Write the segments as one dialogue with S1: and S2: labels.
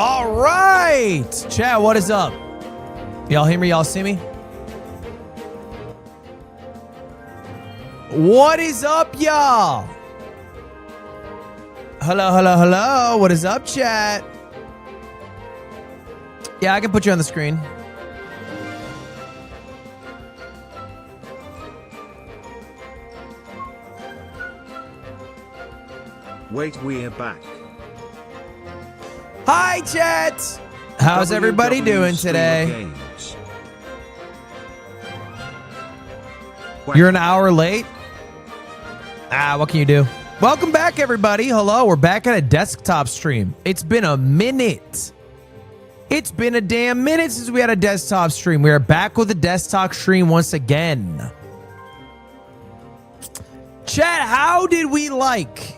S1: All right. Chat, what is up? Y'all hear me? Y'all see me? What is up, y'all? Hello, hello, hello. What is up, chat? Yeah, I can put you on the screen.
S2: Wait, we're back.
S1: Hi, chat. How's everybody doing today? You're an hour late? What can you do? Welcome back, everybody. Hello, we're back at a desktop stream. It's been a minute. It's been a damn minute since we had a desktop stream. We are back with a desktop stream once again. Chat, how did we like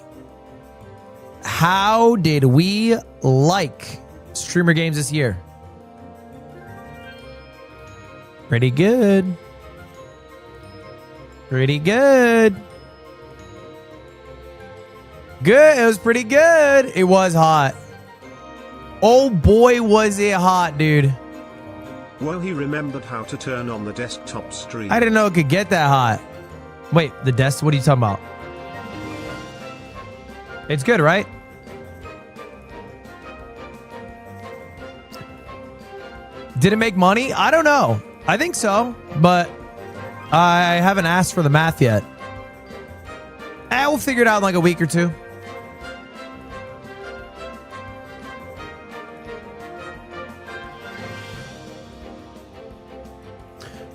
S1: streamer games this year? Pretty good. Pretty good. Good. It was pretty good. It was hot. Oh boy, was it hot, dude.
S2: Well, he remembered how to turn on the desktop stream.
S1: I didn't know it could get that hot. Wait, the desk? What are you talking about? It's good, right? Did it make money? I don't know. I think so, but I haven't asked for the math yet. We'll figure it out in like a week or two.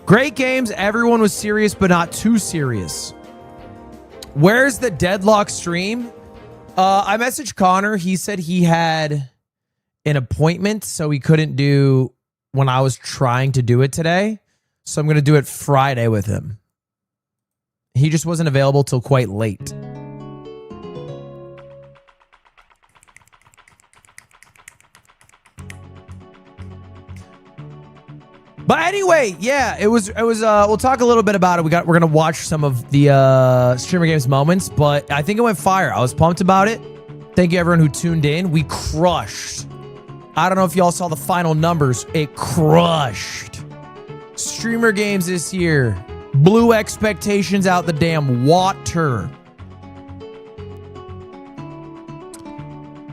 S1: Great games. Everyone was serious, but not too serious. Where's the deadlock stream? I messaged Connor. He said he had an appointment, so he couldn't do when I was trying to do it today. So I'm going to do it Friday with him. He just wasn't available till quite late. But anyway, yeah, it was we'll talk a little bit about it. We're going to watch some of the streamer games moments, but I think it went fire. I was pumped about it. Thank you everyone who tuned in. We crushed. I don't know if y'all saw the final numbers. It crushed. Streamer games this year blew expectations out the damn water.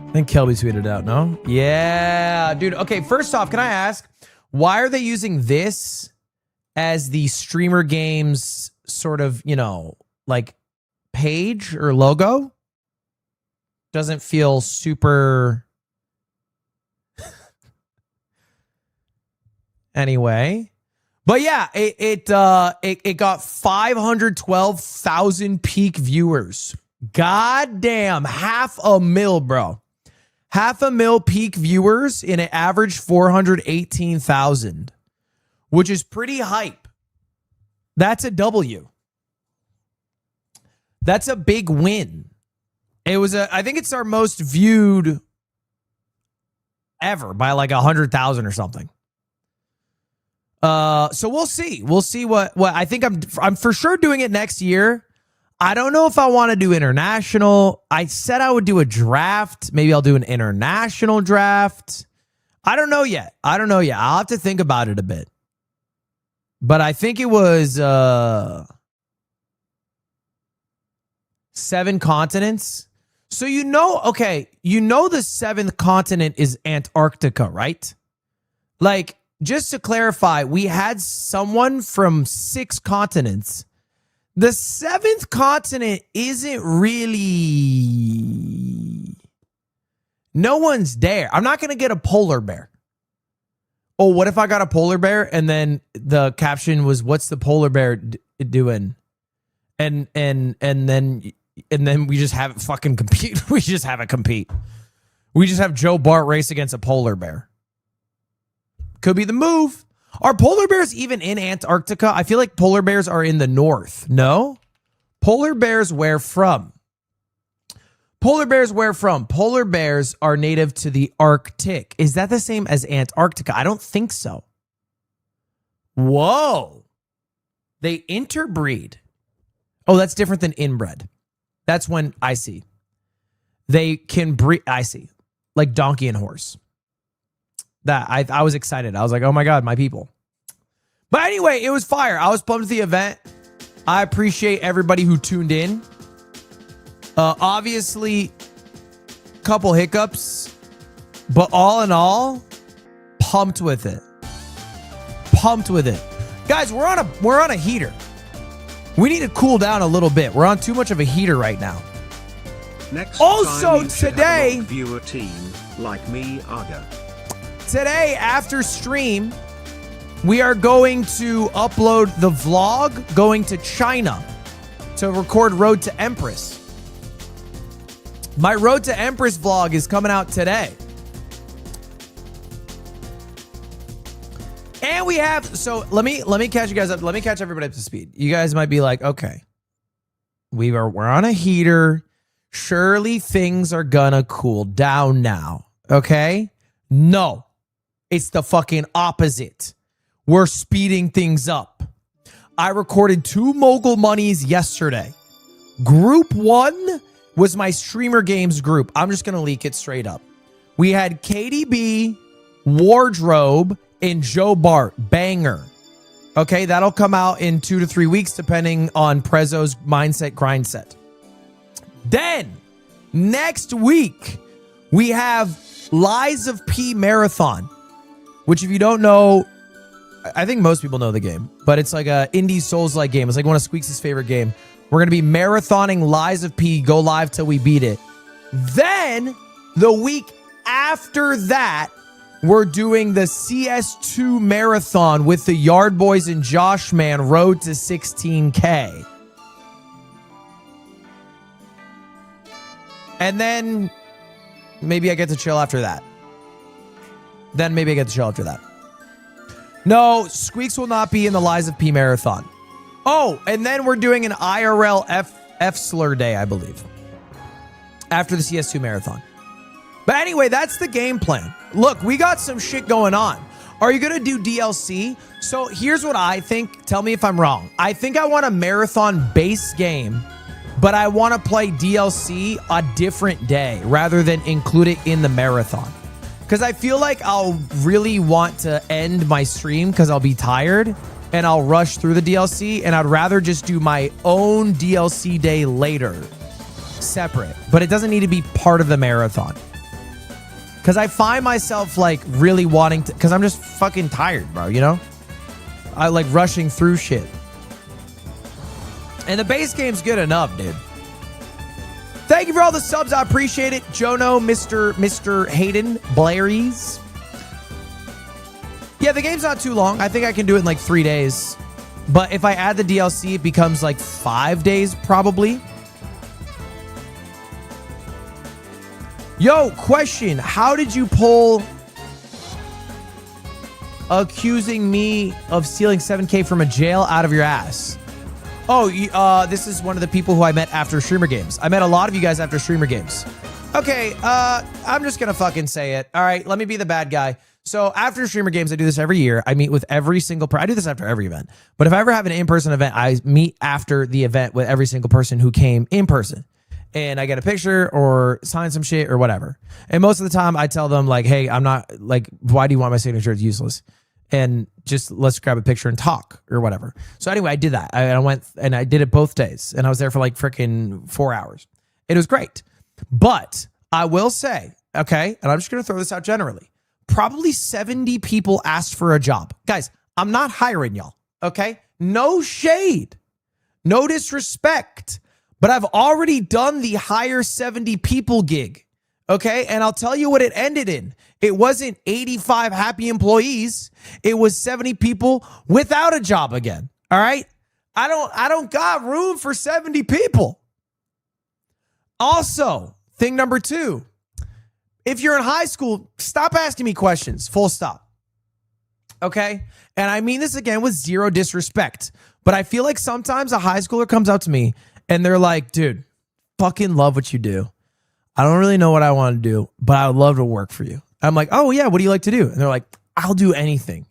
S1: I think Kelby tweeted out, no? Yeah, dude. Okay, first off, can I ask, why are they using this as the streamer games sort of, you know, like page or logo? Doesn't feel super... Anyway, but yeah, it got 512,000 peak viewers. God damn, 500,000, bro. 500,000 peak viewers in an average 418,000, which is pretty hype. That's a W. That's a big win. It was I think it's our most viewed ever by like 100,000 or something. So we'll see. We'll see what I think. I'm for sure doing it next year. I don't know if I want to do international. I said I would do a draft. Maybe I'll do an international draft. I don't know yet. I'll have to think about it a bit. But I think it was 7 continents. So you know the 7th continent is Antarctica, right? Like, just to clarify, we had someone from 6 continents. The 7th continent isn't really... No one's there. I'm not going to get a polar bear. Oh, what if I got a polar bear and then the caption was, what's the polar bear doing? And then we just have it fucking compete. We just have it compete. We just have Joe Bart race against a polar bear. Could be the move. Are polar bears even in Antarctica? I feel like polar bears are in the north. No? Polar bears where from? Polar bears where from? Polar bears are native to the Arctic. Is that the same as Antarctica? I don't think so. Whoa. They interbreed. Oh, that's different than inbred. That's when I see. They can breed. I see. Like donkey and horse. that I was excited. I was like, oh my God, my people. But anyway, it was fire. I was pumped with the event. I appreciate everybody who tuned in. Obviously, couple hiccups, but all in all, pumped with it. Pumped with it. Guys, we're on a heater. We need to cool down a little bit. We're on too much of a heater right now.
S2: Next
S1: Also
S2: time you should
S1: today,
S2: have a viewer team like me, Aga.
S1: Today after stream, we are going to upload the vlog going to China to record Road to Empress. My Road to Empress vlog is coming out today. And we have, so let me catch you guys up. Let me catch everybody up to speed. You guys might be like, okay, we're on a heater. Surely things are gonna cool down now. Okay? No. It's the fucking opposite. We're speeding things up. I recorded 2 mogul monies yesterday. Group 1 was my streamer games group. I'm just gonna leak it straight up. We had KDB, Wardrobe, and Joe Bart. Banger. Okay, that'll come out in 2 to 3 weeks, depending on Prezzo's mindset grind set. Then, next week, we have Lies of P Marathon, which if you don't know, I think most people know the game, but it's like a indie Souls-like game. It's like one of Squeaks' favorite game. We're going to be marathoning Lies of P, go live till we beat it. Then, the week after that, we're doing the CS2 marathon with the Yard Boys and Josh Man, road to 16K. And then maybe I get to chill after that. No, Squeaks will not be in the Lies of P marathon. Oh, and then we're doing an IRL F slur day, I believe, after the CS2 marathon. But anyway, that's the game plan. Look, we got some shit going on. Are you going to do DLC? So here's what I think. Tell me if I'm wrong. I think I want a marathon base game, but I want to play DLC a different day rather than include it in the marathon. Because I feel like I'll really want to end my stream because I'll be tired and I'll rush through the DLC, and I'd rather just do my own DLC day later, separate. But it doesn't need to be part of the marathon. Because I find myself like really wanting to, because I'm just fucking tired, bro, you know? I like rushing through shit. And the base game's good enough, dude. Thank you for all the subs. I appreciate it. Jono, Mr. Hayden, Blairies. Yeah, the game's not too long. I think I can do it in like 3 days. But if I add the DLC, it becomes like 5 days probably. Yo, question. How did you pull accusing me of stealing 7K from a jail out of your ass? Oh, this is one of the people who I met after Streamer Games. I met a lot of you guys after Streamer Games. Okay, I'm just gonna fucking say it. All right, let me be the bad guy. So after Streamer Games, I do this every year. I meet with every single person. I do this after every event. But if I ever have an in-person event, I meet after the event with every single person who came in person. And I get a picture or sign some shit or whatever. And most of the time I tell them like, hey, I'm not like, why do you want my signature? It's useless. And just let's grab a picture and talk or whatever. So anyway, I did that. I went and I did it both days. And I was there for like freaking 4 hours. It was great. But I will say, okay, and I'm just going to throw this out generally. Probably 70 people asked for a job. Guys, I'm not hiring y'all. Okay. No shade. No disrespect. But I've already done the hire 70 people gig, okay? And I'll tell you what it ended in. It wasn't 85 happy employees. It was 70 people without a job again, all right? I don't got room for 70 people. Also, thing number 2, if you're in high school, stop asking me questions, full stop, okay? And I mean this again with zero disrespect, but I feel like sometimes a high schooler comes up to me and they're like, dude, fucking love what you do. I don't really know what I want to do, but I would love to work for you. I'm like, oh yeah, what do you like to do? And they're like, I'll do anything.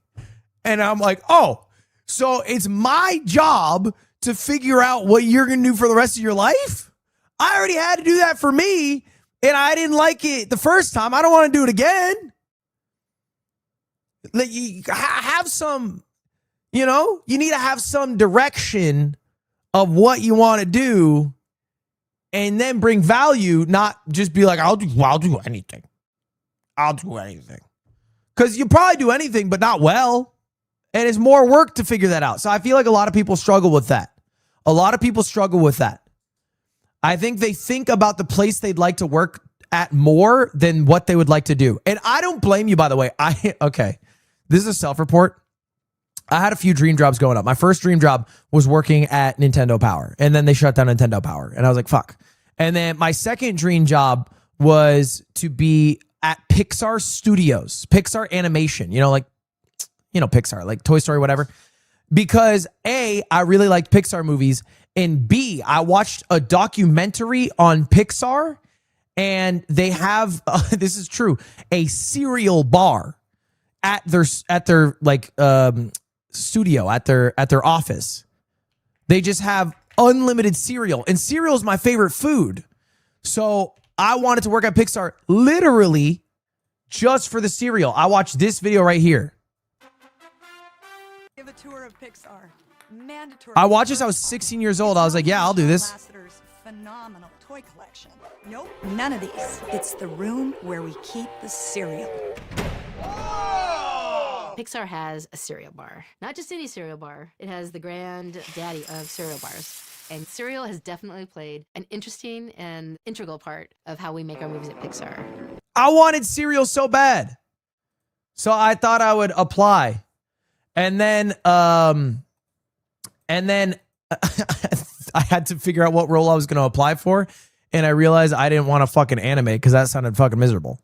S1: And I'm like, oh, so it's my job to figure out what you're going to do for the rest of your life? I already had to do that for me, and I didn't like it the first time. I don't want to do it again. like, have some, you know, you need to have some direction of what you want to do and then bring value, not just be like, I'll do anything. I'll do anything. Because you probably do anything, but not well. And it's more work to figure that out. So I feel like a lot of people struggle with that. A lot of people struggle with that. I think they think about the place they'd like to work at more than what they would like to do. And I don't blame you, by the way. Okay, this is a self-report. I had a few dream jobs going up. My first dream job was working at Nintendo Power, and then they shut down Nintendo Power, and I was like, fuck. And then my second dream job was to be at Pixar Studios, Pixar Animation, Pixar, like Toy Story, whatever. Because A, I really liked Pixar movies, and B, I watched a documentary on Pixar, and they have, this is true, a cereal bar at their studio, at their office. They just have unlimited cereal, and cereal is my favorite food. So I wanted to work at Pixar literally just for the cereal. I watched this video right here.
S3: Give a tour of Pixar. Mandatory.
S1: I watched this. I was 16 years old. I was like, yeah, I'll do this.
S3: Lasseter's phenomenal toy collection. Nope, none of these. It's the room where we keep the cereal.
S4: Pixar has a cereal bar. Not just any cereal bar. It has the granddaddy of cereal bars. And cereal has definitely played an interesting and integral part of how we make our movies at Pixar.
S1: I wanted cereal so bad. So I thought I would apply. And then I had to figure out what role I was going to apply for. And I realized I didn't want to fucking animate because that sounded fucking miserable.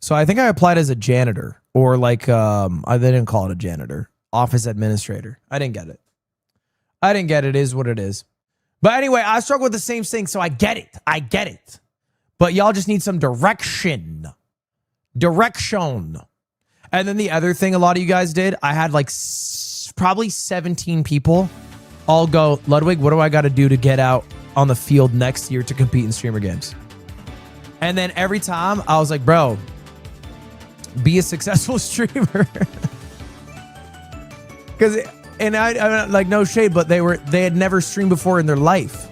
S1: So I think I applied as a janitor, or like, they didn't call it a janitor, office administrator. I didn't get it. It is what it is. But anyway, I struggle with the same thing. So I get it. But y'all just need some direction. And then the other thing a lot of you guys did, I had like probably 17 people all go, Ludwig, what do I got to do to get out on the field next year to compete in streamer games? And then every time I was like, bro, be a successful streamer. Because, and I like, no shade, but they had never streamed before in their life.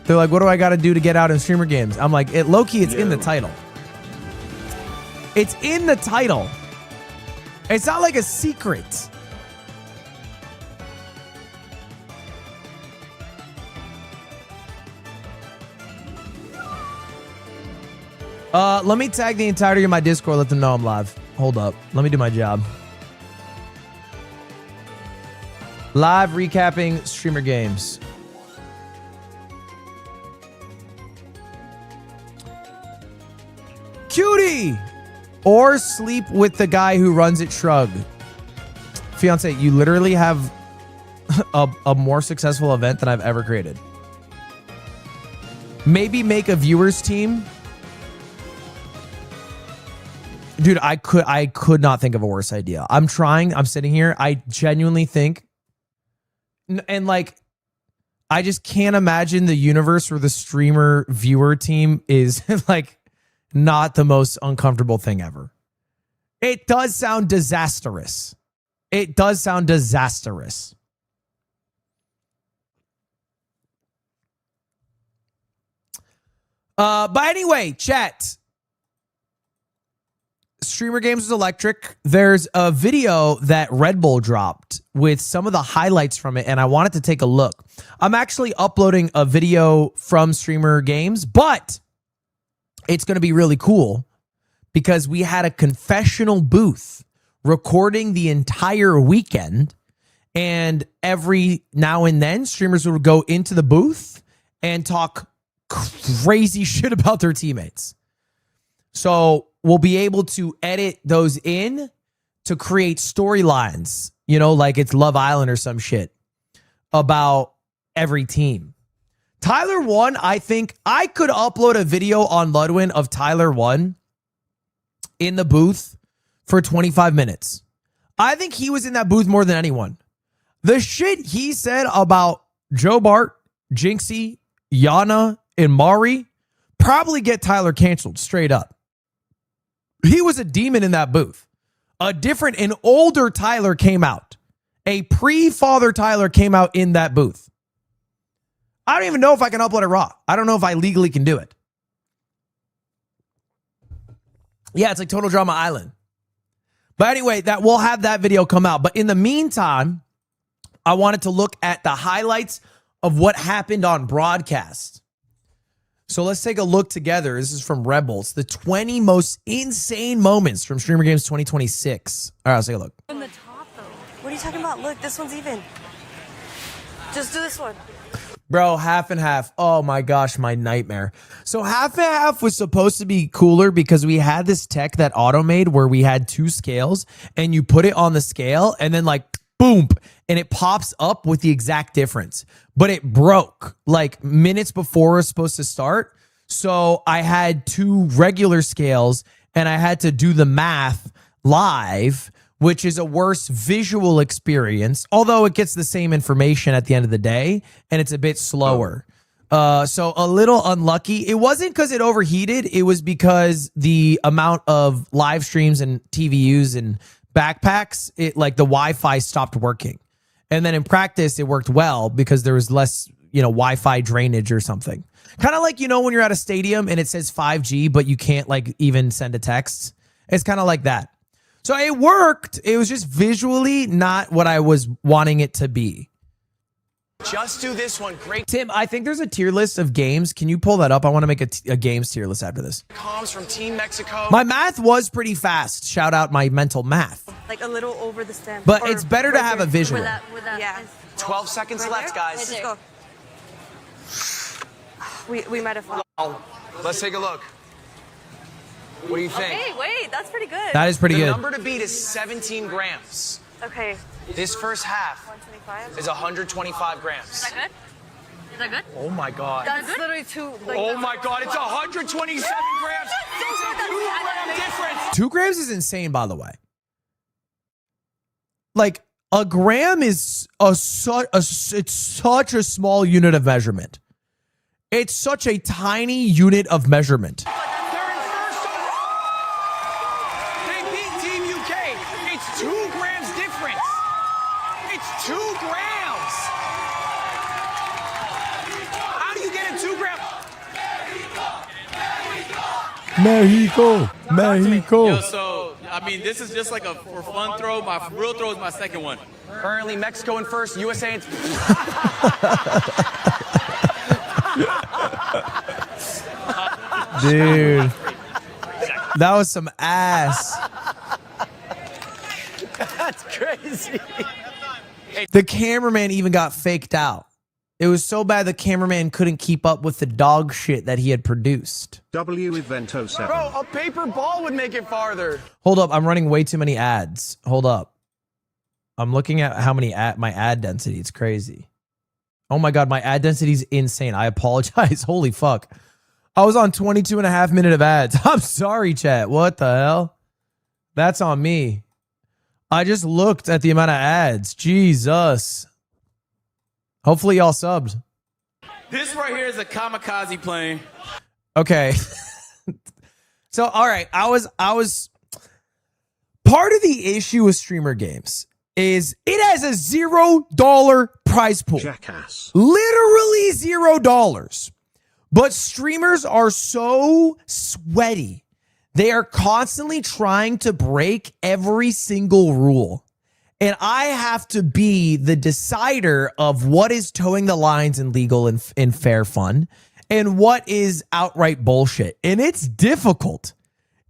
S1: They're like, what do I got to do to get out in streamer games? I'm like, low-key, it's in the title. It's in the title. It's not like a secret. Let me tag the entirety of my Discord. Let them know I'm live. Hold up. Let me do my job. Live recapping streamer games. Cutie! Or sleep with the guy who runs it, Shrug. Fiance, you literally have a more successful event than I've ever created. Maybe make a viewers team. Dude, I could not think of a worse idea. I'm trying. I'm sitting here. I genuinely think, and like, I just can't imagine the universe where the streamer viewer team is like not the most uncomfortable thing ever. It does sound disastrous. But anyway, chat. Streamer Games was electric. There's a video that Red Bull dropped with some of the highlights from it, and I wanted to take a look. I'm actually uploading a video from Streamer Games, but it's going to be really cool because we had a confessional booth recording the entire weekend, and every now and then streamers would go into the booth and talk crazy shit about their teammates. So we'll be able to edit those in to create storylines, like it's Love Island or some shit about every team. Tyler 1, I think I could upload a video on Ludwin of Tyler 1 in the booth for 25 minutes. I think he was in that booth more than anyone. The shit he said about Joe Bart, Jinxie, Yana, and Mari probably get Tyler canceled straight up. He was a demon in that booth. An older Tyler came out. A pre-father Tyler came out in that booth. I don't even know if I can upload it raw. I don't know if I legally can do it. Yeah, it's like Total Drama Island. But anyway, that we'll have that video come out. But in the meantime, I wanted to look at the highlights of what happened on broadcast. So let's take a look together. This is from Rebels. The 20 most insane moments from Streamer Games 2026. All right, let's take a look.
S5: On the top, though. What are you talking about? Look, this one's even. Just do this one.
S1: Bro, half and half. Oh my gosh, my nightmare. So half and half was supposed to be cooler because we had this tech that Auto made where we had 2 scales and you put it on the scale and then like boom, and it pops up with the exact difference. But it broke like minutes before it was supposed to start. So I had 2 regular scales and I had to do the math live, which is a worse visual experience, although it gets the same information at the end of the day, and it's a bit slower. So a little unlucky. It wasn't because it overheated. It was because the amount of live streams and TVUs and backpacks, the Wi-Fi stopped working. And then in practice, it worked well because there was less, Wi-Fi drainage or something. Kind of like, when you're at a stadium and it says 5G, but you can't even send a text. It's kind of like that. So it worked. It was just visually not what I was wanting it to be.
S6: Just do this one. Great.
S1: Tim, I think there's a tier list of games. Can you pull that up? I want to make a games tier list after this.
S6: Comms from Team Mexico.
S1: My math was pretty fast. Shout out my mental math.
S5: Like a little over the stem.
S1: But it's better to have a visual.
S5: Yeah.
S6: 12 seconds left, guys.
S5: Let's go. We might have fallen.
S6: Let's take a look. What do you think?
S5: Hey, wait, that's pretty good.
S1: That is pretty
S6: The
S1: good.
S6: number to beat is 17 grams.
S5: Okay.
S6: This first half
S5: 125.
S6: is 125 grams.
S5: Is that good? Is that good?
S6: Oh my God.
S5: That's literally 2.
S6: Oh my God, it's 127 grams. It's a 2-gram difference.
S1: 2 grams is insane, by the way. Like a gram is it's such a small unit of measurement. It's such a tiny unit of measurement.
S6: They're in first overall. They beat Team UK. It's 2 grams difference. It's 2 grams. How do you get a 2 gram?
S1: Mexico.
S7: Yo, so, this is just like a for fun throw. My real throw is my second one.
S6: Currently, Mexico in first, USA in...
S1: Dude. That was some ass.
S6: That's crazy.
S1: The cameraman even got faked out. It was so bad the cameraman couldn't keep up with the dog shit that he had produced.
S2: W Event 07.
S6: Bro, a paper ball would make it farther.
S1: Hold up, I'm running way too many ads. Hold up. I'm looking at how many my ad density. It's crazy. Oh my God, my ad density is insane. I apologize. Holy fuck. I was on 22.5 minutes of ads. I'm sorry, chat. What the hell? That's on me. I just looked at the amount of ads. Jesus. Hopefully y'all subbed.
S7: This right here is a kamikaze plane.
S1: Okay. So, all right. I was part of the issue with streamer games is it has a $0 prize pool.
S2: Jackass.
S1: Literally $0. But streamers are so sweaty. They are constantly trying to break every single rule. And I have to be the decider of what is towing the lines in legal and fair fun and what is outright bullshit. And it's difficult.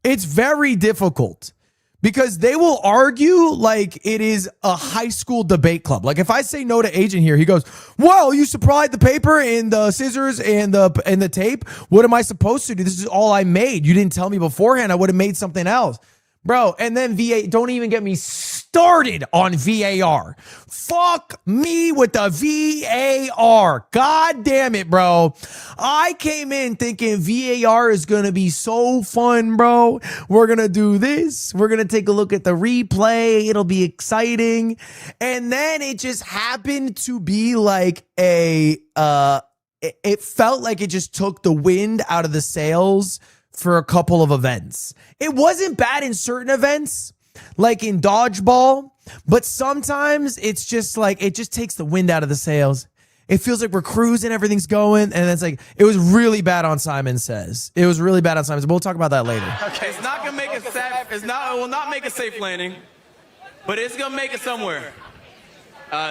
S1: It's very difficult because they will argue like it is a high school debate club. Like if I say no to Agent here, he goes, well, you supplied the paper and the scissors and the tape. What am I supposed to do? This is all I made. You didn't tell me beforehand. I would have made something else. Bro, and then don't even get me started on VAR. Fuck me with the VAR. God damn it, bro. I came in thinking VAR is going to be so fun, bro. We're going to do this. We're going to take a look at the replay. It'll be exciting. And then it just happened to be like it felt like it just took the wind out of the sails for a couple of events. It wasn't bad in certain events, like in dodgeball, but sometimes it's just like, it just takes the wind out of the sails. It feels like we're cruising, everything's going, and it's like, it was really bad on Simon Says. It was really bad on Simon Says, but we'll talk about that later.
S7: Okay, it's not gonna make it safe. It will not make a safe landing, but it's gonna make it somewhere.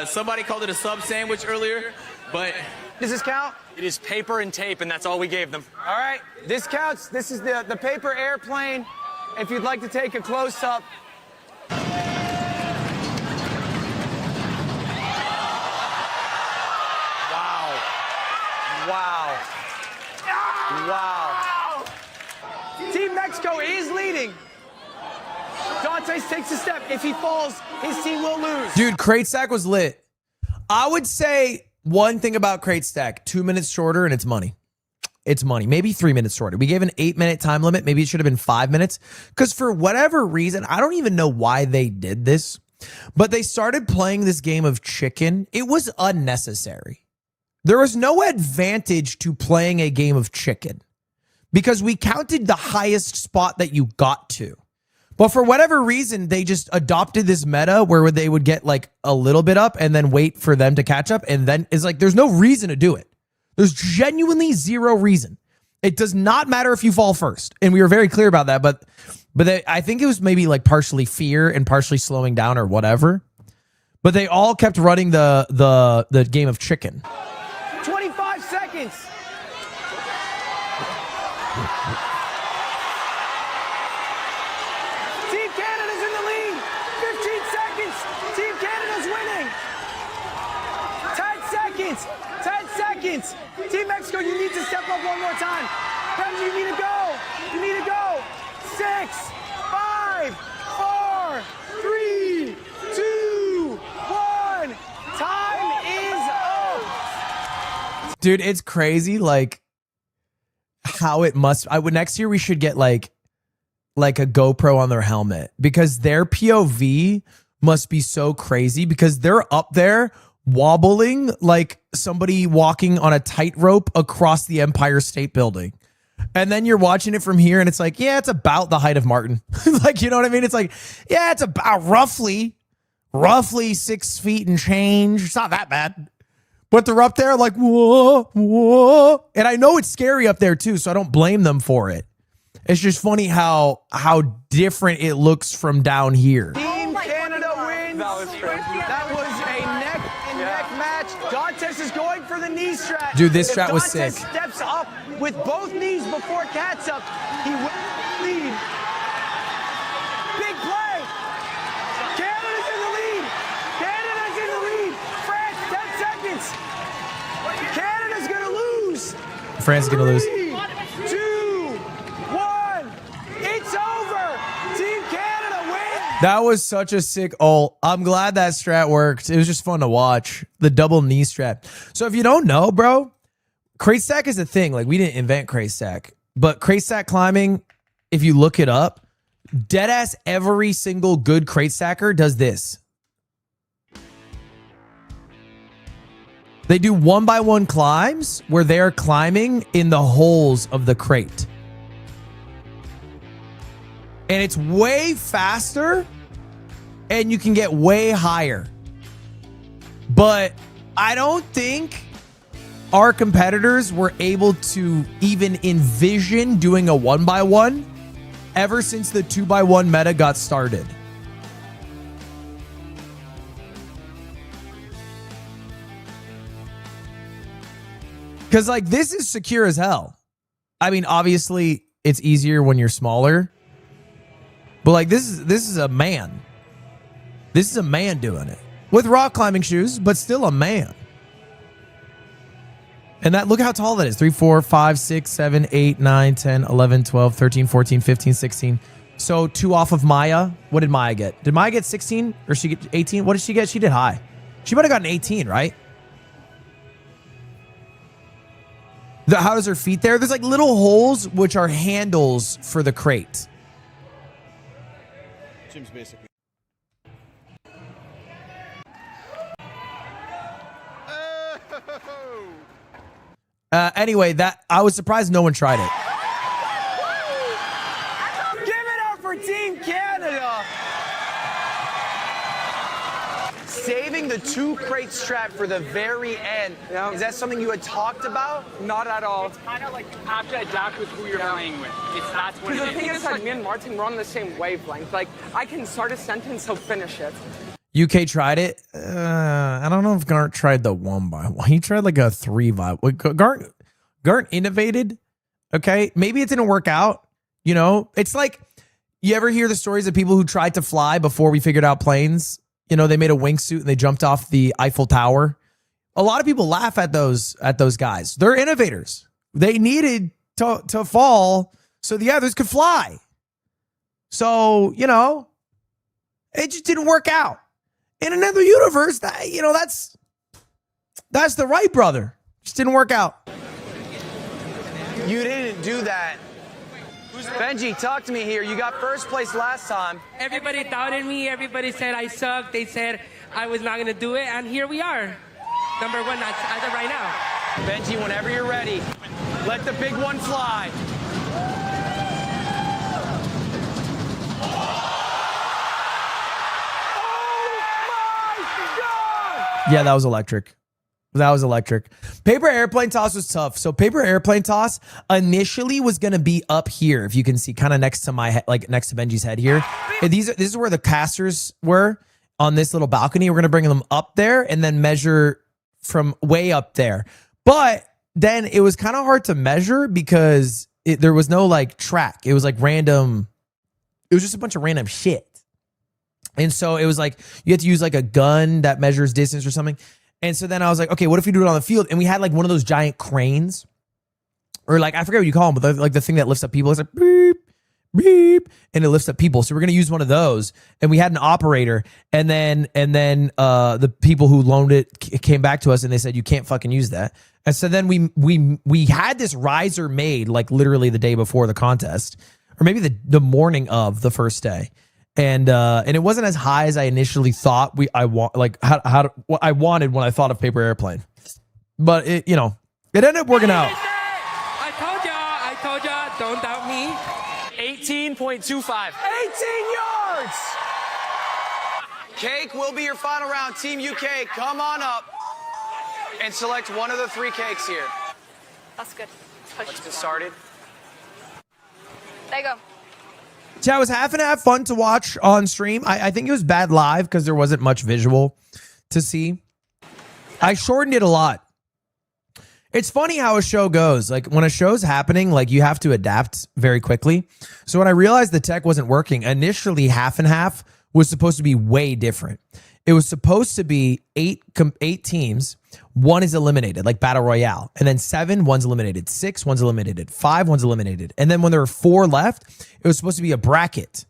S7: Somebody called it a sub sandwich earlier, but
S6: Does this count?
S8: It is paper and tape, and that's all we gave them.
S6: All right, this counts. This is the paper airplane. If you'd like to take a close-up. Wow. Wow. Team Mexico is leading. Dantes takes a step. If he falls, his team will lose.
S1: Dude, Crate Stack was lit. I would say one thing about Crate Stack, 2 minutes shorter and it's money. It's money. Maybe 3 minutes shorter. We gave an 8-minute time limit. Maybe it should have been 5 minutes. Because for whatever reason, I don't even know why they did this, but they started playing this game of chicken. It was unnecessary. There was no advantage to playing a game of chicken because we counted the highest spot that you got to. But for whatever reason, they just adopted this meta where they would get like a little bit up and then wait for them to catch up. And then it's like, there's no reason to do it. There's genuinely zero reason. It does not matter if you fall first. And we were very clear about that. But I think it was maybe like partially fear and partially slowing down or whatever. But they all kept running the game of chicken.
S6: 25 seconds. Team Canada's in the lead. 15 seconds. Team Canada's winning. 10 seconds. 10 seconds. Team Mexico, you need to step up one more time. Benji, you need to go. You need to go. 6, 5, 4, 3, 2, 1. Time is up.
S1: Dude, it's crazy like how it must next year we should get like a GoPro on their helmet because their POV must be so crazy because they're up there wobbling like somebody walking on a tightrope across the Empire State Building. And then you're watching it from here and it's like, yeah, it's about the height of Martin. Like, you know what I mean? It's like, yeah, it's about roughly 6 feet and change. It's not that bad. But they're up there like, whoa, whoa. And I know it's scary up there too, so I don't blame them for it. It's just funny how different it looks from down here.
S6: Team Canada wins. That was a neck-and-neck match. Dantes is going for the knee strat.
S1: Dude, this strat was sick.
S6: If Dantes steps up with both knees before catch up, he will lead. Big play. Canada's in the lead. Canada's in the lead. France, 10 seconds. Canada's going to lose.
S1: France is going to lose.
S6: 3, 2, 1. It's over. Team Canada wins.
S1: That was such a sick ult. I'm glad that strat worked. It was just fun to watch. The double knee strat. So if you don't know, bro, crate stack is a thing. Like, we didn't invent crate stack. But crate stack climbing, if you look it up, deadass every single good crate stacker does this. They do 1x1 climbs where they're climbing in the holes of the crate. And it's way faster and you can get way higher. But I don't think our competitors were able to even envision doing a 1x1 ever since the 2x1 meta got started. Because like this is secure as hell. I mean, obviously it's easier when you're smaller. But like this is a man. This is a man doing it. With rock climbing shoes, but still a man. And that, look how tall that is. 3, 4, 5, 6, 7, 8, 9, 10, 11, 12, 13, 14, 15, 16. So 2 off of Maya. What did Maya get? Did Maya get 16 or she get 18? What did she get? She did high. She might have gotten 18, right? How does her feet there? There's like little holes which are handles for the crate.
S9: Jim's basically.
S1: Anyway, that I was surprised no one tried it.
S6: Give it up for Team Canada. saving the 2 crate strap for the very end.
S9: Yeah.
S6: Is that something you had talked about?
S9: Not at all.
S10: It's kind of like you have to adapt with who you're playing with. That's what it
S9: Because
S10: is.
S9: the thing is that me and Martin, we're on the same wavelength. Like, I can start a sentence, he'll finish it.
S1: UK tried it. I don't know if Garnt tried the 1x1. He tried like a 3x. Garnt innovated. Okay, maybe it didn't work out. You know, it's like, you ever hear the stories of people who tried to fly before we figured out planes? You know, they made a wingsuit and they jumped off the Eiffel Tower. A lot of people laugh at those guys. They're innovators. They needed to fall so the others could fly. So, you know, it just didn't work out. In another universe, that, you know, that's the Wright brother. Just didn't work out.
S6: You didn't do that. Benji, talk to me here. You got first place last time.
S11: Everybody doubted me. Everybody said I sucked. They said I was not going to do it. And here we are. Number 1 as of right now.
S6: Benji, whenever you're ready, let the big one fly.
S1: Yeah, that was electric. That was electric. Paper airplane toss was tough. So paper airplane toss initially was going to be up here. If you can see, kind of next to my head, like next to Benji's head here. And this is where the casters were on this little balcony. We're going to bring them up there and then measure from way up there. But then it was kind of hard to measure because there was no like track. It was like random. It was just a bunch of random shit. And so it was like, you had to use like a gun that measures distance or something. And so then I was like, okay, what if we do it on the field? And we had like one of those giant cranes, or like, I forget what you call them, but like the thing that lifts up people. It's like beep, beep, and it lifts up people. So we're going to use one of those. And we had an operator, and then the people who loaned it came back to us and they said, you can't fucking use that. And so then we had this riser made like literally the day before the contest, or maybe the morning of the first day. And it wasn't as high as I initially thought. What I wanted when I thought of paper airplane, but it ended up working out.
S11: I told y'all, don't doubt me.
S8: 18.25.
S6: 18 yards. Cake will be your final round. Team UK, come on up and select one of the 3 cakes here.
S5: That's good.
S6: Let's get started.
S5: There you go.
S1: Yeah, it was half and half fun to watch on stream. I think it was bad live because there wasn't much visual to see. I shortened it a lot. It's funny how a show goes. Like when a show's happening, like you have to adapt very quickly. So when I realized the tech wasn't working, initially half and half was supposed to be way different. It was supposed to be eight teams. 1 is eliminated, like Battle Royale. And then 7, 1's eliminated. 6, 1's eliminated. 5, 1's eliminated. And then when there were 4 left, it was supposed to be a bracket.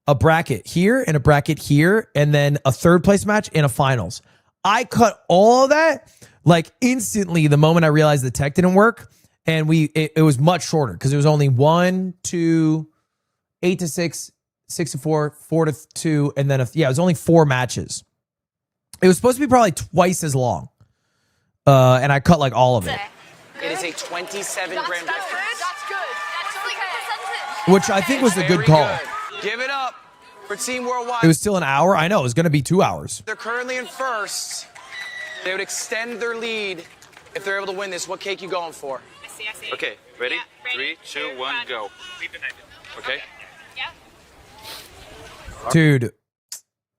S1: A bracket here and a bracket here. And then a 3rd place match and a finals. I cut all of that like instantly the moment I realized the tech didn't work. And it was much shorter because it was only 1, 2, 8 to 6, 6 to 4, 4 to 2. And then, it was only 4 matches. It was supposed to be probably twice as long. And I cut like all of it.
S6: It is a 27-gram
S5: That's
S6: difference.
S5: good. That's good. That's really good percentage.
S1: Which I think was a good call.
S6: Good. Give it up for Team Worldwide.
S1: It was still an hour. I know. It was going to be 2 hours.
S6: They're currently in first. They would extend their lead if they're able to win this. What cake you going for?
S10: I see.
S12: Okay, ready?
S10: Yeah,
S12: 3, 2, 1, go.
S10: Leave the knife in.
S12: Okay?
S10: Yeah.
S1: Dude,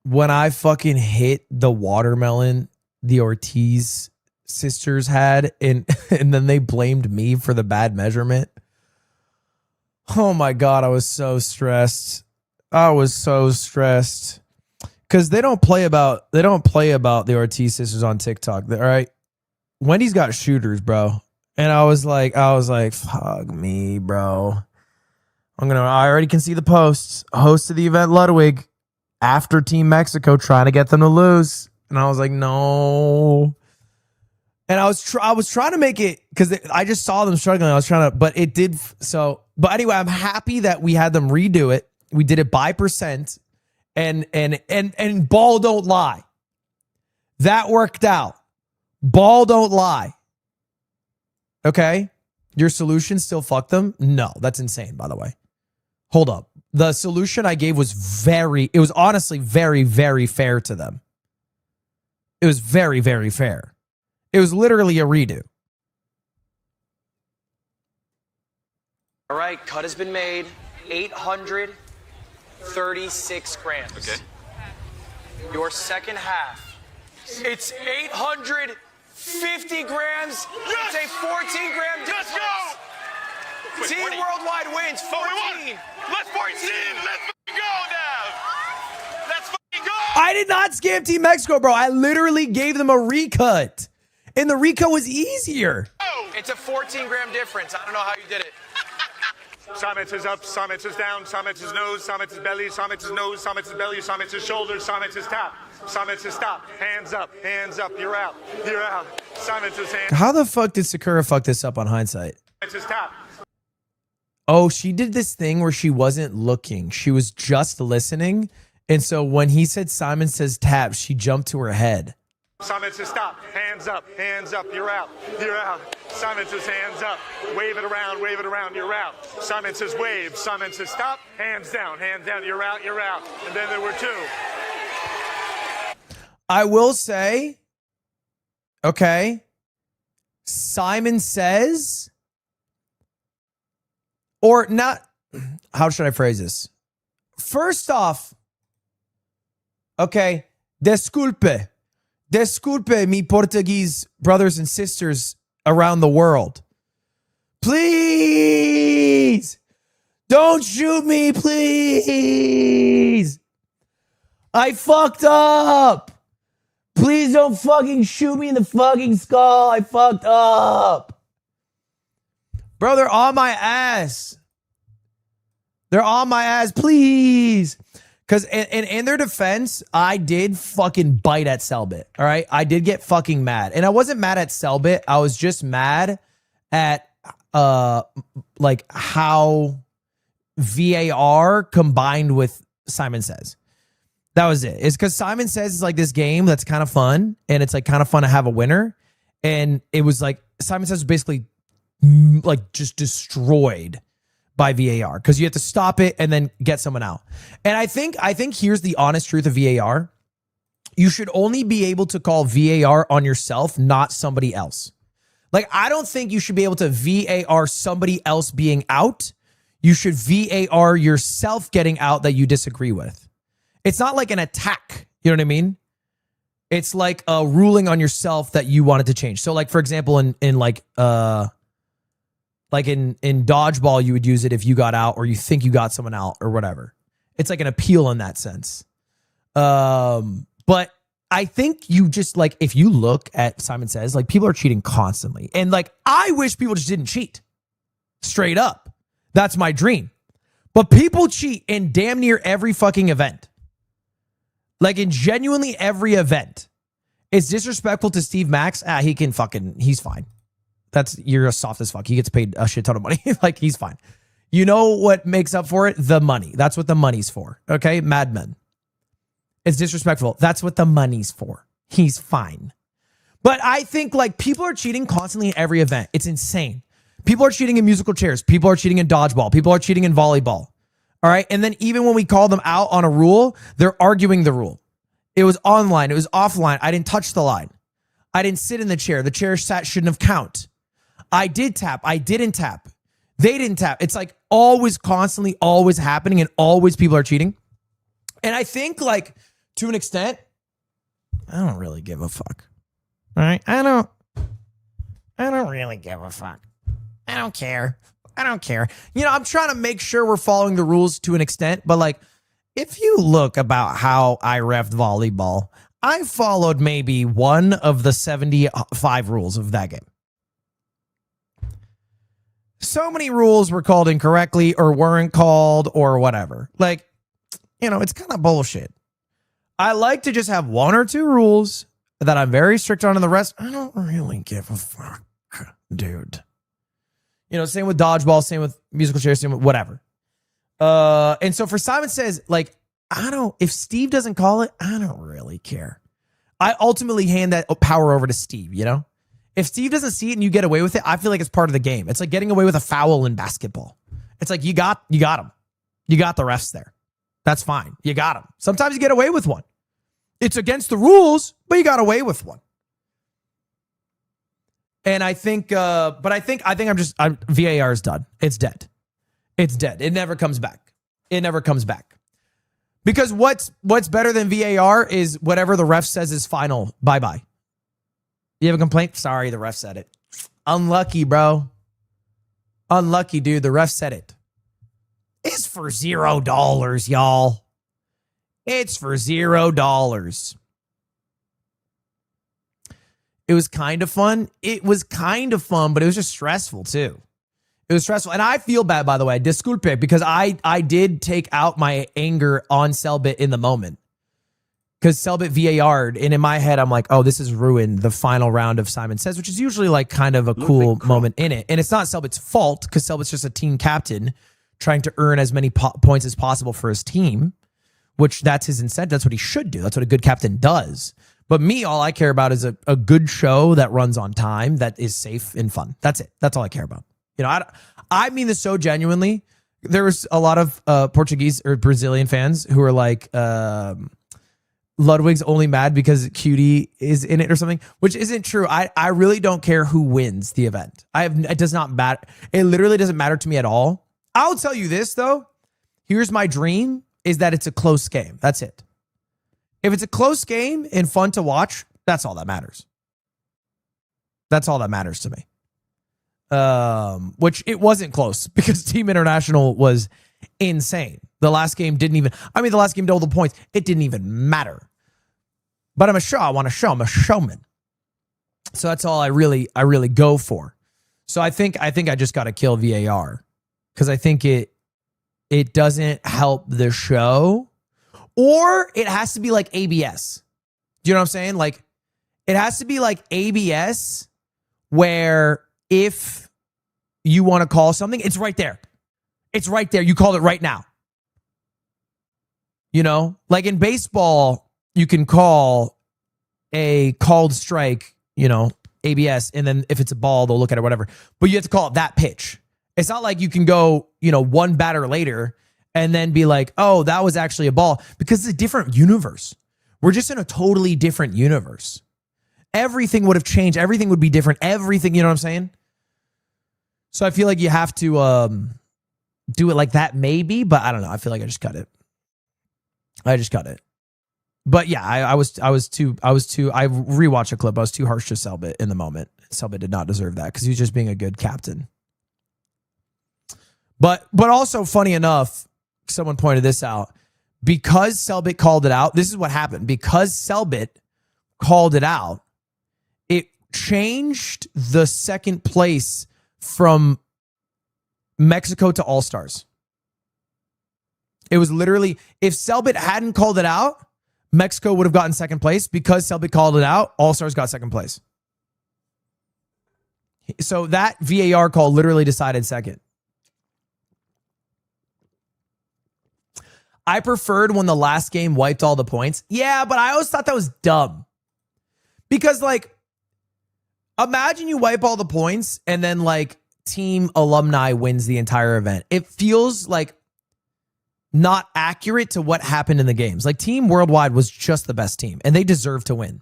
S1: when I fucking hit the watermelon the Ortiz sisters had, and then they blamed me for the bad measurement. Oh my God, I was so stressed. Because they don't play about the Ortiz sisters on TikTok. All right. Wendy's got shooters, bro. And I was like, fuck me, bro. I already can see the posts. Host of the event, Ludwig, after Team Mexico, trying to get them to lose. And I was like, no. And I was trying to make it because I just saw them struggling. I was trying to, but it did. So, but anyway, I'm happy that we had them redo it. We did it by percent, and ball don't lie. That worked out. Ball don't lie. Okay, your solution still fuck them? No, that's insane. By the way, hold up. The solution I gave was honestly very, very fair to them. It was very, very fair. It was literally a redo.
S8: All right, cut has been made. 836 grams.
S12: Okay.
S8: Your second half. It's 850 grams.
S12: Yes!
S8: It's a 14-gram difference.
S12: Let's go! Wait,
S8: Team
S12: 40.
S8: Worldwide wins 14.
S12: Oh, we won. Let's 14. Let's fucking go now. Let's fucking go.
S1: I did not scam Team Mexico, bro. I literally gave them a recut. And the recut was easier.
S8: It's a 14-gram difference. I don't know how you did it.
S13: Summits is up, Summits is down, Summits is nose, Summits is belly, Summits is nose, Summits is belly, Summits is shoulders, Summits is top, Summits is stop, hands up, you're out, Summits is hands.
S1: How the fuck did Sakura fuck this up on hindsight?
S13: Summits is top.
S1: Oh, she did this thing where she wasn't looking. She was just listening. And so when he said Simon says tap, she jumped to her head.
S13: Summits is stop, hands up, you're out, Summits is hands up, wave it around, you're out. Summits is wave, Summits is stop, hands down, you're out. And then there were two.
S1: I will say, okay, Simon says, or not, how should I phrase this? First off, okay, desculpe, mi Portuguese brothers and sisters around the world. Please, don't shoot me, please. I fucked up. Please don't fucking shoot me in the fucking skull. I fucked up. Bro, they're on my ass. They're on my ass, please. Because in their defense, I did fucking bite at Selbit. All right. I did get fucking mad. And I wasn't mad at Selbit. I was just mad at like how VAR combined with Simon Says. That was it. It's because Simon Says is like this game that's kind of fun. And it's like kind of fun to have a winner. And it was like Simon Says was basically like just destroyed by VAR because you have to stop it and then get someone out. And I think here's the honest truth of VAR. You should only be able to call VAR on yourself, not somebody else. Like, I don't think you should be able to VAR somebody else being out. You should VAR yourself getting out that you disagree with. It's not like an attack. You know what I mean? It's like a ruling on yourself that you wanted to change. So like, for example, in dodgeball, you would use it if you got out or you think you got someone out or whatever. It's like an appeal in that sense. But I think you just like, if you look at Simon Says, like people are cheating constantly. And like, I wish people just didn't cheat. Straight up. That's my dream. But people cheat in damn near every fucking event. Like in genuinely every event. It's disrespectful to Steve Max. He's fine. You're a soft as fuck. He gets paid a shit ton of money. Like, he's fine. You know what makes up for it? The money. That's what the money's for. Okay? Mad Men. It's disrespectful. That's what the money's for. He's fine. But I think, like, people are cheating constantly in every event. It's insane. People are cheating in musical chairs. People are cheating in dodgeball. People are cheating in volleyball. All right? And then even when we call them out on a rule, they're arguing the rule. It was online. It was offline. I didn't touch the line. I didn't sit in the chair. The chair shouldn't have count. I did tap. I didn't tap. They didn't tap. It's like always constantly, always happening, and always people are cheating. And I think, like, to an extent, I don't really give a fuck. All right? I don't really give a fuck. I don't care. You know, I'm trying to make sure we're following the rules to an extent, but like, if you look about how I reffed volleyball, I followed maybe one of the 75 rules of that game. So many rules were called incorrectly or weren't called or whatever. Like, you know, it's kind of bullshit. I like to just have one or two rules that I'm very strict on, and the rest, I don't really give a fuck, dude. You know, same with dodgeball, same with musical chairs, same with whatever. And so for Simon Says, like, if Steve doesn't call it, I don't really care. I ultimately hand that power over to Steve, you know? If Steve doesn't see it and you get away with it, I feel like it's part of the game. It's like getting away with a foul in basketball. It's like you got him. You got the refs there. That's fine. You got him. Sometimes you get away with one. It's against the rules, but you got away with one. And I think, VAR is done. It's dead. It's dead. It never comes back. It never comes back. Because what's better than VAR is whatever the ref says is final. Bye-bye. You have a complaint? Sorry, the ref said it. Unlucky, bro. Unlucky, dude. The ref said it. It's for $0, y'all. It's for $0. It was kind of fun. It was kind of fun, but it was just stressful too. It was stressful. And I feel bad, by the way. Disculpe, because I did take out my anger on Selbit in the moment. Because Selbit VAR'd, and in my head, I'm like, oh, this has ruined the final round of Simon Says, which is usually like kind of a cool moment in it. And it's not Selbit's fault, because Selbit's just a team captain trying to earn as many points as possible for his team, which that's his incentive. That's what he should do. That's what a good captain does. But me, all I care about is a good show that runs on time, that is safe and fun. That's it. That's all I care about. You know, I mean this so genuinely. There was a lot of Portuguese or Brazilian fans who were like, Ludwig's only mad because Cutie is in it or something, which isn't true. I really don't care who wins the event. It does not matter. It literally doesn't matter to me at all. I'll tell you this, though. Here's my dream, is that it's a close game. That's it. If it's a close game and fun to watch, that's all that matters. That's all that matters to me. Which it wasn't close, because Team International was insane. The last game didn't even, the last game doubled the points. It didn't even matter. But I'm a show. I want to show. I'm a showman. So that's all I really go for. So I think I just got to kill VAR, because I think it doesn't help the show. Or it has to be like ABS. Do you know what I'm saying? Like, it has to be like ABS, where if you want to call something, it's right there. It's right there. You called it right now. You know, like in baseball, you can call a called strike, ABS, and then if it's a ball, they'll look at it, whatever. But you have to call it that pitch. It's not like you can go, one batter later and then be like, oh, that was actually a ball, because it's a different universe. We're just in a totally different universe. Everything would have changed. Everything would be different. Everything, you know what I'm saying? So I feel like you have to do it like that, maybe, but I don't know. I feel like I just cut it. But yeah, I rewatched a clip. I was too harsh to Selbit in the moment. Selbit did not deserve that, because he was just being a good captain. But also, funny enough, someone pointed this out. Because Selbit called it out, this is what happened. Because Selbit called it out, it changed the second place from Mexico to All-Stars. It was literally, if Selbit hadn't called it out, Mexico would have gotten second place. Because Selbit called it out, All-Stars got second place. So that VAR call literally decided second. I preferred when the last game wiped all the points. Yeah, but I always thought that was dumb. Because, like, imagine you wipe all the points and then, like, Team Alumni wins the entire event. It feels like not accurate to what happened in the games. Like, Team Worldwide was just the best team, and they deserve to win.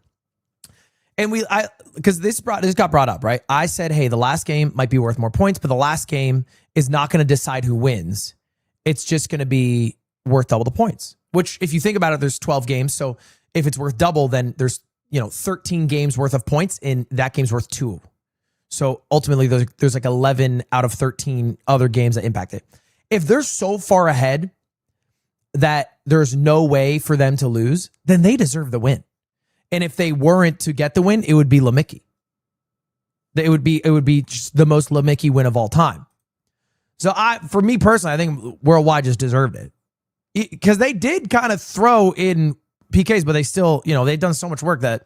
S1: And because this got brought up, right? I said, hey, the last game might be worth more points, but the last game is not going to decide who wins. It's just going to be worth double the points, which, if you think about it, there's 12 games. So if it's worth double, then there's, 13 games worth of points, and that game's worth 2. So ultimately there's like 11 out of 13 other games that impact it. If they're so far ahead that there's no way for them to lose, then they deserve the win. And if they weren't to get the win, it would be Lemicky. It would be just the most Lemicky win of all time. So for me personally, I think Worldwide just deserved it. Because they did kind of throw in PKs, but they still, they've done so much work that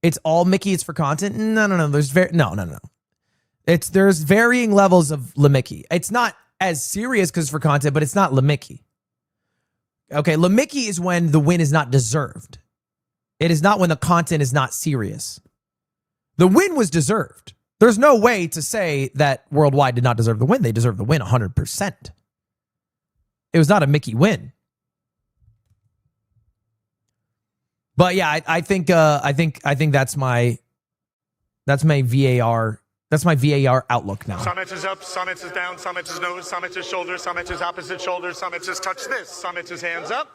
S1: it's all Mickey. It's for content. No. No. There's varying levels of Lemicky. It's not as serious because it's for content, but it's not Lemicky. Okay, Lemicky is when the win is not deserved. It is not when the content is not serious. The win was deserved. There's no way to say that Worldwide did not deserve the win. They deserve the win 100%. It was not a Mickey win. But yeah, I think that's my VAR. That's my VAR outlook now.
S13: Some inches up, some inches down, some inches nose, some inches shoulder, some inches opposite shoulder, some inches touch this, some inches hands up.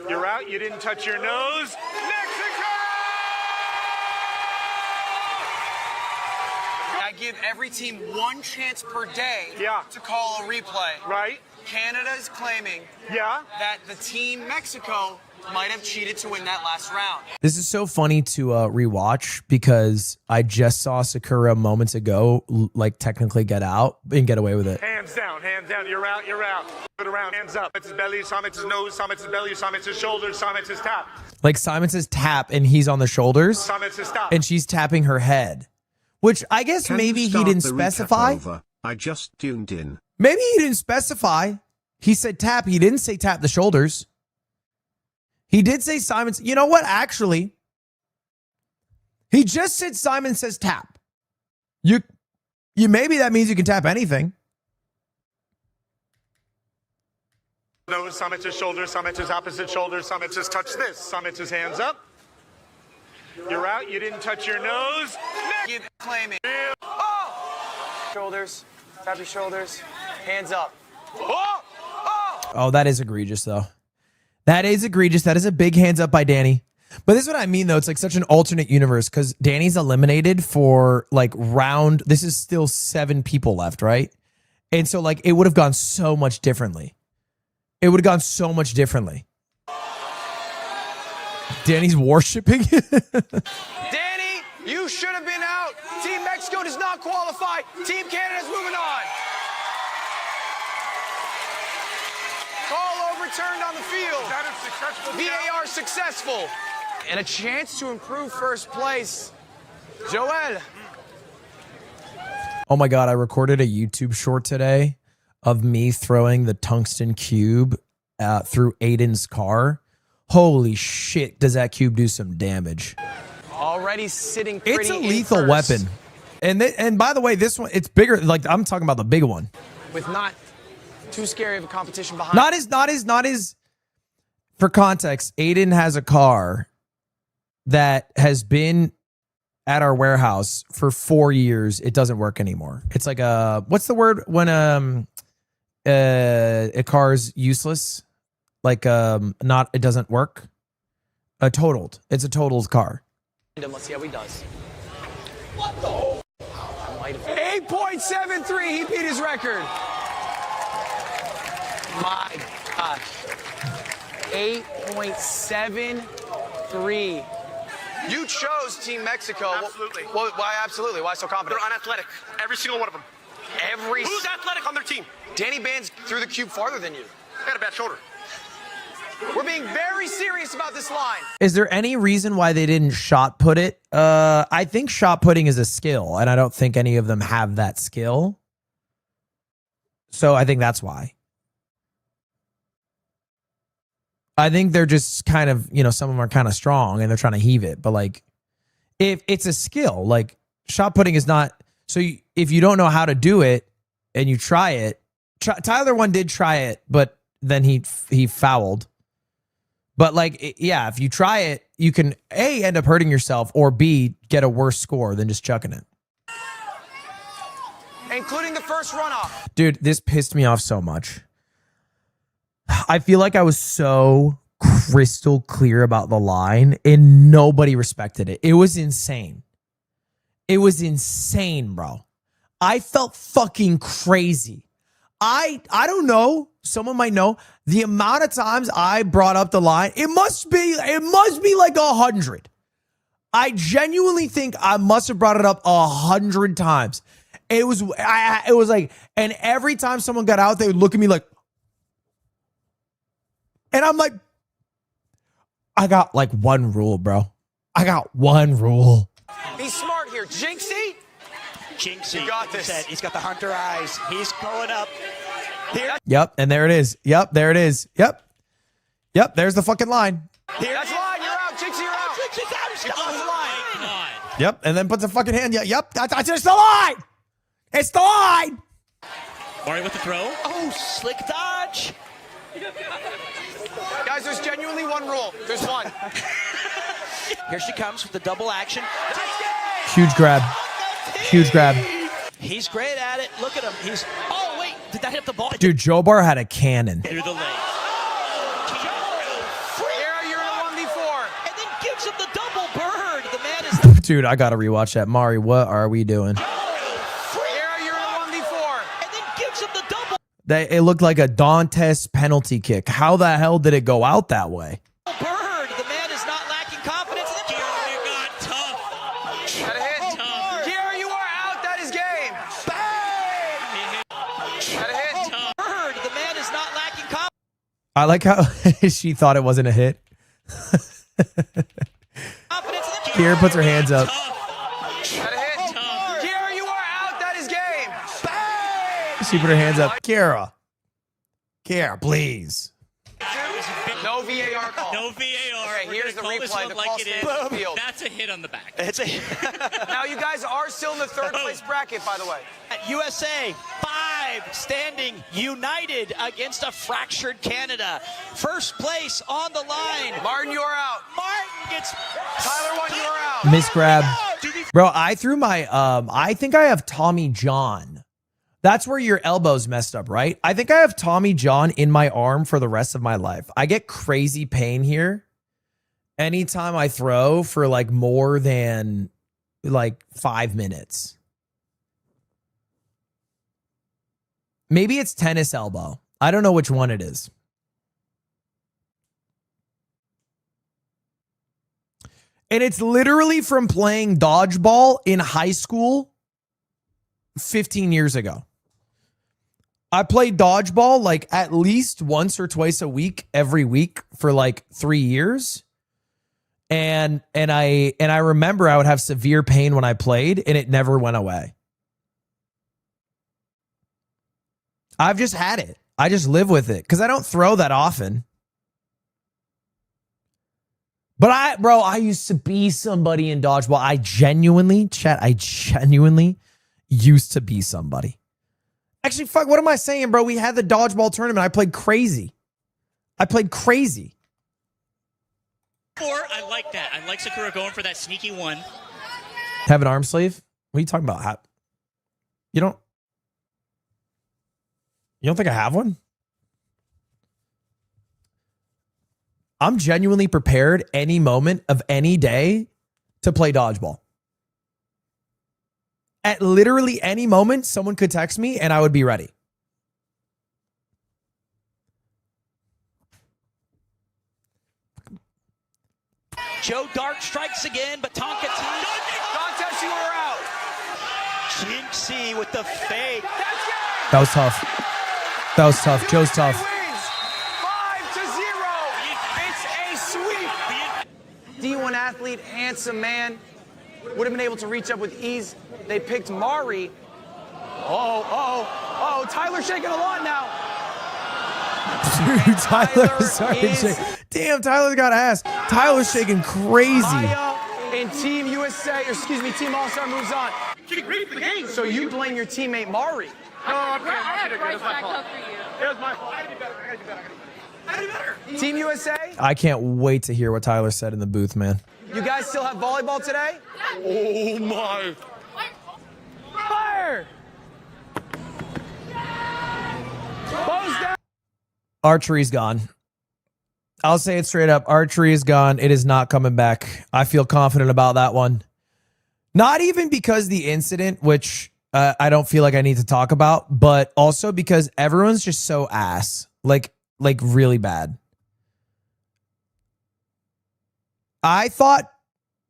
S13: You're out. You didn't touch your nose. Mexico!
S8: I give every team one chance per day
S13: Yeah.
S8: to call a replay.
S13: Right?
S8: Canada is claiming
S13: Yeah.
S8: that the team Mexico might have cheated to win that last round.
S1: This is so funny to rewatch because I just saw Sakura moments ago, like technically get out and get away with it.
S13: Hands down, you're out, you're out. Put it around, hands up. It's his belly, some it's his nose, some it's his belly, some it's his shoulders, some it's his tap.
S1: Like Simon says tap and he's on the shoulders
S13: Some it's his top.
S1: and she's tapping her head, which I guess
S2: Can
S1: maybe
S2: you
S1: he
S2: start
S1: didn't
S2: the recap
S1: specify.
S2: over? I just tuned in.
S1: Maybe he didn't specify. He said tap. He didn't say tap the shoulders. He did say Simon's. You know what? Actually, he just said Simon says tap. You maybe that means you can tap anything.
S13: Nose, some it's his shoulder, some it's his opposite shoulder, some it's his touch this, some it's his hands up. You're out. You didn't touch your nose.
S8: Give claiming. Shoulders, tap your shoulders, hands up.
S1: Oh, that is egregious, though. That is egregious. That is a big hands up by Danny. But this is what I mean, though. It's like such an alternate universe because Danny's eliminated for like round. This is still 7 people left, right? And so like it would have gone so much differently. It would have gone so much differently. Danny's worshiping.
S8: Danny, you should have been out. Team Mexico does not qualify. Team Canada's moving on. Call overturned on the field.
S13: Is that a successful
S8: VAR successful. And a chance to improve first place. Joel.
S1: Oh my God, I recorded a YouTube short today of me throwing the tungsten cube through Aiden's car. Holy shit, does that cube do some damage.
S8: Already sitting pretty
S1: It's a
S8: in
S1: lethal
S8: first
S1: weapon. And by the way, this one, it's bigger. Like I'm talking about the big one.
S8: with not too scary of a competition behind.
S1: Not as, for context, Aiden has a car that has been at our warehouse for 4 years. It doesn't work anymore. It's like what's the word when a car's useless? Like it doesn't work. Totaled. It's a totaled car.
S8: Let's see how he does. 8.73. He beat his record. My gosh. 8.73. You chose Team Mexico.
S13: Absolutely.
S8: Why absolutely? Why so confident?
S13: They're unathletic. Every single one of them. Who's athletic on their team?
S8: Danny Bands threw the cube farther than you.
S13: They got a bad shoulder.
S8: We're being very serious about this line.
S1: Is there any reason why they didn't shot put it? I think shot putting is a skill, and I don't think any of them have that skill. So I think that's why. I think they're just kind of, some of them are kind of strong and they're trying to heave it. But like, if it's a skill, like shot putting is not. So if you don't know how to do it and you try it, Tyler one did try it, but then he fouled. But like, yeah, if you try it, you can A, end up hurting yourself, or B, get a worse score than just chucking it.
S8: Including the first runoff.
S1: Dude, this pissed me off so much. I feel like I was so crystal clear about the line and nobody respected it. It was insane. It was insane, bro. I felt fucking crazy. I don't know. Someone might know the amount of times I brought up the line. It must be like 100. I genuinely think I must have brought it up 100 times. It was like, and every time someone got out, they would look at me like, and I'm like, I got like one rule, bro. I got one rule.
S8: Be smart here. Jinxie?
S14: Jinxie.
S8: You got this.
S14: He's got the hunter eyes. He's going up. Here.
S1: Yep, and there it is. Yep, there it is. Yep, there's the fucking line.
S8: That's line. You're out. Jinxie, you're out.
S14: Jinxie's out.
S8: You crossed the line.
S1: Yep, and then puts a fucking hand. Yep, that's just the line. It's the line.
S14: Mario with the throw. Oh, slick dodge.
S8: Guys, there's there's genuinely one rule. There's one.
S14: Here she comes with the double action.
S1: Huge grab. Huge grab.
S14: He's great at it. Look at him. He's. Oh wait, did that hit the ball?
S1: Dude, Joe Bar had a cannon.
S14: Through the legs.
S8: Here, you're in a 1v4.
S14: And then gives him the double bird. The man is.
S1: Dude, I gotta rewatch that. Mari, what are we doing?
S8: Here, you're in a 1v4.
S14: And then gives him the double
S1: It looked like a Dantes penalty kick. How the hell did it go out that way?
S14: bird. The man is not lacking confidence. You got tough.
S8: Got a hit. Kiera, you are out. That is game.
S14: Bang!
S8: Got a hit.
S14: Bird. The man is not lacking confidence.
S1: I like how she thought it wasn't a hit. Kiera puts her hands up.
S8: Got a hit. Kiera, you are out. That is game. Bang!
S1: She put her hands up. Kiera. Kiera, please.
S8: No VAR call.
S10: No VAR.
S8: Okay, here's the
S10: Call this
S8: replay.
S10: one
S8: The
S10: like
S8: call
S10: it
S8: stands
S10: is.
S8: on the field.
S10: That's a hit on the back.
S14: It's a
S8: Now you guys are still in the third place bracket, by the way.
S14: USA 5 standing united against a fractured Canada. First place on the line.
S8: Martin, you are out.
S14: Martin gets
S8: Tyler, one, you are out.
S1: Misgrab. Bro, I threw my I think I have Tommy John. That's where your elbow's messed up, right? I think I have Tommy John in my arm for the rest of my life. I get crazy pain here anytime I throw for like more than like 5 minutes. Maybe it's tennis elbow. I don't know which one it is. And it's literally from playing dodgeball in high school 15 years ago. I played dodgeball like at least once or twice a week, every week for like 3 years. And I remember I would have severe pain when I played and it never went away. I've just had it. I just live with it because I don't throw that often. But I used to be somebody in dodgeball. I genuinely used to be somebody. Actually, fuck, what am I saying, bro? We had the dodgeball tournament. I played crazy. I
S10: like that. I like Sakura going for that sneaky one.
S1: Have an arm sleeve? What are you talking about? You don't think I have one? I'm genuinely prepared any moment of any day to play dodgeball. At literally any moment, someone could text me and I would be ready.
S14: Joe Dark strikes again, but Tonka T.
S8: Contest, you are out.
S14: Jinxie with the fade.
S1: That was tough. Joe's tough.
S8: Wins 5-0. It's a sweep. D1 athlete, handsome man, would have been able to reach up with ease. They picked Mari. Oh, Tyler's shaking a lot now.
S1: Dude, Tyler's shaking. Damn, Tyler's got ass. Tyler's shaking crazy.
S8: Maya and Team USA, or excuse me, Team All-Star moves on.
S12: Getting ready for the game.
S8: So you blame your teammate Mari.
S12: No, I'm kidding. It's my fault. It was my fault. I gotta do better.
S8: Team USA,
S1: I can't wait to hear what Tyler said in the booth, man.
S8: you guys still have volleyball today?
S12: Oh my.
S8: Fire! Bows down.
S1: Archery's gone. I'll say it straight up. Archery is gone. It is not coming back. I feel confident about that one. Not even because the incident, which I don't feel like I need to talk about, but also because everyone's just so ass. Like really bad. I thought,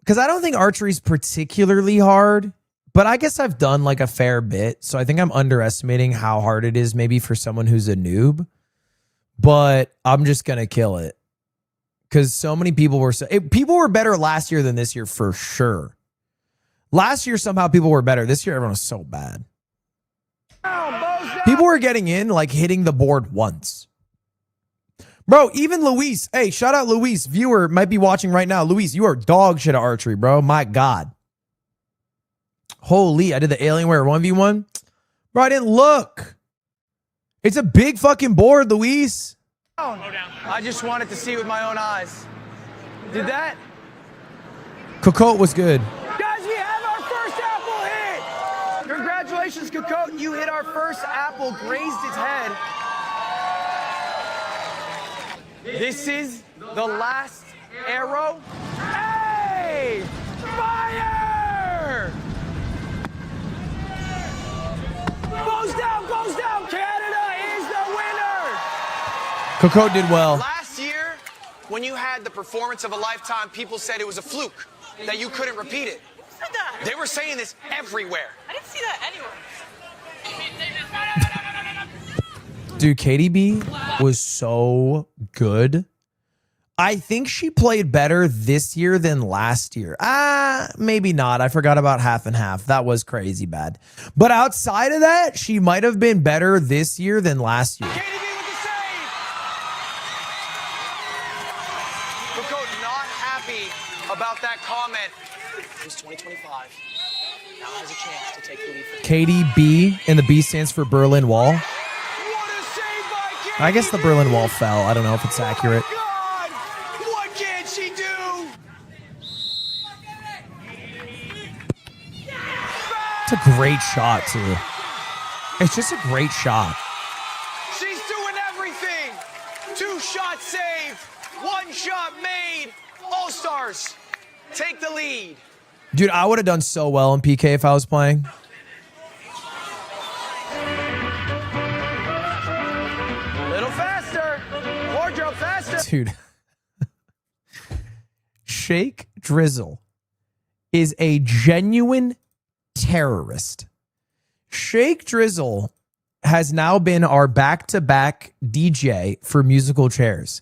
S1: because I don't think archery is particularly hard, but I guess I've done like a fair bit. So I think I'm underestimating how hard it is maybe for someone who's a noob. But I'm just going to kill it. Because so many people were people were better last year than this year for sure. Last year, somehow people were better. This year, everyone was so bad. People were getting in, like hitting the board once. Bro, even Luis. Hey, shout out Luis. Viewer might be watching right now. Luis, you are dog shit at archery, bro. My God. Holy, I did the Alienware 1v1. Bro, I didn't look. It's a big fucking board, Luis.
S8: I just wanted to see it with my own eyes. Did that?
S1: Cocotte was good.
S8: Guys, we have our first apple hit! Congratulations, Cocotte. You hit our first apple, grazed its head. This is the last arrow. Hey! Fire! Goes down! Canada is the winner!
S1: Cocotte did well.
S8: Last year, when you had the performance of a lifetime, people said it was a fluke, that you couldn't repeat it.
S5: Who said that?
S8: They were saying this everywhere.
S5: I didn't see that anywhere.
S1: Dude, Katie B was so good. I think she played better this year than last year. Maybe not. I forgot about half and half. That was crazy bad. But outside of that, she might have been better this year than last year.
S8: Katie B with the save! Cocotte not happy about that comment. It was 2025. Now has a chance to take the lead.
S1: Katie B, and the B stands for Berlin Wall.
S8: What a save by Katie
S1: I guess the Berlin Wall fell. I don't know if it's accurate.
S8: God! What can she do?
S1: It's a great shot, too. It's just a great shot.
S8: She's doing everything. 2 shots saved. 1 shot made. All-Stars take the lead.
S1: Dude, I would have done so well in PK if I was playing.
S8: A little faster. Wardrobe faster.
S1: Dude. Shake Drizzle is a genuine terrorist. Shake Drizzle has now been our back-to-back DJ for musical chairs.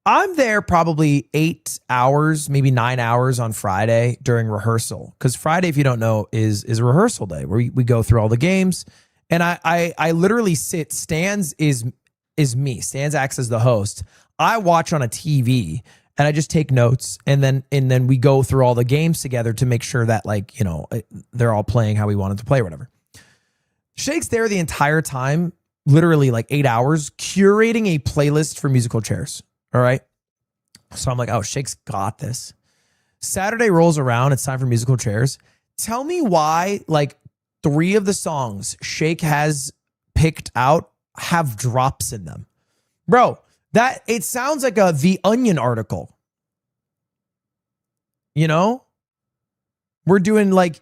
S1: I'm there probably 8 hours, maybe 9 hours on Friday during rehearsal. Because Friday, if you don't know, is a rehearsal day where we go through all the games. And I literally sit. Stans is me. Stans acts as the host. I watch on a TV and I just take notes. And then we go through all the games together to make sure that, like, you know, they're all playing how we wanted to play or whatever. Shake's there the entire time, literally like 8 hours, curating a playlist for musical chairs. All right. So I'm like, oh, Shake's got this. Saturday rolls around. It's time for musical chairs. Tell me why, like, 3 of the songs Shake has picked out have drops in them. Bro, that it sounds like a The Onion article. You know? We're doing like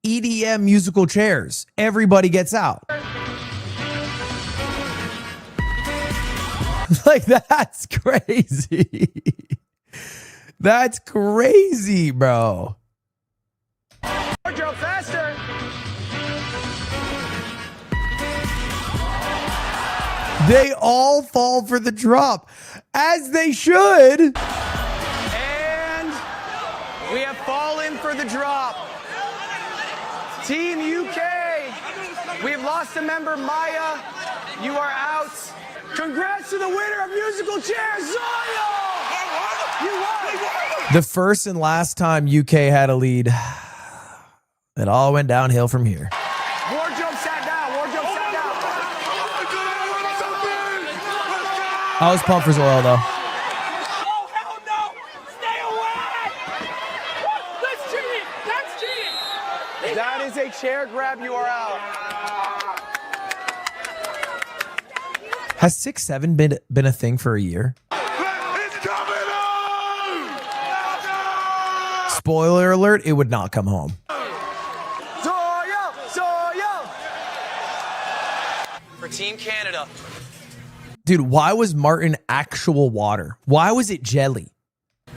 S1: EDM musical chairs. Everybody gets out. Like, that's crazy. That's crazy, bro.
S8: Wardrobe faster.
S1: They all fall for the drop, as they should.
S8: And we have fallen for the drop. Team UK, we have lost a member. Maya, you are out. Congrats to the winner of musical chairs, Zaya! You won!
S1: The first and last time UK had a lead, it all went downhill from here.
S8: Wardrobe sat down. Wardrobe sat down.
S1: I was pumped for Zoil, though.
S12: Oh, hell no! Stay away! That's cheating! That's cheating!
S8: That is a chair grab. You are out.
S1: Has 6'7" been a thing for a year? Spoiler alert, it would not come home.
S8: Zoya! For Team Canada.
S1: Dude, why was Martin actual water? Why was it jelly?
S8: You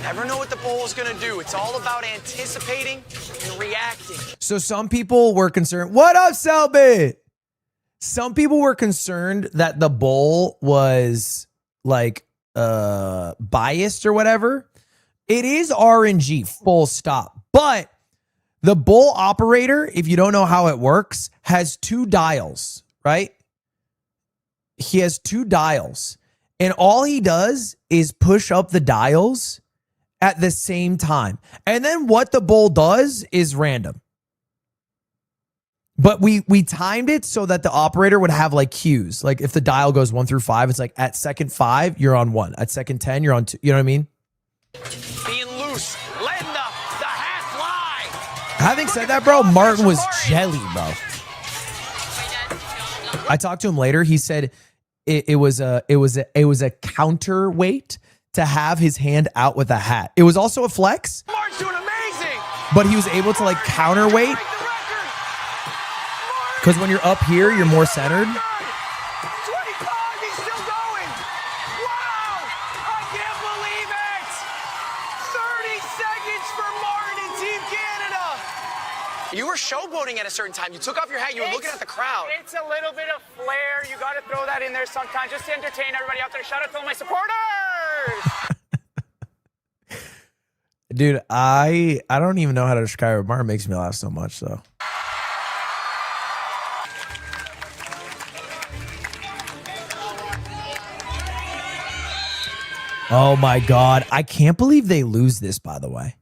S8: never know what the bowl is going to do. It's all about anticipating and reacting.
S1: So some people were concerned. What up, Selby? Some people were concerned that the bowl was like biased or whatever. It is RNG, full stop. But the bowl operator, if you don't know how it works, has 2 dials, right? He has 2 dials. And all he does is push up the dials at the same time. And then what the bowl does is random. But we timed it so that the operator would have like cues. Like if the dial goes 1 through 5, it's like at second 5, you're on 1. At second 10, you're on 2. You know what I mean?
S14: Being loose, letting the hat fly.
S1: Having said that, bro, Martin was jelly, bro. I talked to him later. He said it was a counterweight to have his hand out with a hat. It was also a flex.
S8: Martin's doing amazing.
S1: But he was able to like counterweight. Because when you're up here, you're more centered.
S8: 25, he's still going. Wow, I can't believe it. 30 seconds for Martin and Team Canada. You were showboating at a certain time. You took off your hat. You were looking at the crowd.
S10: It's a little bit of flair. You got to throw that in there sometimes just to entertain everybody out there. Shout out to all my supporters.
S1: Dude, I don't even know how to describe it. Martin makes me laugh so much, so. Oh my God. I can't believe they lose this, by the way.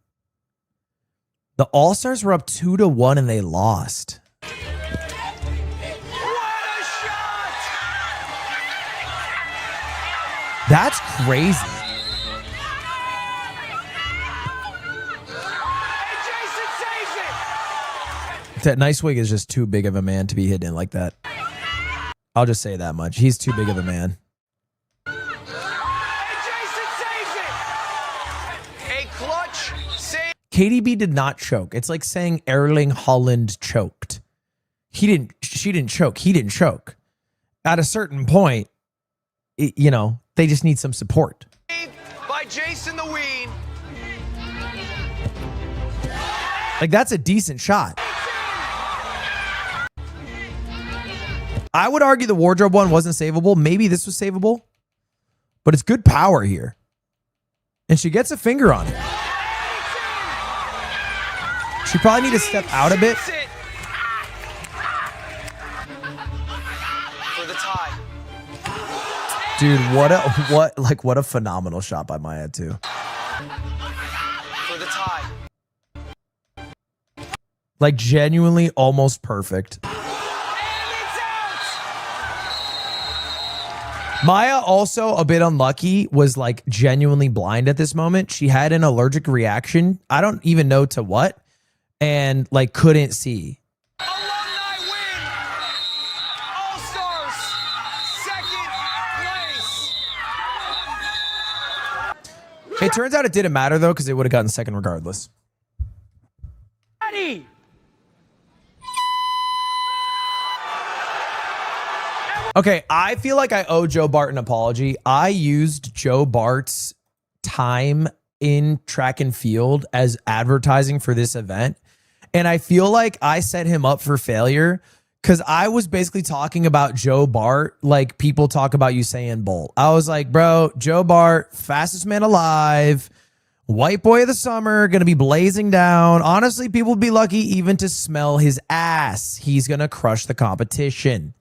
S1: The All-Stars were up 2-1 and they lost.
S8: What a shot!
S1: That's crazy.
S8: And Jason saves it.
S1: That Nicewig is just too big of a man to be hidden like that. I'll just say that much. He's too big of a man. KDB did not choke. It's like saying Erling Haaland choked. She didn't choke. He didn't choke. At a certain point, you know, they just need some support.
S8: By Jason the Ween.
S1: Like, that's a decent shot. I would argue the wardrobe one wasn't savable. Maybe this was savable. But it's good power here. And she gets a finger on it. She probably need to step out a bit.
S8: For the tie.
S1: Dude, what a phenomenal shot by Maya too.
S8: For the tie.
S1: Like genuinely almost perfect. Maya also a bit unlucky, was like genuinely blind at this moment. She had an allergic reaction. I don't even know to what. And like couldn't see.
S8: Alumni win. All-Stars. Second place.
S1: It turns out it didn't matter though, because it would have gotten second regardless.
S8: Ready.
S1: Okay, I feel like I owe Joe Bart an apology. I used Joe Bart's time in track and field as advertising for this event. And I feel like I set him up for failure because I was basically talking about Joe Bart like people talk about Usain Bolt. I was like, bro, Joe Bart, fastest man alive, white boy of the summer, going to be blazing down. Honestly, people would be lucky even to smell his ass. He's going to crush the competition.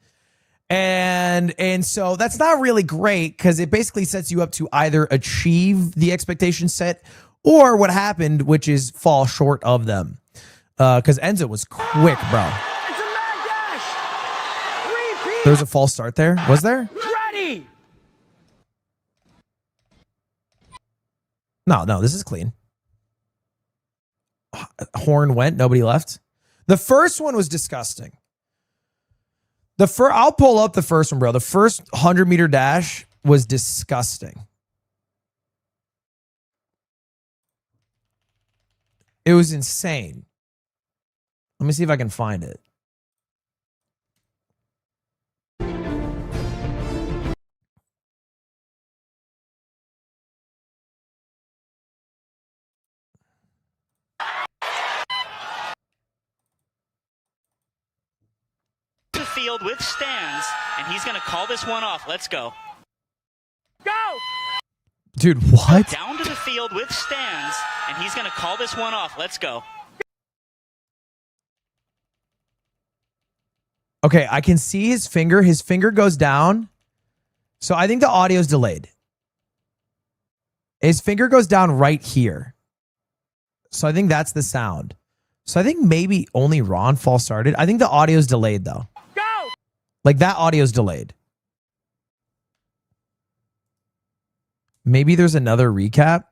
S1: And so that's not really great because it basically sets you up to either achieve the expectation set or what happened, which is fall short of them. Because Enzo was quick, bro.
S8: It's a mad dash. Repeat.
S1: There's a false start there. Was there?
S8: Ready.
S1: No, this is clean. Horn went. Nobody left. The first one was disgusting. I'll pull up the first one, bro. The first 100-meter dash was disgusting. It was insane. Let me see if I can find it.
S15: The field with stands, and he's going to call this one off. Let's go.
S8: Go.
S1: Dude, what?
S15: Down to the field with stands, and he's going to call this one off. Let's go.
S1: Okay, I can see his finger. His finger goes down. So I think the audio is delayed. His finger goes down right here. So I think that's the sound. So I think maybe only Ron false started. I think the audio's delayed though.
S10: Go!
S1: Like that audio's delayed. Maybe there's another recap.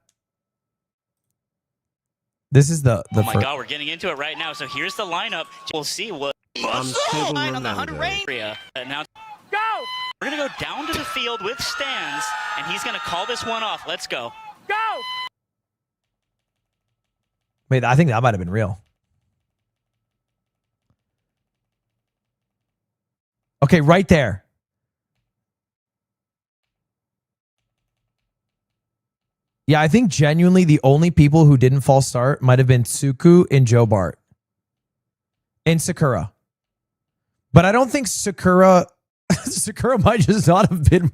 S1: This is the
S15: Oh my God, we're getting into it right now. So here's the lineup. We'll see what
S2: Unstable
S15: line on the 100
S2: Ronaldo.
S15: range. Now
S10: Go!
S15: we're gonna go down to the field with stands, and he's gonna call this one off. Let's go.
S10: Go!
S1: Wait, I think that might have been real. Okay, right there. Yeah, I think genuinely the only people who didn't false start might have been Tsuku and Joe Bart. And Sakura. But I don't think Sakura might just not have been,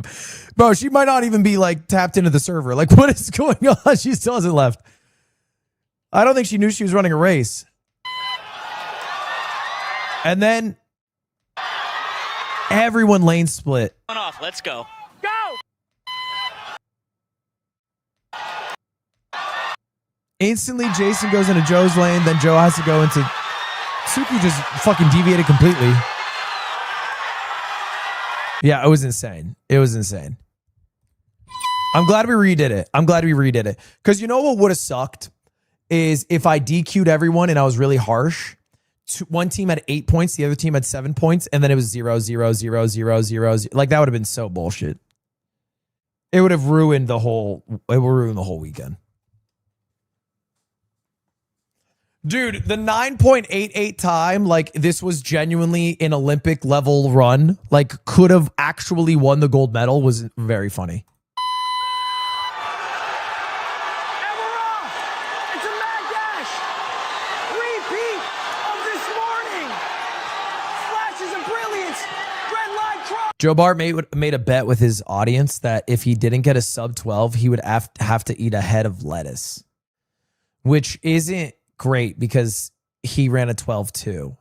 S1: bro, she might not even be like tapped into the server. Like what is going on? She still hasn't left. I don't think she knew she was running a race. And then everyone lane split.
S15: One off. Let's go.
S10: Go!
S1: Instantly, Jason goes into Joe's lane. Then Joe has to go into... Tsuku just fucking deviated completely. Yeah, it was insane. It was insane. I'm glad we redid it. Because you know what would have sucked? Is if I DQ'd everyone and I was really harsh. One team had 8 points, the other team had 7 points, and then it was 0, 0, 0, 0, 0. Like that would have been so bullshit. It would have ruined the whole weekend. Dude, the 9.88 time, like this was genuinely an Olympic level run, like could have actually won the gold medal, was very funny.
S6: And we're off. It's a mad dash. Repeat of this morning. Flashes of brilliance. Red line cross.
S1: Joe Bart made a bet with his audience that if he didn't get a sub 12, he would have to eat a head of lettuce, which isn't great because he ran a 12-2.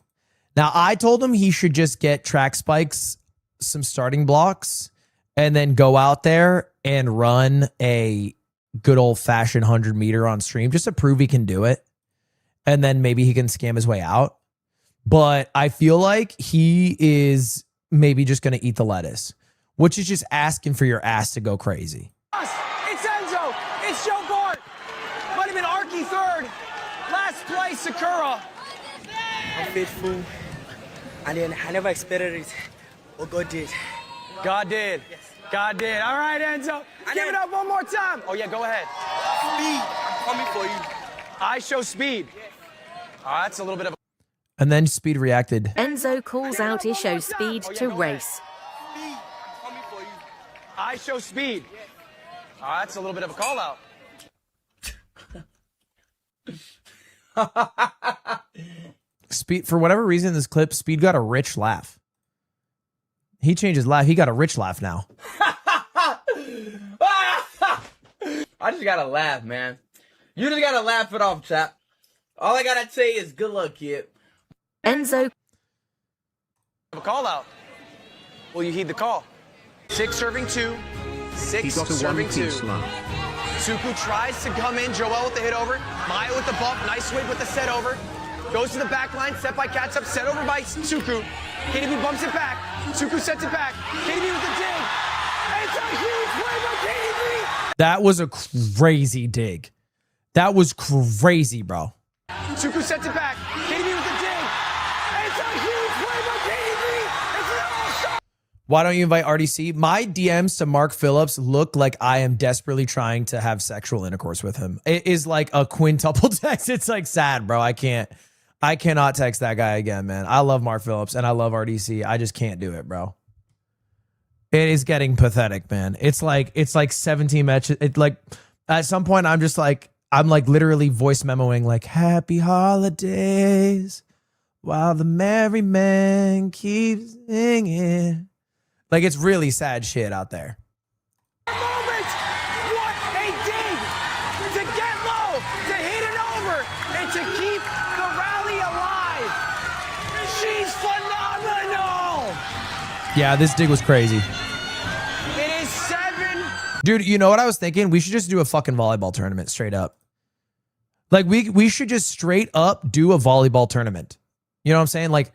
S1: Now, I told him he should just get track spikes, some starting blocks, and then go out there and run a good old-fashioned 100-meter on stream just to prove he can do it. And then maybe he can scam his way out. But I feel like he is maybe just going to eat the lettuce, which is just asking for your ass to go crazy.
S6: It's Enzo. It's Joe Bart. Might have been Arky third. Last place, Sakura.
S16: I'm faithful, and then I never expected it. What God did.
S6: God did.
S16: Yes.
S6: God did. All right, Enzo. Give it up one more time. Oh, yeah, go ahead.
S16: Speed, I'm coming for you.
S6: I show speed. Oh, that's a little bit of a...
S1: And then Speed reacted.
S17: Enzo calls out his show speed to race.
S16: Speed, I'm coming for you.
S6: I show speed. Oh, that's a little bit of a call out.
S1: Speed, for whatever reason, in this clip, Speed got a rich laugh. He changed his laugh. He got a rich laugh now.
S18: I just gotta laugh, man. You just gotta laugh it off, chap. All I gotta say is good luck, kid.
S17: Enzo.
S6: A call out. Will you heed the call? 6 serving 2. 6 serving 2. Tsuku tries to come in. Joel with the hit over. Maya with the bump. Nice swing with the set over. Goes to the back line. Set by Catsup. Set over by Tsuku. KDB bumps it back. Tsuku sets it back. KDB with the dig. It's a huge play by KDB.
S1: That was a crazy dig. That was crazy, bro.
S6: Tsuku sets it back. KDB with the dig. It's a huge play by KDB. It's an all-shot.
S1: Why don't you invite RDC? My DMs to Mark Phillips look like I am desperately trying to have sexual intercourse with him. It is like a quintuple text. It's like sad, bro. I cannot text that guy again, man. I love Mark Phillips and I love RDC. I just can't do it, bro. It is getting pathetic, man. It's like 17 matches. It's like at some point I'm like literally voice memoing like happy holidays while the merry man keeps singing. Like it's really sad shit out there.
S6: Moment! What a dig! To get low, to hit it over, and to keep the rally alive. She's phenomenal!
S1: Yeah, this dig was crazy.
S6: It is 7.
S1: Dude, you know what I was thinking? We should just do a fucking volleyball tournament straight up. Like we should just straight up do a volleyball tournament. You know what I'm saying? Like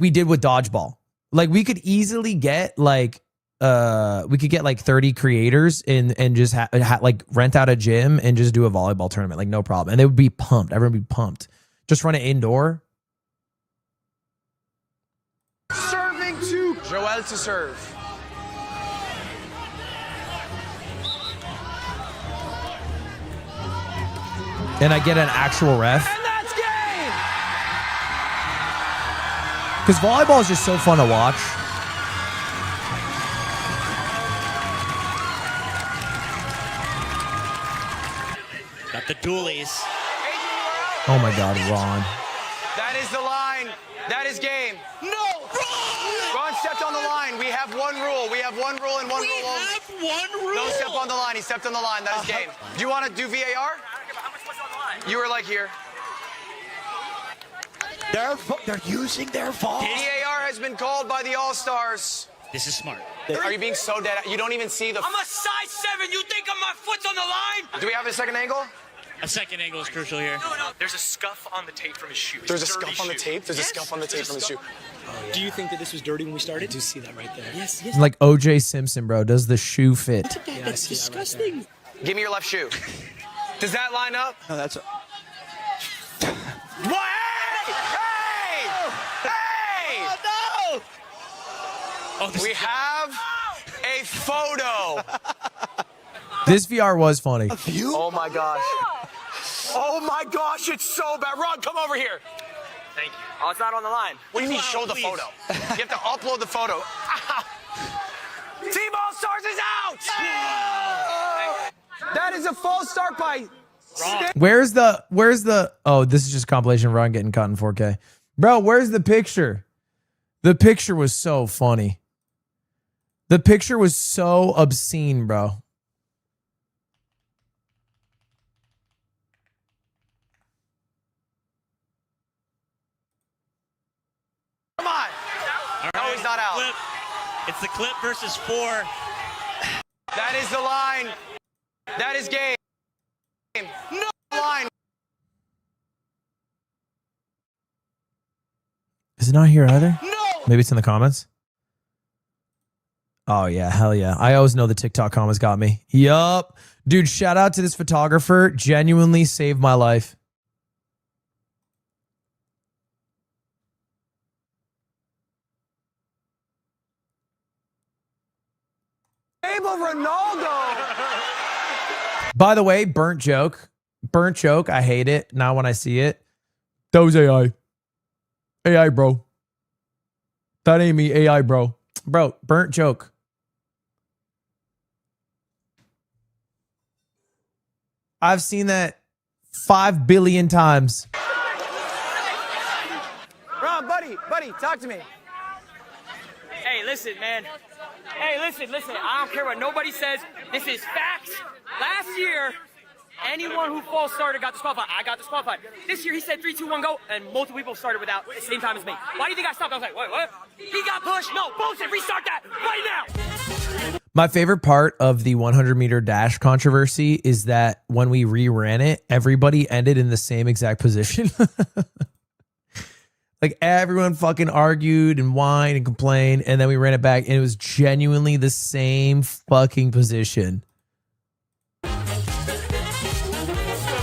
S1: we did with dodgeball. Like we could easily get like 30 creators and just like rent out a gym and just do a volleyball tournament, like no problem. And they would be pumped. Everyone would be pumped. Just run it indoor.
S8: Serving to Joel to serve.
S1: And I get an actual ref.
S8: And that's game!
S1: Because volleyball is just so fun to watch.
S14: Got the dualies.
S1: Oh my God, Ron.
S8: That is the line. That is game.
S14: No,
S8: Ron stepped on the line. We have one rule. We have one rule and one rule only.
S14: We have one rule.
S8: Don't step on the line. He stepped on the line. That is game. Do you want to do VAR? You were like here.
S14: They're using their falls.
S8: VAR has been called by the All-Stars.
S14: This is smart.
S8: Are you being so dead? You don't even see the...
S10: I'm a size 7. You think my foot's on the line?
S8: Do we have a second angle?
S15: A second angle is crucial here.
S10: No. There's a scuff on the tape from his shoe.
S8: There's a scuff on the tape? There's a scuff on the tape from his shoe.
S16: Do you think that this was dirty when we started? I do see that right there. Yes.
S1: Like OJ Simpson, bro. Does the shoe fit?
S16: Yeah, that's disgusting.
S8: Right. Give me your left shoe. Does that line up?
S16: No, that's...
S8: What? Hey!
S14: Oh, no!
S8: We have a photo.
S1: This VR was funny.
S8: Oh my gosh. Oh my gosh, it's so bad. Ron, come over here.
S10: Thank you. Oh, it's not on the line.
S8: What do you mean show the photo? You have to upload the photo. Team All-Stars is out! That is a false start by...
S1: Where's the oh, this is just compilation of Ron getting caught in 4K. Bro, where's the picture? The picture was so funny. The picture was so obscene, bro.
S8: Come on. No, he's not out.
S15: Clip. It's the clip versus 4.
S8: That is the line. That is game. No line.
S1: Is it not here either?
S8: No.
S1: Maybe it's in the comments. Oh yeah, hell yeah. I always know the TikTok comments got me. Yup. Dude, shout out to this photographer. Genuinely saved my life.
S8: Ronaldo.
S1: By the way, burnt joke. Burnt joke. I hate it. Now when I see it. That was AI. AI, bro. That ain't me. AI, bro. Bro, burnt joke. I've seen that 5 billion times.
S8: Ron, buddy, talk to me.
S10: Hey, listen, man. Hey, listen. I don't care what nobody says. This is facts. Last year, anyone who false started got disqualified. I got disqualified. This year, he said 3, 2, 1, go, and multiple people started without the same time as me. Why do you think I stopped? I was like, what? He got pushed? No, bullshit. Restart that right now.
S1: My favorite part of the 100-meter dash controversy is that when we reran it, everybody ended in the same exact position. Like everyone fucking argued and whined and complained, and then we ran it back, and it was genuinely the same fucking position.
S10: The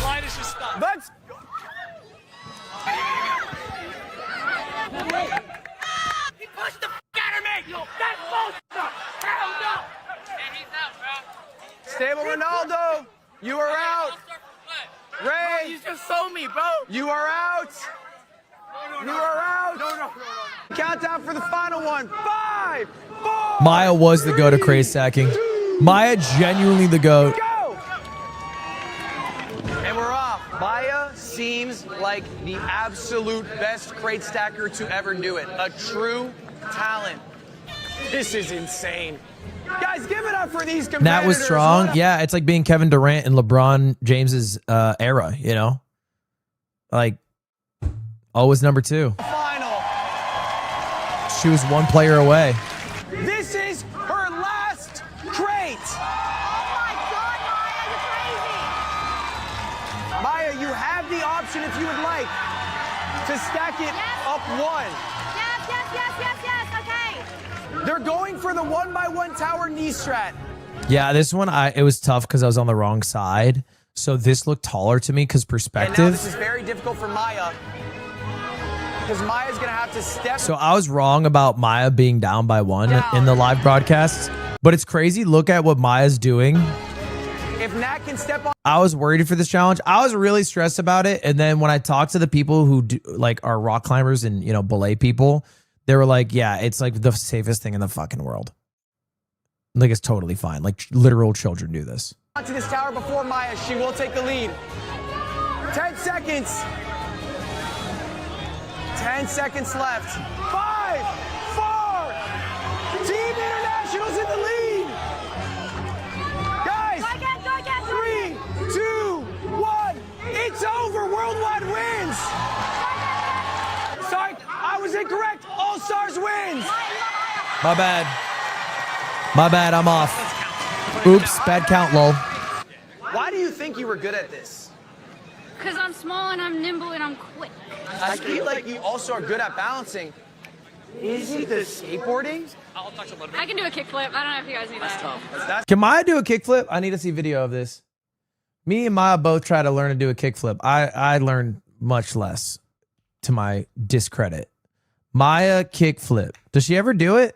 S10: line is just stopped.
S8: But
S10: he pushed the f*** out of me. That's bullshit. Hell no. Hey, he's out, bro.
S8: Stable Ronaldo, you are out. Ray,
S10: You just sold me, bro.
S8: you are out. You are out. No. Countdown for the final one. 5, 4.
S1: Maya was the goat of craze stacking. Maya genuinely the goat.
S8: Go. And we're off. Maya seems like the absolute best crate stacker to ever do it. A true talent. This is insane. Guys, give it up for these competitors.
S1: That was strong. Yeah, it's like being Kevin Durant in LeBron James's era, you know? Like, always number 2.
S8: Final.
S1: She was one player away.
S8: This is her last crate. Oh my God, Maya, you're crazy. Maya,
S6: you have the option if you would like to stack it up one.
S12: Yes, okay.
S6: They're going for the 1x1 tower knee strat.
S1: Yeah, this one it was tough because I was on the wrong side. So this looked taller to me because
S6: And now
S1: perspective.
S6: this is very difficult for Maya because Maya's gonna have to step.
S1: So I was wrong about Maya being down by 1 in the live broadcast. But it's crazy. Look at what Maya's doing.
S6: If Nat can step on.
S1: I was worried for this challenge. I was really stressed about it. And then when I talked to the people who do, like are rock climbers and, you know, belay people, they were like, yeah, it's like the safest thing in the fucking world. Like it's totally fine. Like literal children do this.
S6: Onto this tower before Maya, she will take the lead. 10 seconds. 10 seconds left. 5, 4. Team International's in the lead. Guys, 3, 2, 1. It's over. Worldwide wins. Sorry, I was incorrect. All Stars wins.
S1: My bad. My bad. I'm off. Oops. Bad count, lol.
S6: Why do you think you were good at this?
S12: Because I'm small and I'm nimble and I'm quick.
S6: I feel like you also are good at balancing. Is it the skateboarding?
S12: I can do a kickflip. I don't know if you guys need that.
S1: Can Maya do a kickflip? I need to see video of this. Me and Maya both try to learn to do a kickflip. I learned much less to my discredit. Maya kickflip. Does she ever do it?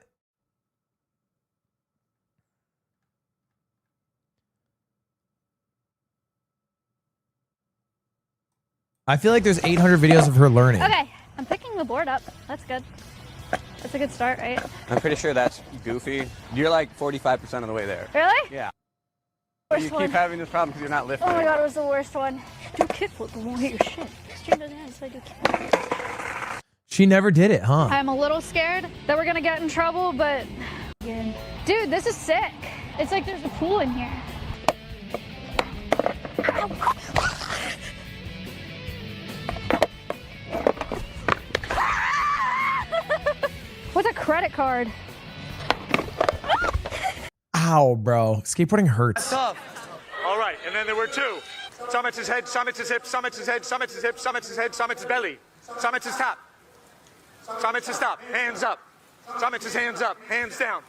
S1: I feel like there's 800 videos of her learning.
S12: Okay, I'm picking the board up. That's good. That's a good start, right?
S19: I'm pretty sure that's goofy. You're like 45% of the way there.
S12: Really?
S19: Yeah.
S12: Worst
S19: You
S12: one.
S19: keep having this problem because you're not lifting.
S12: Oh my god, it was the worst one. Do kickflip, it won't hit your shit. Stream doesn't end, so I do kickflip.
S1: She never did it, huh?
S12: I'm a little scared that we're gonna get in trouble, but dude, this is sick. It's like there's a pool in here. What's a credit card?
S1: Ow, bro. Skateboarding hurts.
S13: Tough. All right, and then there were 2. Summit's his head, Summit's his hip, Summit's his head, Summit's his hip, Summit's his head, Summit's his belly. Summit's his top. Summit's his stop. Hands up. Summit's his hands up. Hands down.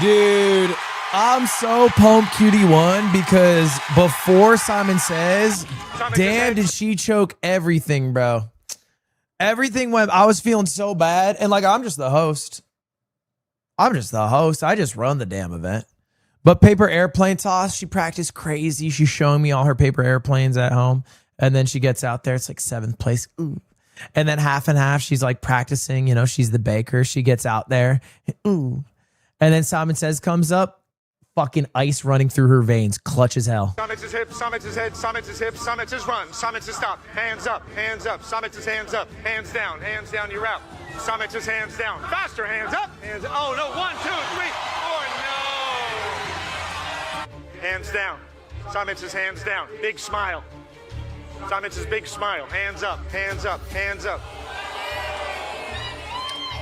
S1: Dude, I'm so pumped QD1 because before Simon Says, damn, did she choke everything, bro. Everything went, I was feeling so bad. And like, I'm just the host. I just run the damn event. But paper airplane toss, she practiced crazy. She's showing me all her paper airplanes at home. And then she gets out there. It's like 7th place. Ooh. And then half and half, she's like practicing. You know, she's the baker. She gets out there. Ooh. And then Simon Says comes up. Fucking ice running through her veins. Clutch as hell.
S13: Summit's his hip, Summit's his head, Summit's his hip, Summit's his run, Summit's his stop. Hands up, Summit's his hands up. Hands down, you're out. Summit's his hands down. Faster, hands up. Hands, oh no, 1, 2, 3, 4, no. Hands down. Summit's his hands down. Big smile. Summit's his big smile. Hands up, hands up, hands up.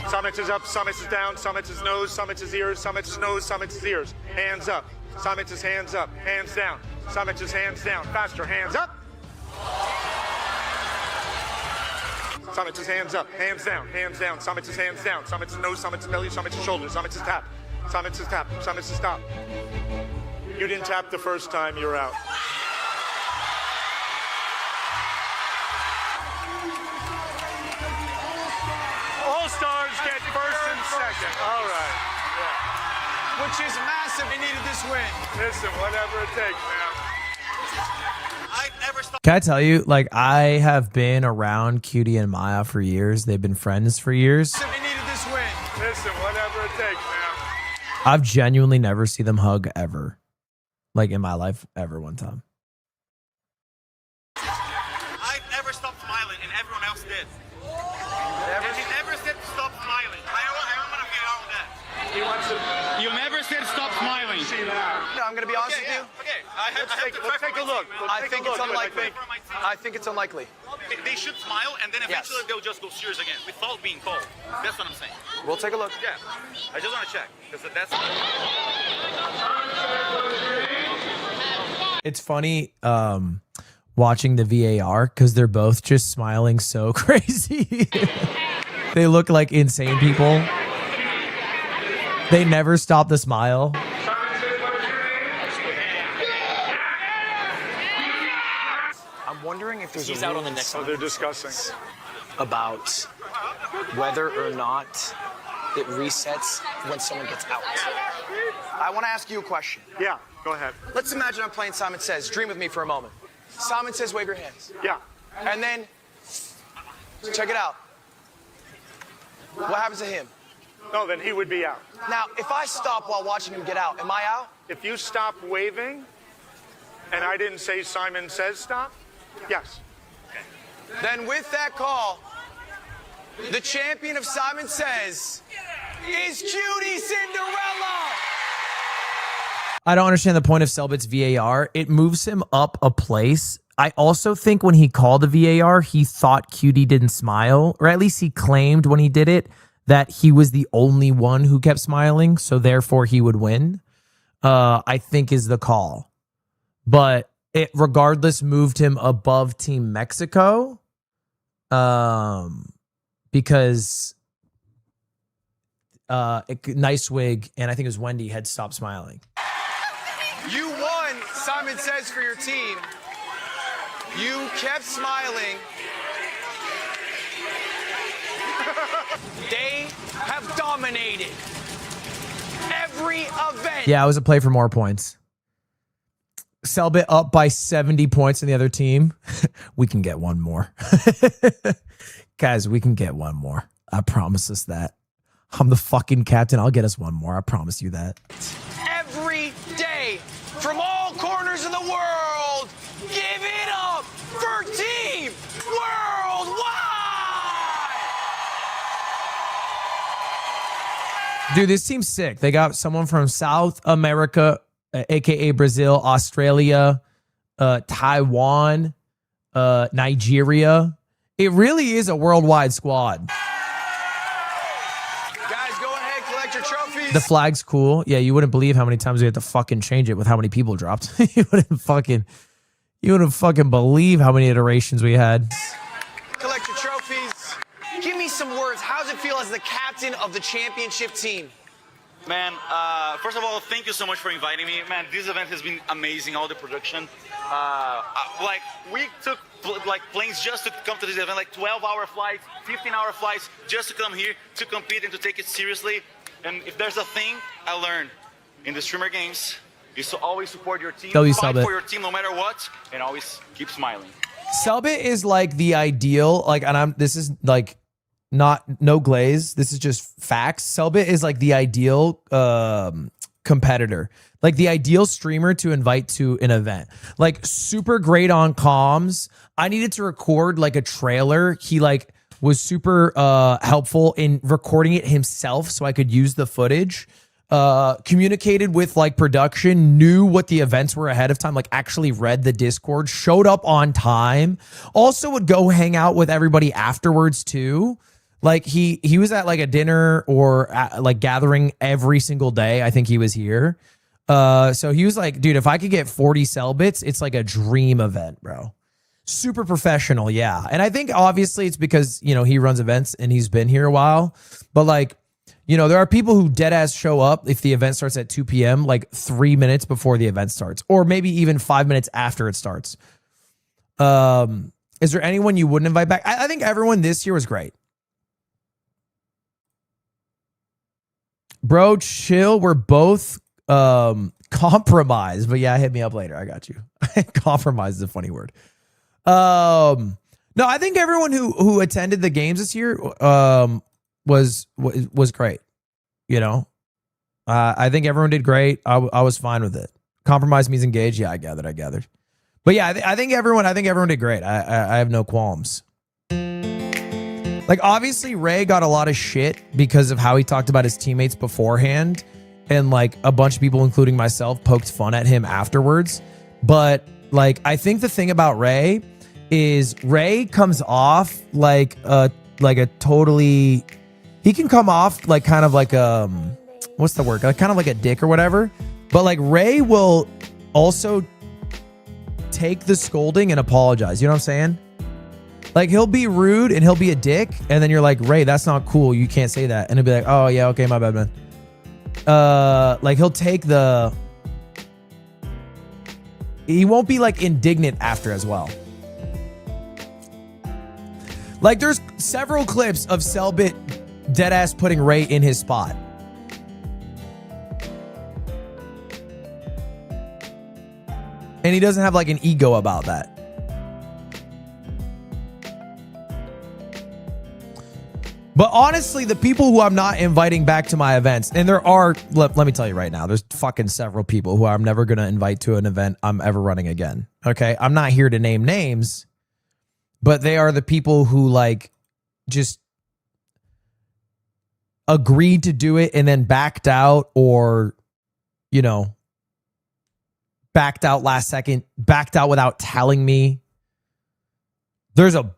S13: Summit's is up, Summit's is down, Summit's his nose, Summit's his ears, Summit's his nose, Summit's his ears. Hands up. Summit's his hands up, hands down. Summit's his hands down. Faster, hands up. Summit's his hands up, hands down, hands down. Summit's his hands down. Summit's his nose, Summit's his belly, Summit's his shoulders, Summit's his tap. Summit's his tap, Summit's his stop. You didn't tap the first time, you're out. All Stars get first and second. All right. Yeah.
S6: Which is massive. They needed this win.
S13: Listen, whatever it takes, man.
S1: Can I tell you, like, I have been around Cutie and Maya for years. They've been friends for years.
S6: They needed this win.
S13: Listen, whatever it takes, man.
S1: I've genuinely never seen them hug ever. Like, in my life, ever one time.
S20: I've never stopped smiling, and everyone else did. And you never said stop smiling. I don't want to get out of that.
S13: You never said stop smiling.
S6: I'm going to be honest with you.
S20: Okay,
S6: Let's take a look. I think it's unlikely. I think it's unlikely.
S20: They should smile, and then eventually they'll just go serious again without being cold. That's what I'm saying.
S6: We'll take a look.
S20: Yeah, I just want to check because that's.
S1: It's funny watching the VAR because they're both just smiling so crazy. They look like insane people. They never stop the smile.
S8: I'm wondering if there's
S10: He's
S8: a
S10: out
S8: rule
S10: on the
S8: in
S10: next
S8: some
S10: one.
S8: they're discussing about whether or not it resets when someone gets out. I want to ask you a question.
S13: Yeah, go ahead.
S8: Let's imagine I'm playing Simon Says. Dream with me for a moment. Simon Says, wave your hands.
S13: Yeah.
S8: And then, check it out. What happens to him?
S13: No, then he would be out.
S8: Now, if I stop while watching him get out, am I out?
S13: If you stop waving, and I didn't say Simon Says stop, yes.
S8: Then with that call, the champion of Simon Says is Cutie Cinderella.
S1: I don't understand the point of Selbit's VAR. It moves him up a place. I also think when he called the VAR, he thought Cutie didn't smile, or at least he claimed when he did it that he was the only one who kept smiling, so therefore he would win. I think is the call. But it regardless moved him above Team Mexico because Nice Wig and I think it was Wendy had stopped smiling.
S8: You won Simon Says for your team. You kept smiling. They have dominated every event.
S1: Yeah, it was a play for more points. Selbit up by 70 points in the other team. We can get one more. Guys, we can get one more. I promise us that. I'm the fucking captain. I'll get us one more. I promise you that.
S8: Every day, from all corners of the world, give it up for Team Worldwide!
S1: Dude, this team's sick. They got someone from South America, aka Brazil, Australia, Taiwan, Nigeria. It really is a worldwide squad.
S8: Guys, go ahead, collect your trophies.
S1: The flag's cool. Yeah, you wouldn't believe how many times we had to fucking change it with how many people dropped. You wouldn't fucking believe how many iterations we had.
S8: Collect your trophies. Give me some words. How does it feel as the captain of the championship team?
S20: Man, first of all, thank you so much for inviting me. Man, this event has been amazing, all the production. Like, we took planes just to come to this event, like 12-hour flights, 15-hour flights, just to come here, to compete and to take it seriously. And if there's a thing I learned in the streamer games, is to always support your team, fight for your team no matter what, and always keep smiling.
S1: Selbit is like the ideal, like, and this is like no glaze. This is just facts. Selbit is like the ideal competitor, like the ideal streamer to invite to an event. Like super great on comms. I needed to record like a trailer. He like was super helpful in recording it himself so I could use the footage. Communicated with like production, knew what the events were ahead of time, like actually read the Discord, showed up on time, also would go hang out with everybody afterwards too. Like he was at like a dinner or like gathering every single day. I think he was here. So he was like, dude, if I could get 40 Selbits, it's like a dream event, bro. Super professional. Yeah. And I think obviously it's because, you know, he runs events and he's been here a while, but like, you know, there are people who dead ass show up if the event starts at 2 p.m., like 3 minutes before the event starts, or maybe even 5 minutes after it starts. Is there anyone you wouldn't invite back? I think everyone this year was great. Bro, chill. We're both compromised, but yeah, hit me up later. I got you. Compromise is a funny word. No, I think everyone who attended the games this year was great. You know, I think everyone did great. I was fine with it. Compromise means engaged. Yeah, I gathered. But yeah, I think everyone did great. I have no qualms. Like obviously Ray got a lot of shit because of how he talked about his teammates beforehand, and like a bunch of people, including myself, poked fun at him afterwards. But like I think the thing about Ray is Ray comes off like a totally. He can come off like kind of like what's the word? Like kind of like a dick or whatever. But like Ray will also take the scolding and apologize. You know what I'm saying? Like, he'll be rude and he'll be a dick, and then you're like, Ray, that's not cool. You can't say that. And he'll be like, oh yeah, okay, my bad, man. Like, he'll take the... He won't be like indignant after as well. Like, there's several clips of Selbit deadass putting Ray in his spot. And he doesn't have like an ego about that. But honestly, the people who I'm not inviting back to my events, and there are, let me tell you right now, there's fucking several people who I'm never going to invite to an event I'm ever running again. Okay. I'm not here to name names, but they are the people who like just agreed to do it and then backed out, or, you know, backed out last second, backed out without telling me. There's a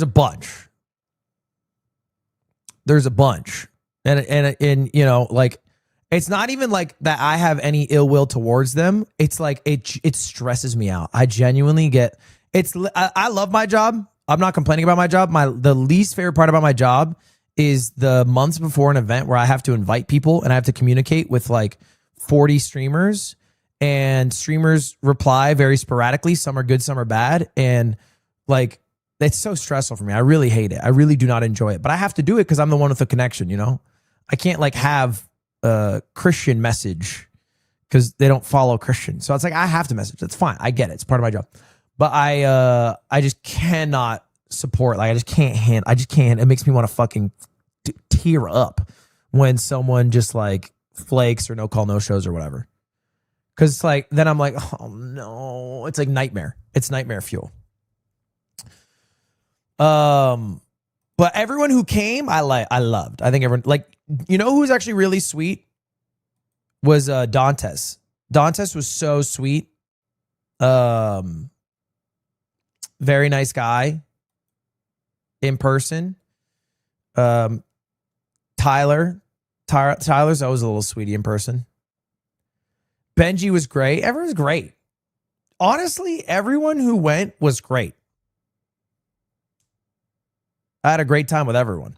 S1: bunch. There's a bunch. And you know, like, it's not even like that I have any ill will towards them. It's like it stresses me out. I genuinely get I love my job. I'm not complaining about my job. The least favorite part about my job is the months before an event where I have to invite people and I have to communicate with like 40 streamers, and streamers reply very sporadically. Some are good, some are bad. And like, it's so stressful for me. I really hate it. I really do not enjoy it, but I have to do it because I'm the one with the connection, you know? I can't like have a Christian message because they don't follow Christian. So it's like, I have to message. That's fine. I get it. It's part of my job. But I just cannot support. Like, I just can't. It makes me want to fucking tear up when someone just like flakes or no call, no shows or whatever. Cause it's like, then I'm like, oh no, it's like nightmare. It's nightmare fuel. But everyone who came, I loved. I think everyone, like, you know who's actually really sweet was Dantes. Dantes was so sweet. Very nice guy in person. Tyler's always a little sweetie in person. Benji was great. Everyone's great. Honestly, everyone who went was great. I had a great time with everyone.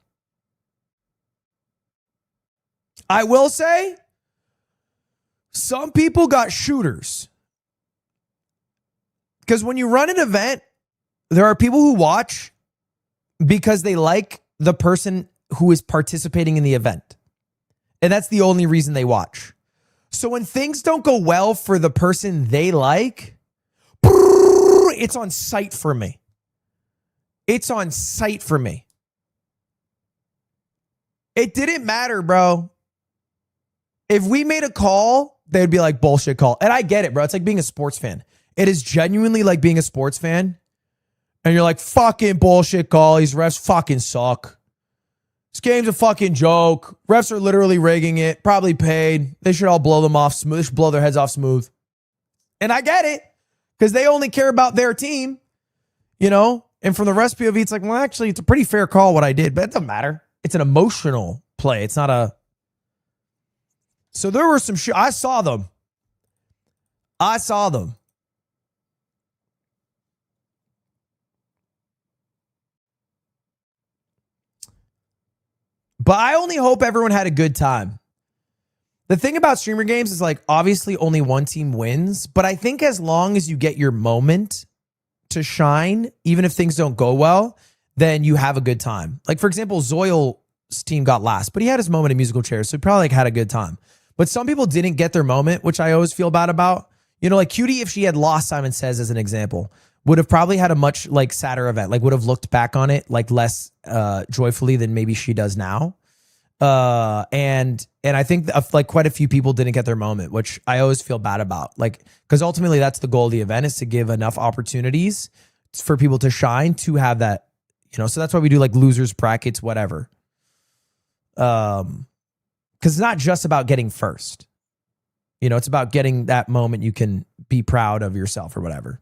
S1: I will say, some people got shooters. Because when you run an event, there are people who watch because they like the person who is participating in the event. And that's the only reason they watch. So when things don't go well for the person they like, it's on sight for me. It's on sight for me. It didn't matter, bro. If we made a call, they'd be like, bullshit call. And I get it, bro. It's like being a sports fan. It is genuinely like being a sports fan. And you're like, fucking bullshit call. These refs fucking suck. This game's a fucking joke. Refs are literally rigging it. Probably paid. They should all blow them off smooth. They should blow their heads off smooth. And I get it. Because they only care about their team. You know? And from the rest POV, it's like, well, actually, it's a pretty fair call what I did. But it doesn't matter. It's an emotional play. It's not a... So there were some... I saw them. But I only hope everyone had a good time. The thing about streamer games is like, obviously only one team wins. But I think as long as you get your moment to shine, even if things don't go well, then you have a good time. Like, for example, Zoil's team got last, but he had his moment in musical chairs, so he probably like had a good time. But some people didn't get their moment, which I always feel bad about. You know, like Cutie, if she had lost, Simon Says as an example, would have probably had a much like sadder event, like would have looked back on it like less joyfully than maybe she does now. And I think like quite a few people didn't get their moment, which I always feel bad about. Like, because ultimately that's the goal of the event, is to give enough opportunities for people to shine, to have that, you know. So that's why we do like losers brackets, whatever. Because it's not just about getting first. You know, it's about getting that moment you can be proud of yourself or whatever.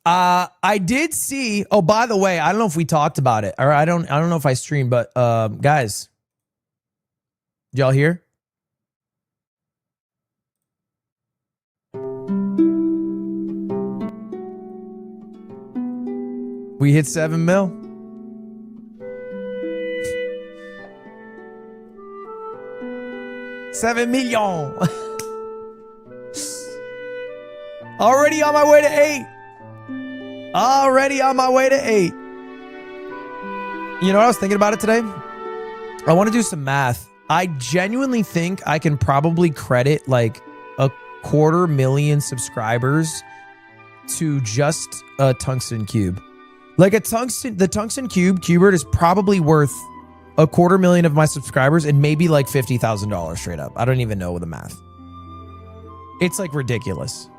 S1: I did see, oh, by the way, I don't know if we talked about it, or I don't know if I streamed, but guys, did y'all hear? We hit 7 mil. $7 million. Already on my way to 8. Already on my way to 8. You know what I was thinking about it today? I want to do some math. I genuinely think I can probably credit like 250,000 subscribers to just a tungsten cube. Like the tungsten cubert is probably worth 250,000 of my subscribers and maybe like $50,000 straight up. I don't even know the math. It's like ridiculous.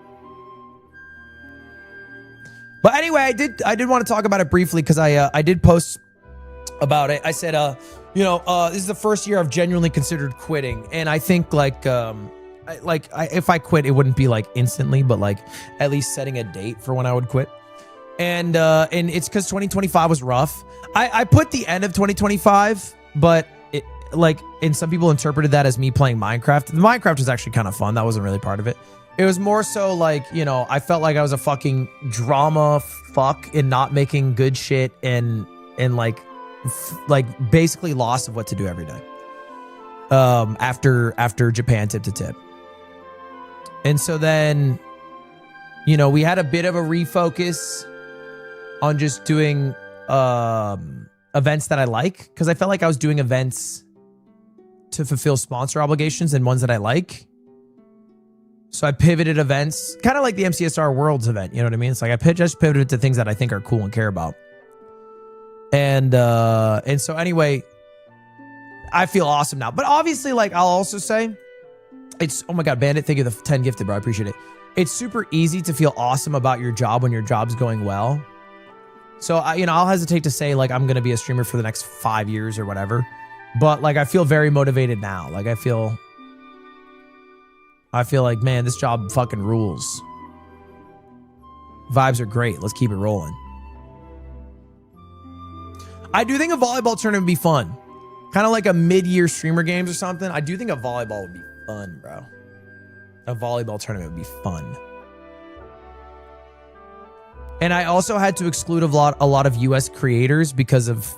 S1: But anyway, I did want to talk about it briefly because I did post about it. I said, this is the first year I've genuinely considered quitting, and I think if I quit, it wouldn't be like instantly, but like at least setting a date for when I would quit. And it's because 2025 was rough. I put the end of 2025, but and some people interpreted that as me playing Minecraft. The Minecraft was actually kind of fun. That wasn't really part of it. It was more so like, I felt like I was a fucking drama fuck in not making good shit and basically loss of what to do every day. After Japan tip to tip. And so then, we had a bit of a refocus on just doing events that I like, because I felt like I was doing events to fulfill sponsor obligations and ones that I like. So I pivoted events, kind of like the MCSR Worlds event. You know what I mean? It's like I just pivoted to things that I think are cool and care about. And so anyway, I feel awesome now. But obviously, like, I'll also say, it's, oh my God, Bandit, thank you for the 10 gifted, bro. I appreciate it. It's super easy to feel awesome about your job when your job's going well. So, I'll hesitate to say, like, I'm going to be a streamer for the next 5 years or whatever. But, like, I feel very motivated now. Like, I feel like, man, this job fucking rules. Vibes are great. Let's keep it rolling. I do think a volleyball tournament would be fun. Kind of like a mid-year streamer games or something. I do think a volleyball would be fun, bro. A volleyball tournament would be fun. And I also had to exclude a lot of US creators because of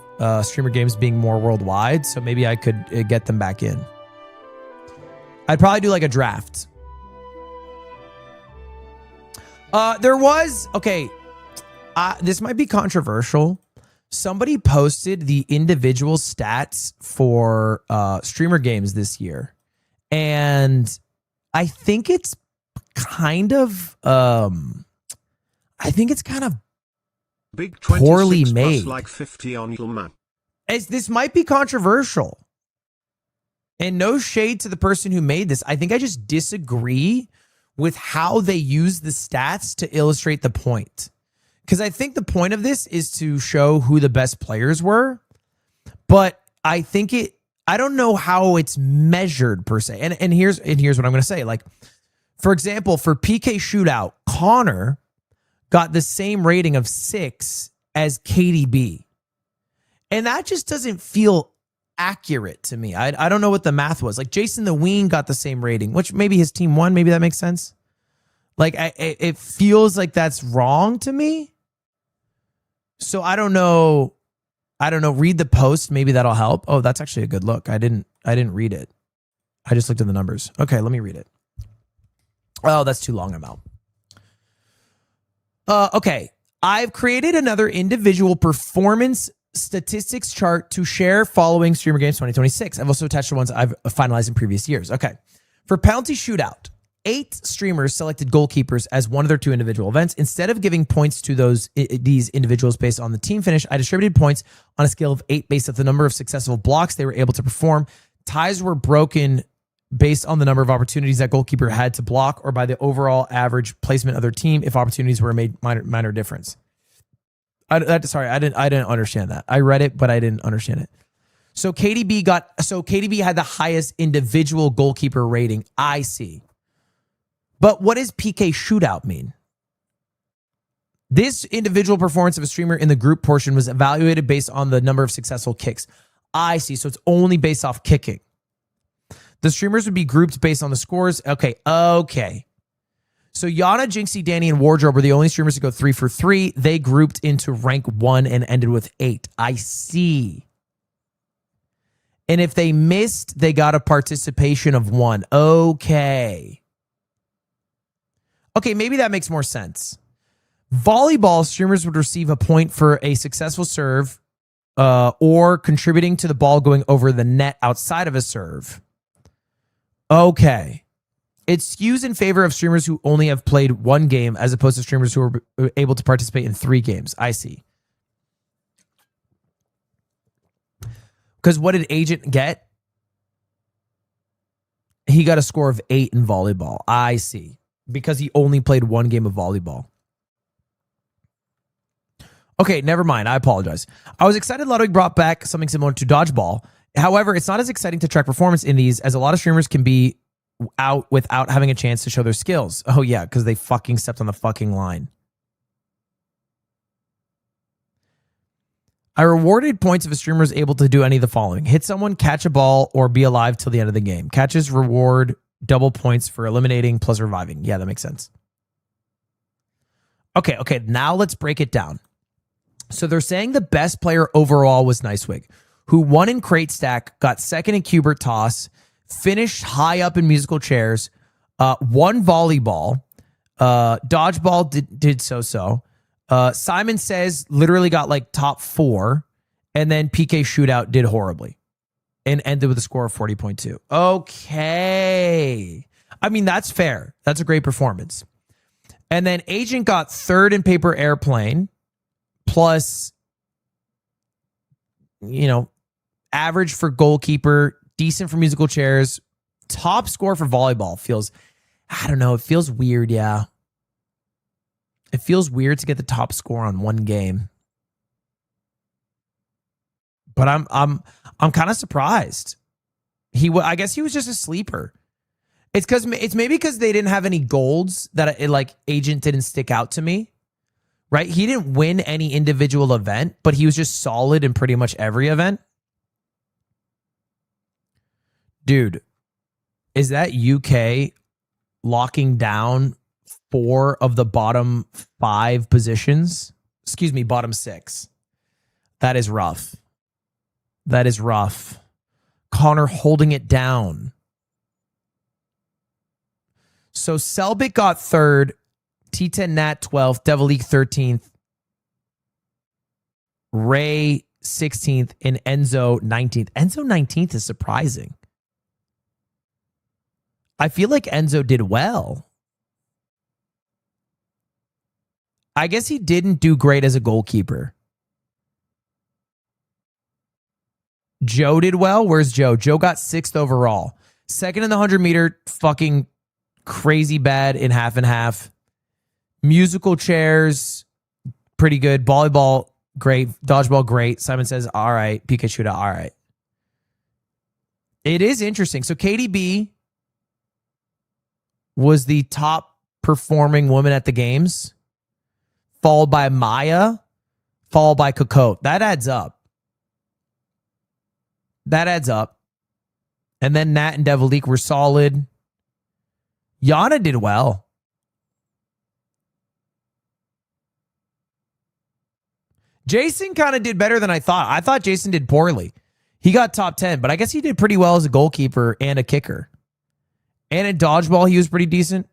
S1: streamer games being more worldwide. So maybe I could get them back in. I'd probably do like a draft. This might be controversial. Somebody posted the individual stats for streamer games this year. And I think it's kind of
S2: Big
S1: poorly made.
S2: Like 50 on Yulma.
S1: This might be controversial. And no shade to the person who made this. I think I just disagree with how they use the stats to illustrate the point. Because I think the point of this is to show who the best players were. But I don't know how it's measured per se. And here's what I'm going to say. Like, for example, for PK Shootout, Connor got the same rating of 6 as KDB. And that just doesn't feel accurate to me. I don't know what the math was. Like, Jason the Ween got the same rating, which maybe his team won. Maybe that makes sense. Like, it feels like that's wrong to me. So I don't know. Read the post. Maybe that'll help. Oh, that's actually a good look. I didn't read it. I just looked at the numbers. Okay, let me read it. Oh, that's too long. I'm out. Okay. I've created another individual performance statistics chart to share following Streamer Games 2026. I've also attached the ones I've finalized in previous years. Okay. For penalty shootout, 8 streamers selected goalkeepers as one of their 2 individual events. Instead of giving points to these individuals based on the team finish, I distributed points on a scale of 8 based on the number of successful blocks they were able to perform. Ties were broken based on the number of opportunities that goalkeeper had to block or by the overall average placement of their team if opportunities were made minor difference. I didn't understand that. I read it, but I didn't understand it. So KDB had the highest individual goalkeeper rating. I see. But what does PK Shootout mean? This individual performance of a streamer in the group portion was evaluated based on the number of successful kicks. I see. So it's only based off kicking. The streamers would be grouped based on the scores. Okay. So Yana, Jinxie, Danny, and Wardrobe were the only streamers to go 3 for 3. They grouped into rank 1 and ended with 8. I see. And if they missed, they got a participation of 1. Okay. Okay, maybe that makes more sense. Volleyball streamers would receive a point for a successful serve or contributing to the ball going over the net outside of a serve. Okay. It skews in favor of streamers who only have played 1 game as opposed to streamers who are able to participate in 3 games. I see. Because what did Agent get? He got a score of 8 in volleyball. I see. Because he only played 1 game of volleyball. Okay, never mind. I apologize. I was excited Ludwig brought back something similar to dodgeball. However, it's not as exciting to track performance in these as a lot of streamers can be out without having a chance to show their skills. Oh yeah, because they fucking stepped on the fucking line. I rewarded points if a streamer is able to do any of the following. Hit someone, catch a ball, or be alive till the end of the game. Catches reward double points for eliminating plus reviving. Yeah, that makes sense. Okay, now let's break it down. So they're saying the best player overall was Nicewig, who won in crate stack, got second in Cubert toss, finished high up in musical chairs, won volleyball, dodgeball did so. Simon Says literally got like top 4, and then PK Shootout did horribly and ended with a score of 40.2. Okay. I mean, that's fair. That's a great performance. And then Agent got 3rd in Paper Airplane, plus, average for goalkeeper, decent for musical chairs, top score for volleyball. Feels, I don't know, it feels weird, yeah. It feels weird to get the top score on 1 game. But I'm kind of surprised. I guess he was just a sleeper. It's maybe because they didn't have any golds that Agent didn't stick out to me. Right? He didn't win any individual event, but he was just solid in pretty much every event. Dude, is that UK locking down 4 of the bottom 5 positions? Excuse me, bottom 6. That is rough. That is rough. Connor holding it down. So Selbit got 3rd, T10 Nat 12th, Devil League 13th, Ray 16th, and Enzo 19th. Enzo 19th is surprising. I feel like Enzo did well. I guess he didn't do great as a goalkeeper. Joe did well. Where's Joe? Joe got 6th overall. 2nd in the 100-meter, fucking crazy bad in half and half. Musical chairs, pretty good. Volleyball, great. Dodgeball, great. Simon Says, all right. PK Shootout, all right. It is interesting. So KDB was the top performing woman at the games, followed by Maya, followed by Cocotte. That adds up. That adds up. And then Nat and Devil Leak were solid. Yana did well. Jason kind of did better than I thought. I thought Jason did poorly. He got top 10, but I guess he did pretty well as a goalkeeper and a kicker. And in dodgeball, he was pretty decent.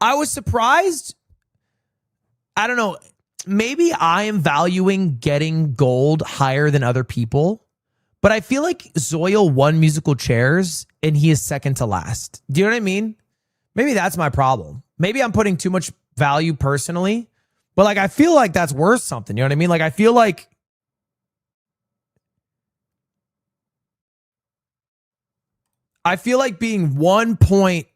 S1: I was surprised. I don't know. Maybe I am valuing getting gold higher than other people, but I feel like Zoil won musical chairs and he is second to last. Do you know what I mean? Maybe that's my problem. Maybe I'm putting too much value personally, but I feel like that's worth something. You know what I mean? I feel like being 1 point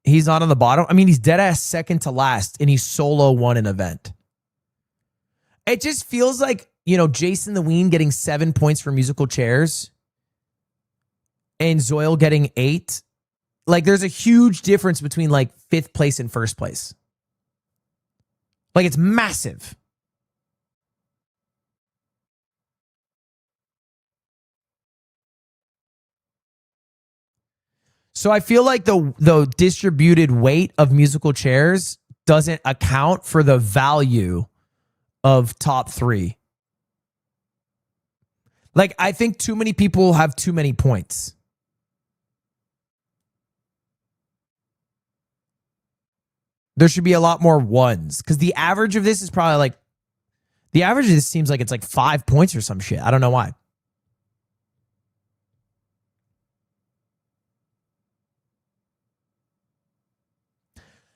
S1: he's not on the bottom. I mean, he's dead ass second to last and he's solo won an event. It just feels like, Jason the Ween getting 7 points for musical chairs and Zoil getting 8. There's a huge difference between 5th place and 1st place. It's massive. So I feel like the distributed weight of musical chairs doesn't account for the value of top 3. Like, I think too many people have too many points. There should be a lot more ones, because the average of this is probably like, the average of this seems like it's like 5 points or some shit. I don't know why.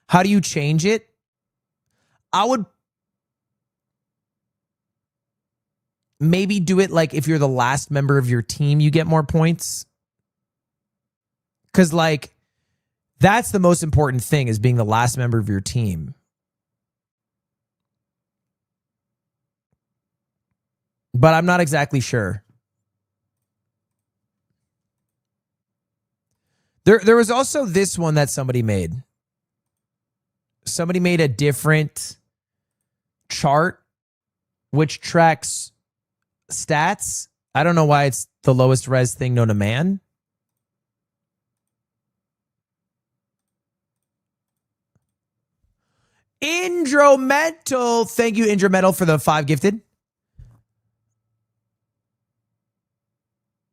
S1: How do you change it? I would maybe do it like if you're the last member of your team, you get more points. Because, like, that's the most important thing, is being the last member of your team. But I'm not exactly sure. There was also this one that somebody made. Somebody made a different chart which tracks stats. I don't know why it's the lowest res thing known to man. Indromental. Thank you, Indromental, for the 5 gifted.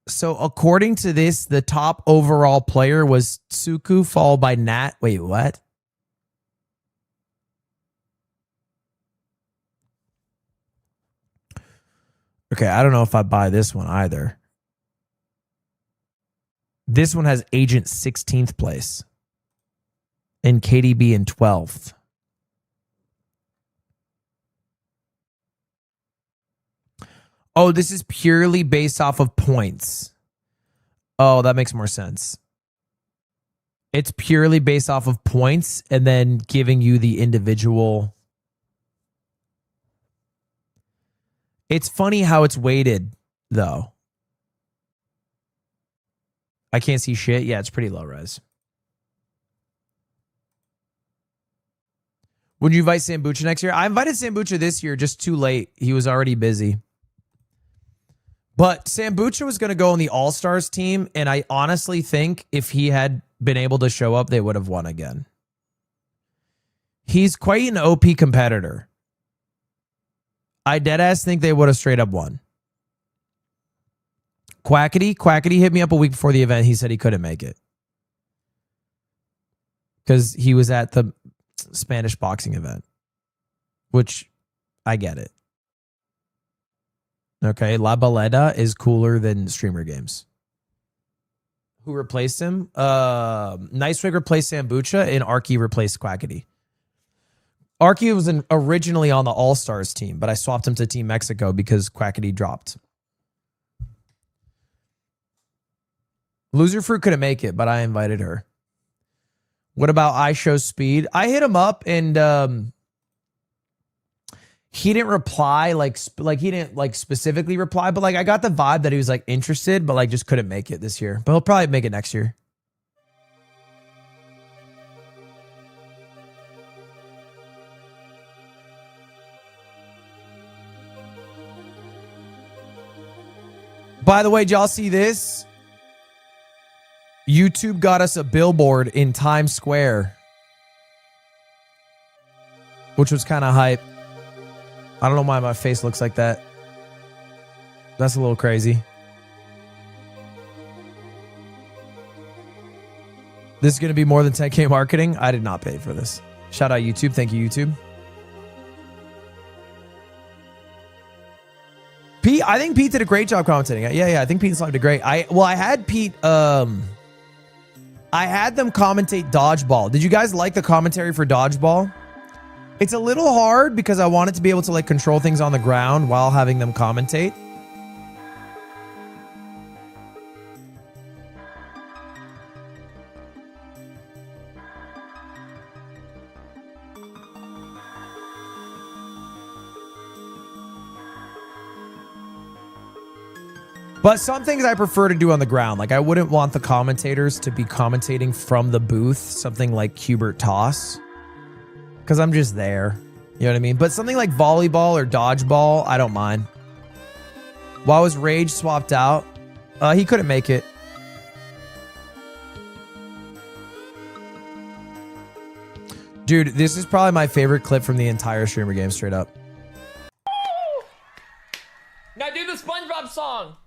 S1: So according to this, the top overall player was Tsuku, followed by Nat. Wait, what? Okay, I don't know if I buy this one either. This one has Agent 16th place and KDB in 12th. Oh, this is purely based off of points. Oh, that makes more sense. It's purely based off of points and then giving you the individual. It's funny how it's weighted, though. I can't see shit. Yeah, it's pretty low res. Would you invite Sambucha next year? I invited Sambucha this year, just too late. He was already busy. But Sambucha was going to go on the All-Stars team, and I honestly think if he had been able to show up, they would have won again. He's quite an OP competitor. I deadass think they would have straight up won. Quackity hit me up a week before the event. He said he couldn't make it because he was at the Spanish boxing event, which I get it. Okay, La Baleda is cooler than Streamer Games. Who replaced him? Nicewig replaced Sambucha and Arky replaced Quackity. Arky was originally on the All-Stars team, but I swapped him to Team Mexico because Quackity dropped. Loser Fruit couldn't make it, but I invited her. What about I Show Speed? I hit him up and he didn't reply, like he didn't like specifically reply, but like I got the vibe that he was like interested, but like just couldn't make it this year. But he'll probably make it next year. By the way, did y'all see this? YouTube got us a billboard in Times Square, which was kind of hype. I don't know why my face looks like that. That's a little crazy. This is going to be more than 10K marketing. I did not pay for this. Shout out YouTube. Thank you, YouTube. Pete, I think Pete did a great job commentating. Yeah, I think Pete and Slime did great. I had Pete, I had them commentate Dodgeball. Did you guys like the commentary for Dodgeball? It's a little hard because I wanted to be able to like control things on the ground while having them commentate. But some things I prefer to do on the ground. Like I wouldn't want the commentators to be commentating from the booth, something like Hubert Toss, because I'm just there. You know what I mean? But something like volleyball or dodgeball, I don't mind. Why was Rage swapped out? He couldn't make it. Dude, this is probably my favorite clip from the entire streamer game, straight up.
S10: Now do the SpongeBob song.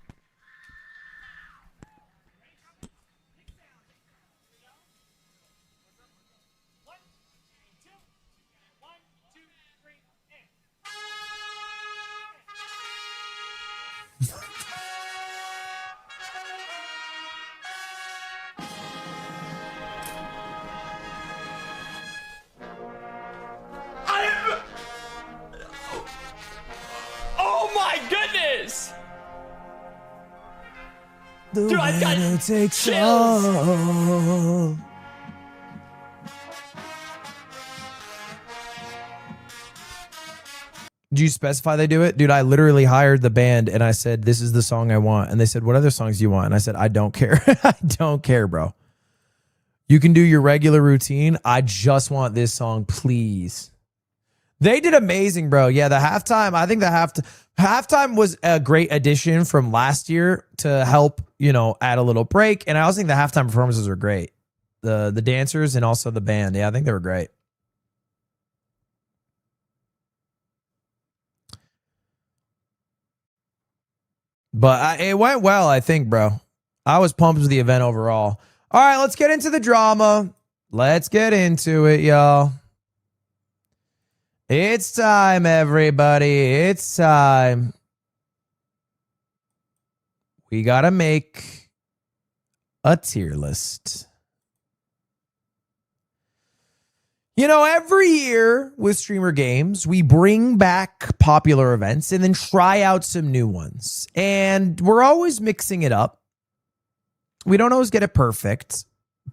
S10: Oh my goodness!
S1: The
S10: Dude, I've got
S1: winner takes
S10: chills.
S1: all. Do you specify they do it? Dude, I literally hired the band and I said, this is the song I want. And they said, what other songs do you want? And I said, I don't care. I don't care, bro. You can do your regular routine. I just want this song, please. They did amazing, bro. Yeah, the halftime, I think the halftime was a great addition from last year to help, you know, add a little break. And I also think the halftime performances are great. The dancers and also the band. Yeah, I think they were great. But it went well, I think, bro. I was pumped with the event overall. All right, let's get into the drama. Let's get into it, y'all. It's time, everybody. It's time. We got to make a tier list. You know, every year with Streamer Games, we bring back popular events and then try out some new ones. And we're always mixing it up. We don't always get it perfect,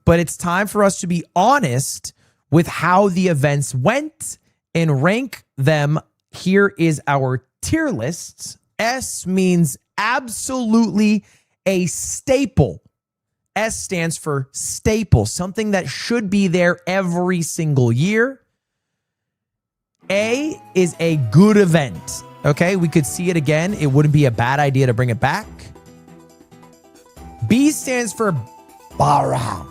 S1: but it's time for us to be honest with how the events went and rank them. Here is our tier list. S means absolutely a staple. S stands for staple, something that should be there every single year. A is a good event. Okay, we could see it again. It wouldn't be a bad idea to bring it back. B stands for Bara,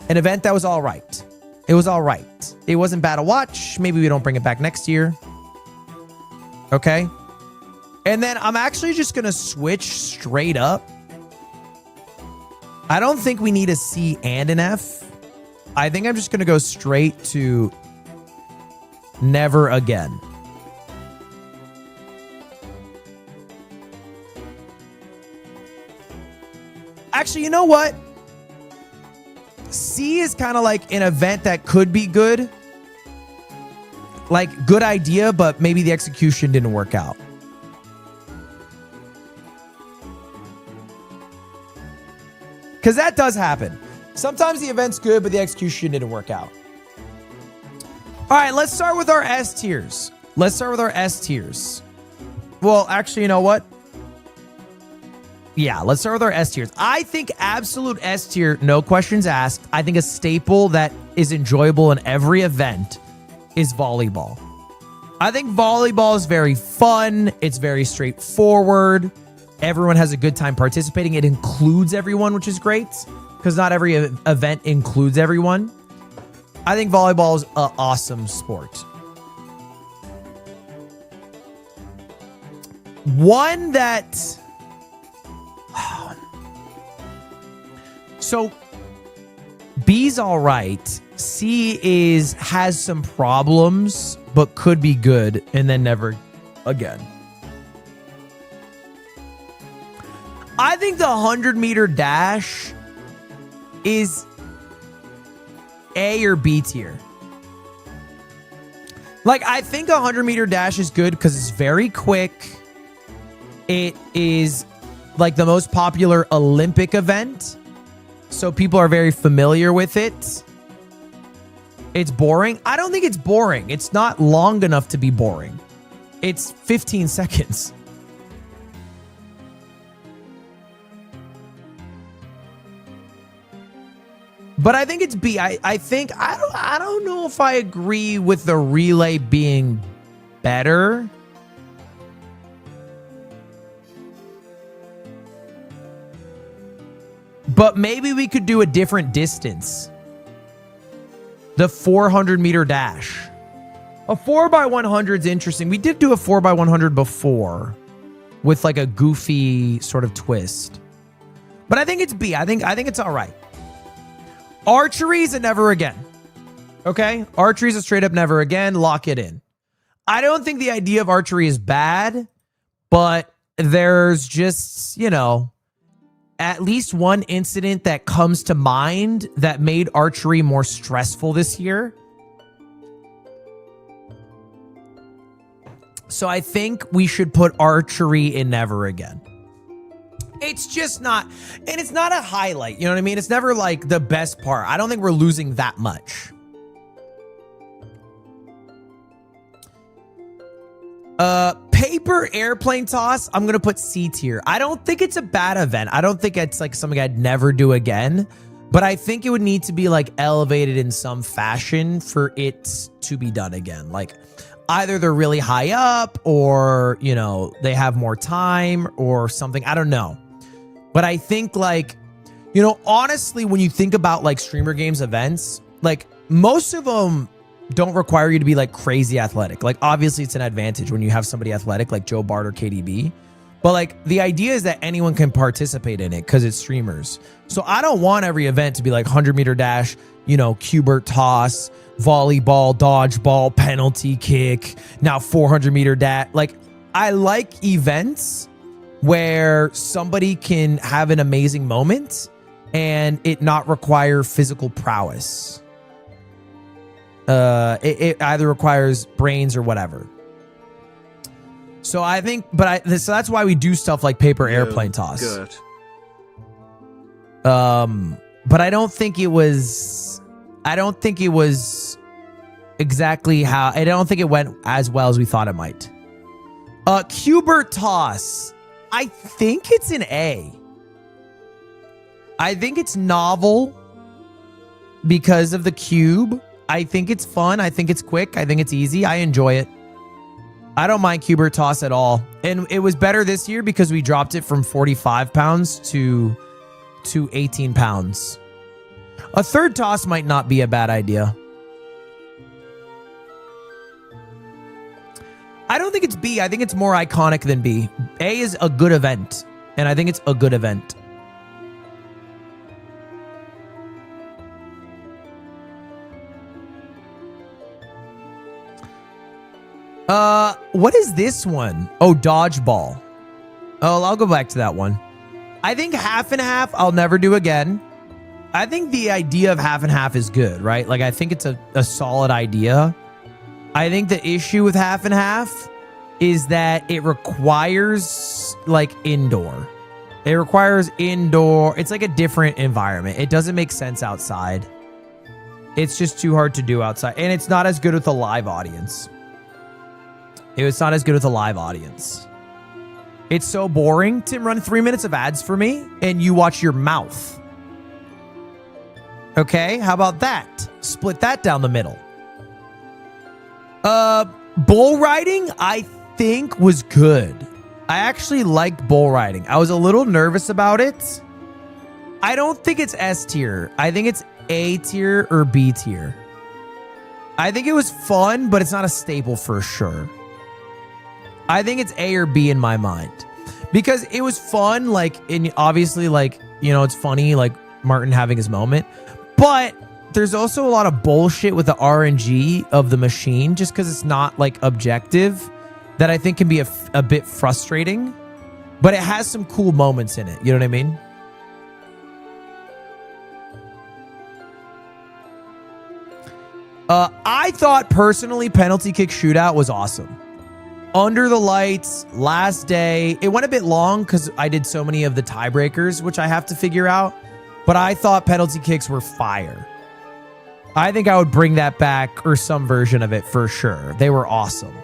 S1: an event that was all right. It was all right. It wasn't bad to watch. Maybe we don't bring it back next year. Okay. And then I'm actually just going to switch straight up. I don't think we need a C and an F. I think I'm just going to go straight to never again. Actually, you know what? C is kind of like an event that could be good. Like, good idea, but maybe the execution didn't work out. Because that does happen. Sometimes the event's good, but the execution didn't work out. All right, let's start with our S tiers. Well, actually, you know what? Yeah, let's start with our S tiers. I think absolute S tier, no questions asked. I think a staple that is enjoyable in every event is volleyball. I think volleyball is very fun. It's very straightforward. Everyone has a good time participating. It includes everyone, which is great because not every event includes everyone. I think volleyball is an awesome sport. One that... So B's all right. C has some problems, but could be good, and then never again. I think the 100-meter dash is A or B tier. Like, I think a 100-meter dash is good because it's very quick. It is like the most popular Olympic event, so people are very familiar with it. It's boring. I don't think it's boring. It's not long enough to be boring. It's 15 seconds. But I think it's B. I don't know if I agree with the relay being better. But maybe we could do a different distance. The 400-meter dash. A 4x100 is interesting. We did do a 4x100 before with like a goofy sort of twist. But I think it's B. I think it's all right. Archery is a never again. Okay? Archery is a straight up never again. Lock it in. I don't think the idea of archery is bad, but there's just, you know, at least one incident that comes to mind that made archery more stressful this year. So I think we should put archery in never again. It's just not, and it's not a highlight. You know what I mean? It's never like the best part. I don't think we're losing that much. Paper airplane toss, I'm going to put C tier. I don't think it's a bad event. I don't think it's like something I'd never do again, but I think it would need to be like elevated in some fashion for it to be done again. Like either they're really high up or, you know, they have more time or something. I don't know. But I think like, you know, honestly, when you think about like streamer games events, like most of them don't require you to be like crazy athletic. Like obviously it's an advantage when you have somebody athletic like Joe Bart or KDB. But like the idea is that anyone can participate in it because it's streamers. So I don't want every event to be like 100-meter dash, you know, Cubert toss, volleyball, dodgeball, penalty kick, now 400-meter dash. Like I like events where somebody can have an amazing moment and it not require physical prowess. It either requires brains or whatever. So I think, so that's why we do stuff like paper airplane toss.
S2: Good.
S1: But I don't think it was exactly how, I don't think it went as well as we thought it might. Cubert toss. I think it's an A. I think it's novel because of the cube. I think it's fun. I think it's quick. I think it's easy. I enjoy it. I don't mind Cubert toss at all. And it was better this year because we dropped it from 45 pounds to 18 pounds. A third toss might not be a bad idea. I don't think it's B. I think it's more iconic than B. A is a good event, and I think it's a good event. What is this one? Oh, dodgeball. Oh, I'll go back to that one. I think half and half I'll never do again. I think the idea of half and half is good, right? Like, I think it's a solid idea. I think the issue with half and half is that it requires, like, indoor. It requires indoor. It's like a different environment. It doesn't make sense outside. It's just too hard to do outside. And it's not as good with a live audience. It's not as good with a live audience. It's so boring to run 3 minutes of ads for me and you watch your mouth. Okay, how about that? Split that down the middle. Bull riding, I think was good. I actually liked bull riding. I was a little nervous about it. I don't think it's S tier. I think it's A tier or B tier. I think it was fun, but it's not a staple for sure. I think it's A or B in my mind because it was fun. Like, obviously, like, you know, it's funny, like Martin having his moment, but there's also a lot of bullshit with the RNG of the machine just because it's not like objective that I think can be a bit frustrating, but it has some cool moments in it. You know what I mean? I thought personally penalty kick shootout was awesome. Under the lights, last day. It went a bit long because I did so many of the tiebreakers, which I have to figure out. But I thought penalty kicks were fire. I think I would bring that back or some version of it for sure. They were awesome.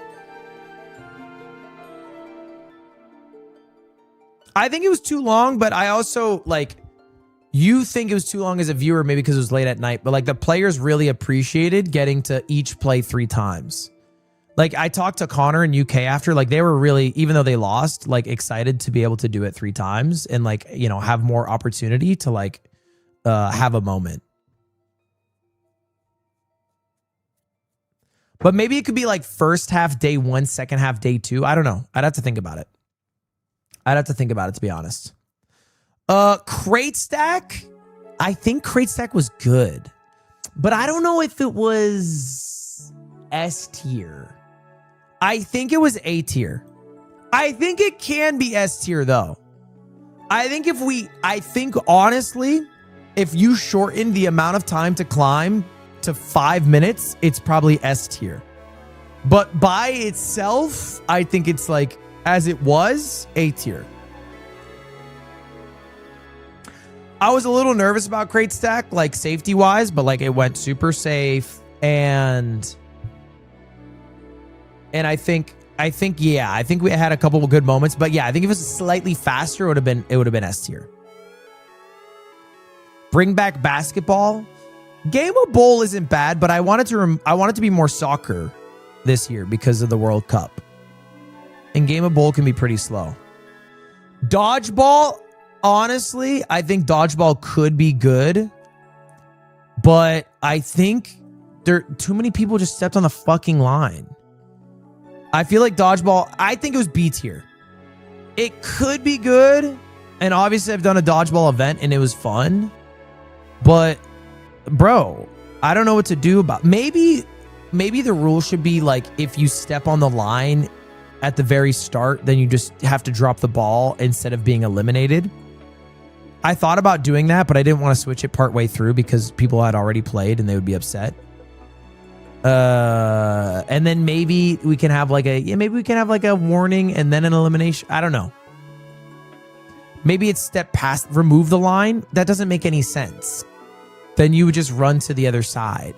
S1: I think it was too long, but I also like, you think it was too long as a viewer, maybe because it was late at night, but like the players really appreciated getting to each play 3 times. Like I talked to Connor in UK after, like they were really, even though they lost, like excited to be able to do it 3 times and like, you know, have more opportunity to like have a moment. But maybe it could be like first half day 1, second half day 2. I don't know. I'd have to think about it. To be honest. Crate Stack. I think Crate Stack was good. But I don't know if it was S tier. I think it was A tier. I think it can be S tier though. I think honestly, if you shorten the amount of time to climb to 5 minutes, it's probably S tier. But by itself, I think it's like, as it was, A tier. I was a little nervous about Crate Stack, like safety wise, but like it went super safe. And I think we had a couple of good moments, but yeah, I think if it was slightly faster, it would have been S tier. Bring back basketball. Game of Bowl isn't bad, but I wanted to be more soccer this year because of the World Cup. And Game of Bowl can be pretty slow. Dodgeball, honestly, I think dodgeball could be good, but I think too many people just stepped on the fucking line. I feel like dodgeball, I think it was B tier. It could be good, and obviously I've done a dodgeball event and it was fun, but bro, I don't know what to do about. Maybe the rule should be like, if you step on the line at the very start, then you just have to drop the ball instead of being eliminated. I thought about doing that, but I didn't want to switch it partway through because people had already played and they would be upset. And then maybe we can have like a warning and then an elimination. I don't know. Maybe it's step past, remove the line. That doesn't make any sense. Then you would just run to the other side.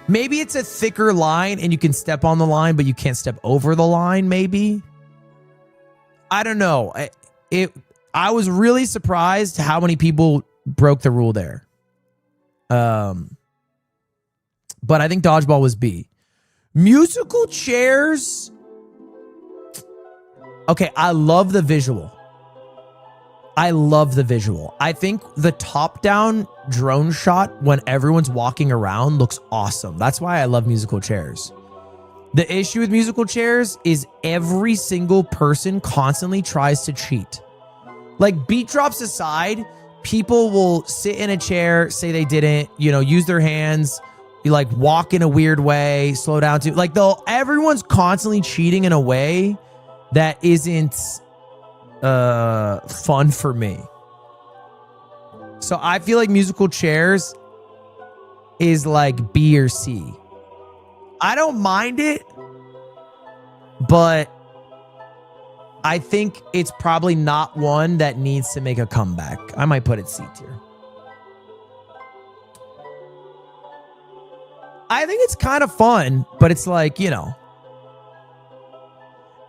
S1: Maybe it's a thicker line and you can step on the line, but you can't step over the line, maybe. I don't know. I was really surprised how many people broke the rule there. But I think dodgeball was B. Musical chairs. Okay, I love the visual. I think the top-down drone shot when everyone's walking around looks awesome. That's why I love musical chairs. The issue with musical chairs is every single person constantly tries to cheat. Like, beat drops aside, people will sit in a chair, say they didn't, use their hands, like walk in a weird way, slow down too. Like, everyone's constantly cheating in a way that isn't fun for me. So I feel like musical chairs is like B or C. I don't mind it, but I think it's probably not one that needs to make a comeback. I might put it C tier. I think it's kind of fun, but it's like, And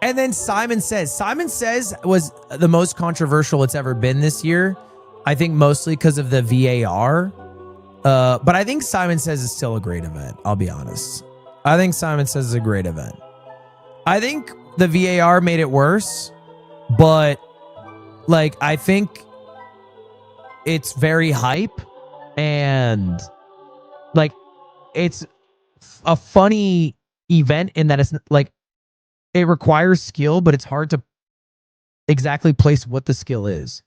S1: then Simon Says was the most controversial it's ever been this year. I think mostly because of the VAR. But I think Simon Says is still a great event. I'll be honest. I think Simon Says is a great event. I think the VAR made it worse, but like, I think it's very hype and like, it's a funny event in that it's like, it requires skill, but it's hard to exactly place what the skill is.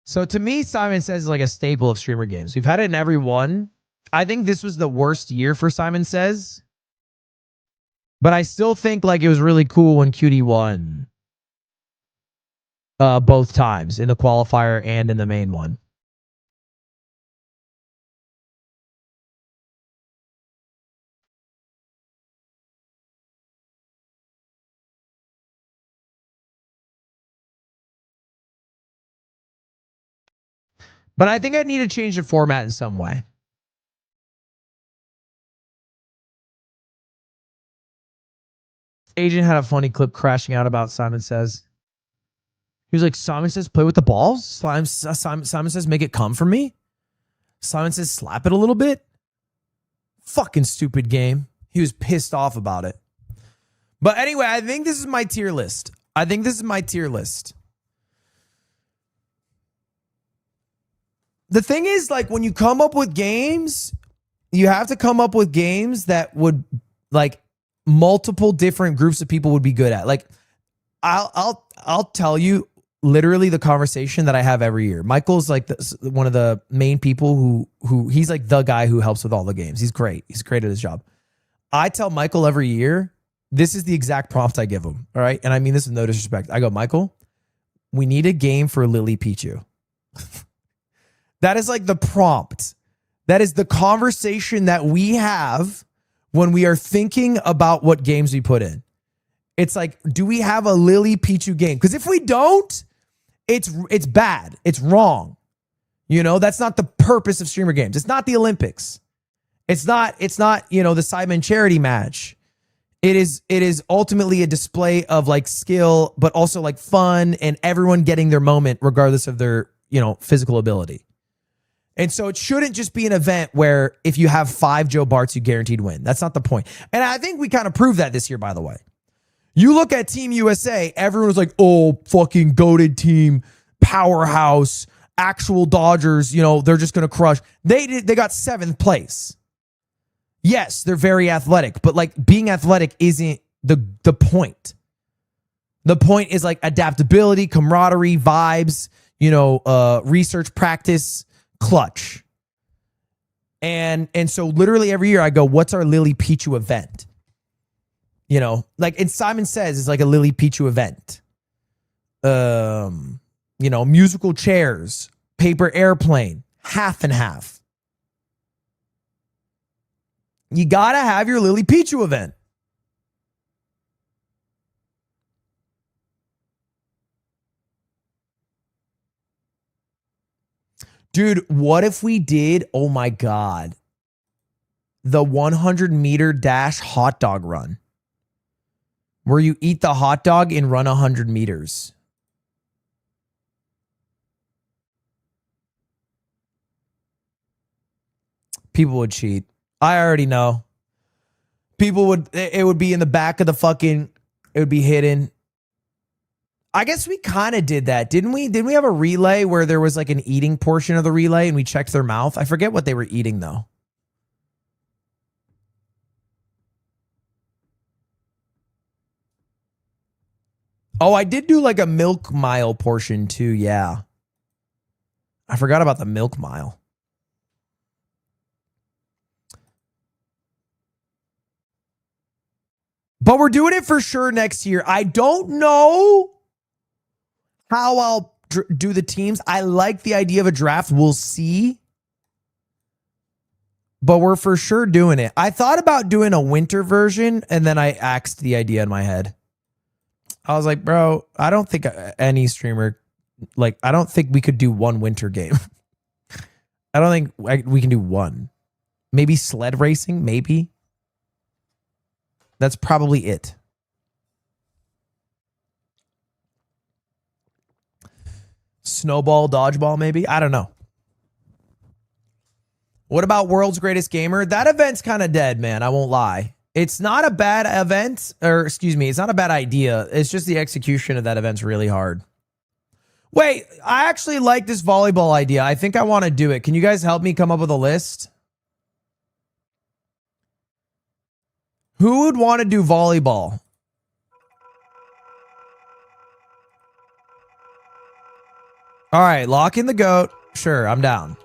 S1: So to me, Simon Says is like a staple of streamer games. We've had it in every one. I think this was the worst year for Simon Says, but I still think like it was really cool when QD won both times, in the qualifier and in the main one. But I think I need to change the format in some way. Agent had a funny clip crashing out about Simon Says. He was like, Simon Says, play with the balls. Simon Says, make it come for me. Simon Says, slap it a little bit. Fucking stupid game. He was pissed off about it. But anyway, I think this is my tier list. The thing is, like, when you come up with games, you have to come up with games that would like multiple different groups of people would be good at. Like I'll tell you literally the conversation that I have every year. Michael's like one of the main people who he's like the guy who helps with all the games. He's great. He's great at his job. I tell Michael every year, this is the exact prompt I give him. All right. And I mean this with no disrespect. I go, Michael, we need a game for Lily Pichu. That is like the prompt. That is the conversation that we have when we are thinking about what games we put in. It's like, do we have a Lily Pichu game? Because if we don't, it's bad. It's wrong. You know, that's not the purpose of streamer games. It's not the Olympics. It's not, you know, the Simon charity match. It is ultimately a display of like skill, but also like fun and everyone getting their moment regardless of their, you know, physical ability. And so it shouldn't just be an event where if you have 5 Joe Barts, you guaranteed win. That's not the point. And I think we kind of proved that this year, by the way. You look at Team USA, everyone was like, oh, fucking goated team, powerhouse, actual Dodgers, you know, they're just going to crush. They got 7th place. Yes, they're very athletic, but like being athletic isn't the point. The point is like adaptability, camaraderie, vibes, you know, research, practice, clutch. And so literally every year I go, what's our Lily Pichu event? You know, like, and Simon Says it's like a Lily Pichu event. You know, musical chairs, paper airplane, half and half. You gotta have your Lily Pichu event. Dude, what if we did, oh my God, the 100-meter dash hot dog run, where you eat the hot dog and run 100 meters? People would cheat. I already know. People would, it would be in the back of the fucking, it would be hidden. I guess we kind of did that, didn't we? Didn't we have a relay where there was like an eating portion of the relay and we checked their mouth? I forget what they were eating though. Oh, I did do like a milk mile portion too. Yeah. I forgot about the milk mile. But we're doing it for sure next year. I don't know how I'll do the teams. I like the idea of a draft. We'll see. But we're for sure doing it. I thought about doing a winter version, and then I axed the idea in my head. I was like, bro, I don't think any streamer, like, I don't think we could do one winter game. I don't think we can do one. Maybe sled racing, maybe. That's probably it. Snowball, dodgeball, maybe? I don't know. What about World's Greatest Gamer? That event's kind of dead, man. I won't lie. It's not a bad event, or excuse me, it's not a bad idea. It's just the execution of that event's really hard. Wait, I actually like this volleyball idea. I think I want to do it. Can you guys help me come up with a list? Who would want to do volleyball? All right, lock in the goat. Sure, I'm down.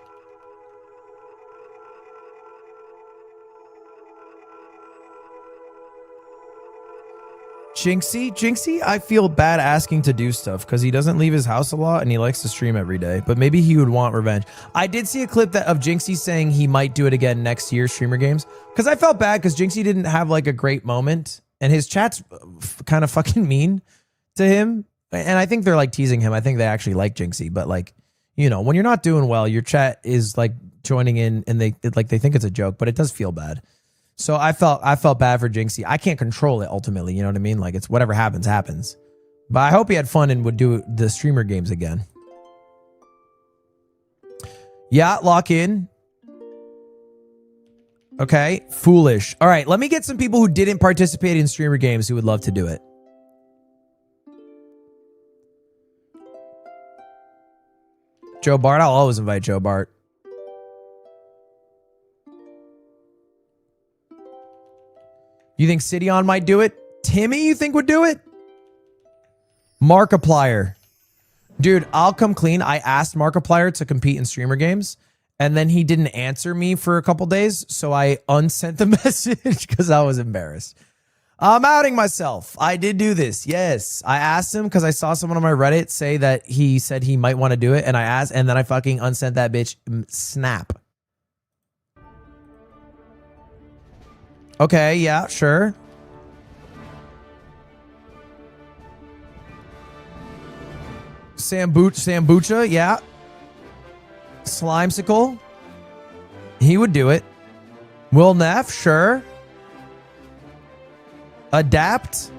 S1: Jinxie, I feel bad asking to do stuff because he doesn't leave his house a lot and he likes to stream every day. But maybe he would want revenge. I did see a clip of Jinxie saying he might do it again next year, streamer games. Because I felt bad because Jinxie didn't have like a great moment. And his chat's kind of fucking mean to him. And I think they're like teasing him. I think they actually like Jinxie. But like, you know, when you're not doing well, your chat is like joining in and they think it's a joke. But it does feel bad. So I felt bad for Jinxie. I can't control it ultimately, you know what I mean? Like it's whatever happens, happens. But I hope he had fun and would do the streamer games again. Yeah, lock in. Okay, foolish. All right, let me get some people who didn't participate in streamer games who would love to do it. Joe Bart, I'll always invite Joe Bart. You think Sidion might do it? Timmy, you think would do it? Markiplier. Dude, I'll come clean. I asked Markiplier to compete in streamer games, and then he didn't answer me for a couple days, so I unsent the message because I was embarrassed. I'm outing myself. I did do this. Yes. I asked him because I saw someone on my Reddit say that he said he might want to do it, and I asked, and then I fucking unsent that bitch. Snap. Okay, yeah, sure. Sambucha, yeah. Slimesicle. He would do it. Will Neff, sure. Adapt.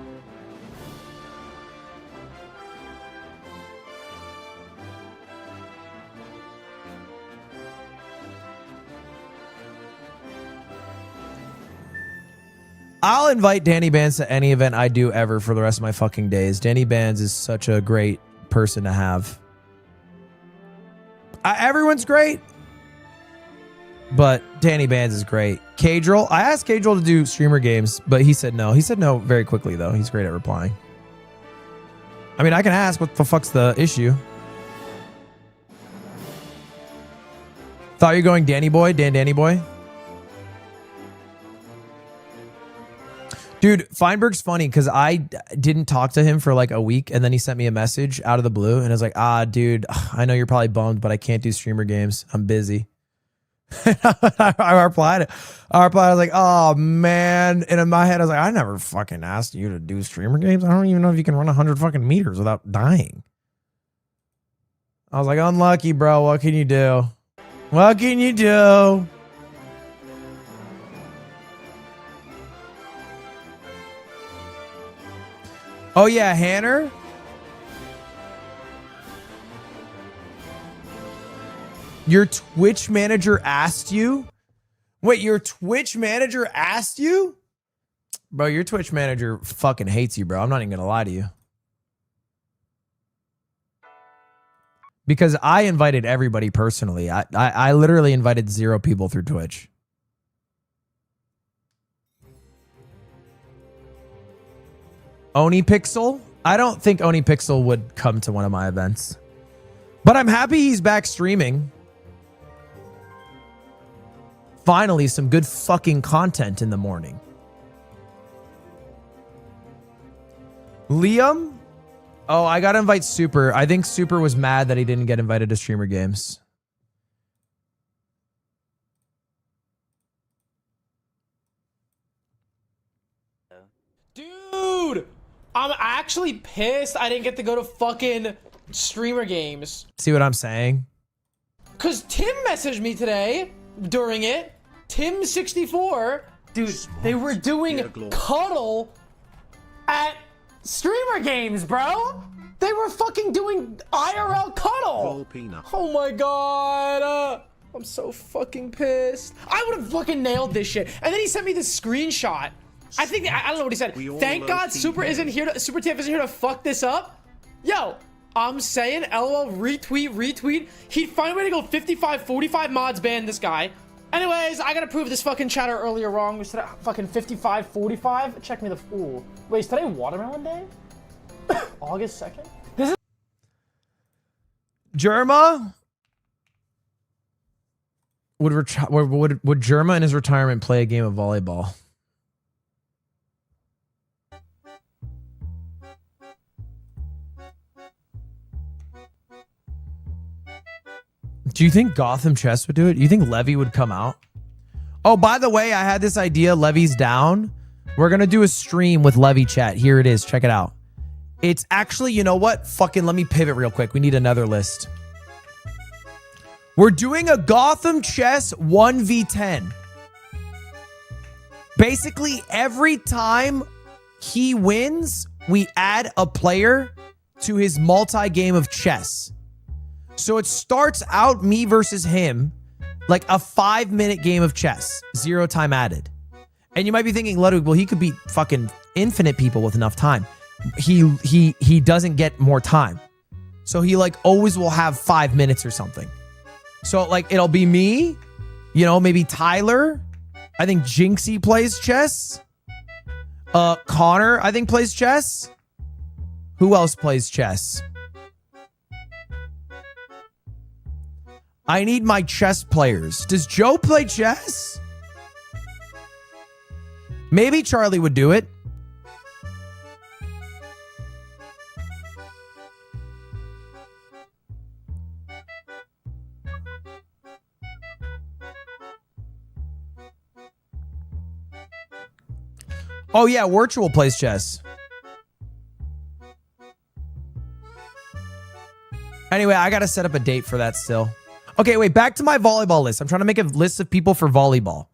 S1: I'll invite Danny Bands to any event I do ever for the rest of my fucking days. Danny Bands is such a great person to have. Everyone's great, but Danny Bands is great. Cadril, I asked Cadril to do streamer games, but he said no. He said no very quickly, though. He's great at replying. I mean, I can ask, what the fuck's the issue? Thought you're going Danny Boy, Danny Boy. Dude, Feinberg's funny because I didn't talk to him for like a week, and then he sent me a message out of the blue, and I was like, dude, I know you're probably bummed, but I can't do streamer games. I'm busy. I replied, I was like, oh, man. And in my head, I was like, I never fucking asked you to do streamer games. I don't even know if you can run 100 fucking meters without dying. I was like, unlucky, bro. What can you do? What can you do? Oh, yeah, Hanner. Your Twitch manager asked you? Wait, your Twitch manager asked you? Bro, your Twitch manager fucking hates you, bro. I'm not even going to lie to you. Because I invited everybody personally. I literally invited 0 people through Twitch. Oni Pixel? I don't think Oni Pixel would come to one of my events. But I'm happy he's back streaming. Finally, some good fucking content in the morning. Liam? Oh, I gotta invite Super. I think Super was mad that he didn't get invited to streamer games.
S21: Dude! I'm actually pissed I didn't get to go to fucking streamer games.
S1: See what I'm saying?
S21: Cause Tim messaged me today during it. Tim64. Dude, they were doing cuddle at streamer games, bro. They were fucking doing IRL cuddle. Oh my god. I'm so fucking pissed. I would have fucking nailed this shit. And then he sent me this screenshot. I think, I don't know what he said. Thank God Super isn't here to, Super Tiff isn't here to fuck this up. Yo, I'm saying, LOL, retweet. He'd find a way to go 55-45 mods ban this guy. Anyways, I gotta prove this fucking chatter earlier wrong. We said fucking 55-45. Check me the, ooh. Wait, is today Watermelon Day? August 2nd? This is
S1: Jerma? Would Jerma in his retirement play a game of volleyball? Do you think Gotham Chess would do it? Do you think Levy would come out? Oh, by the way, I had this idea. Levy's down. We're going to do a stream with Levy chat. Here it is. Check it out. It's actually, you know what? Fucking let me pivot real quick. We need another list. We're doing a Gotham Chess 1v10. Basically, every time he wins, we add a player to his multi-game of chess. So it starts out me versus him, like a 5-minute game of chess, 0 time added. And you might be thinking, Ludwig, well, he could beat fucking infinite people with enough time. He doesn't get more time. So he like always will have 5 minutes or something. So like it'll be me, you know, maybe Tyler. I think Jinxie plays chess. Connor, I think, plays chess. Who else plays chess? I need my chess players. Does Joe play chess? Maybe Charlie would do it. Oh yeah, Virtual plays chess. Anyway, I gotta set up a date for that still. Okay, wait, back to my volleyball list. I'm trying to make a list of people for volleyball.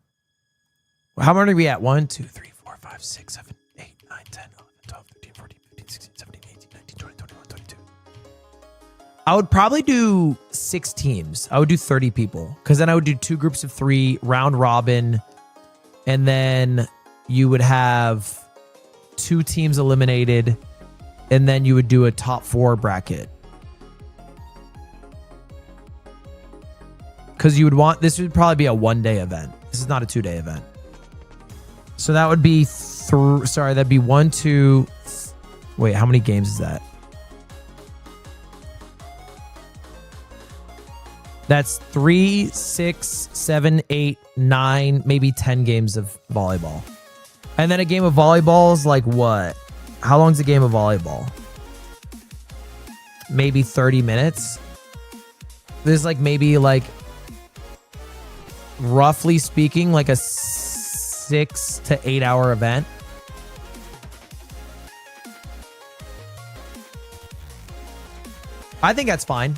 S1: How many are we at? 1, 2, 3, 4, 5, 6, 7, 8, 9, 10, 11, 12, 13, 14, 15, 16, 17, 18, 19, 20, 21, 22. I would probably do 6 teams. I would do 30 people. Because then I would do 2 groups of 3, round robin. And then you would have 2 teams eliminated. And then you would do a top 4 bracket. Because you would want, this would probably be a 1-day event. This is not a 2-day event. So that would be, that'd be 1, 2, wait, how many games is that? That's 3, 6, 7, 8, 9, maybe 10 games of volleyball. And then a game of volleyball is like what? How long is a game of volleyball? Maybe 30 minutes. There's like maybe like, roughly speaking, like a 6 to 8 hour event. I think that's fine.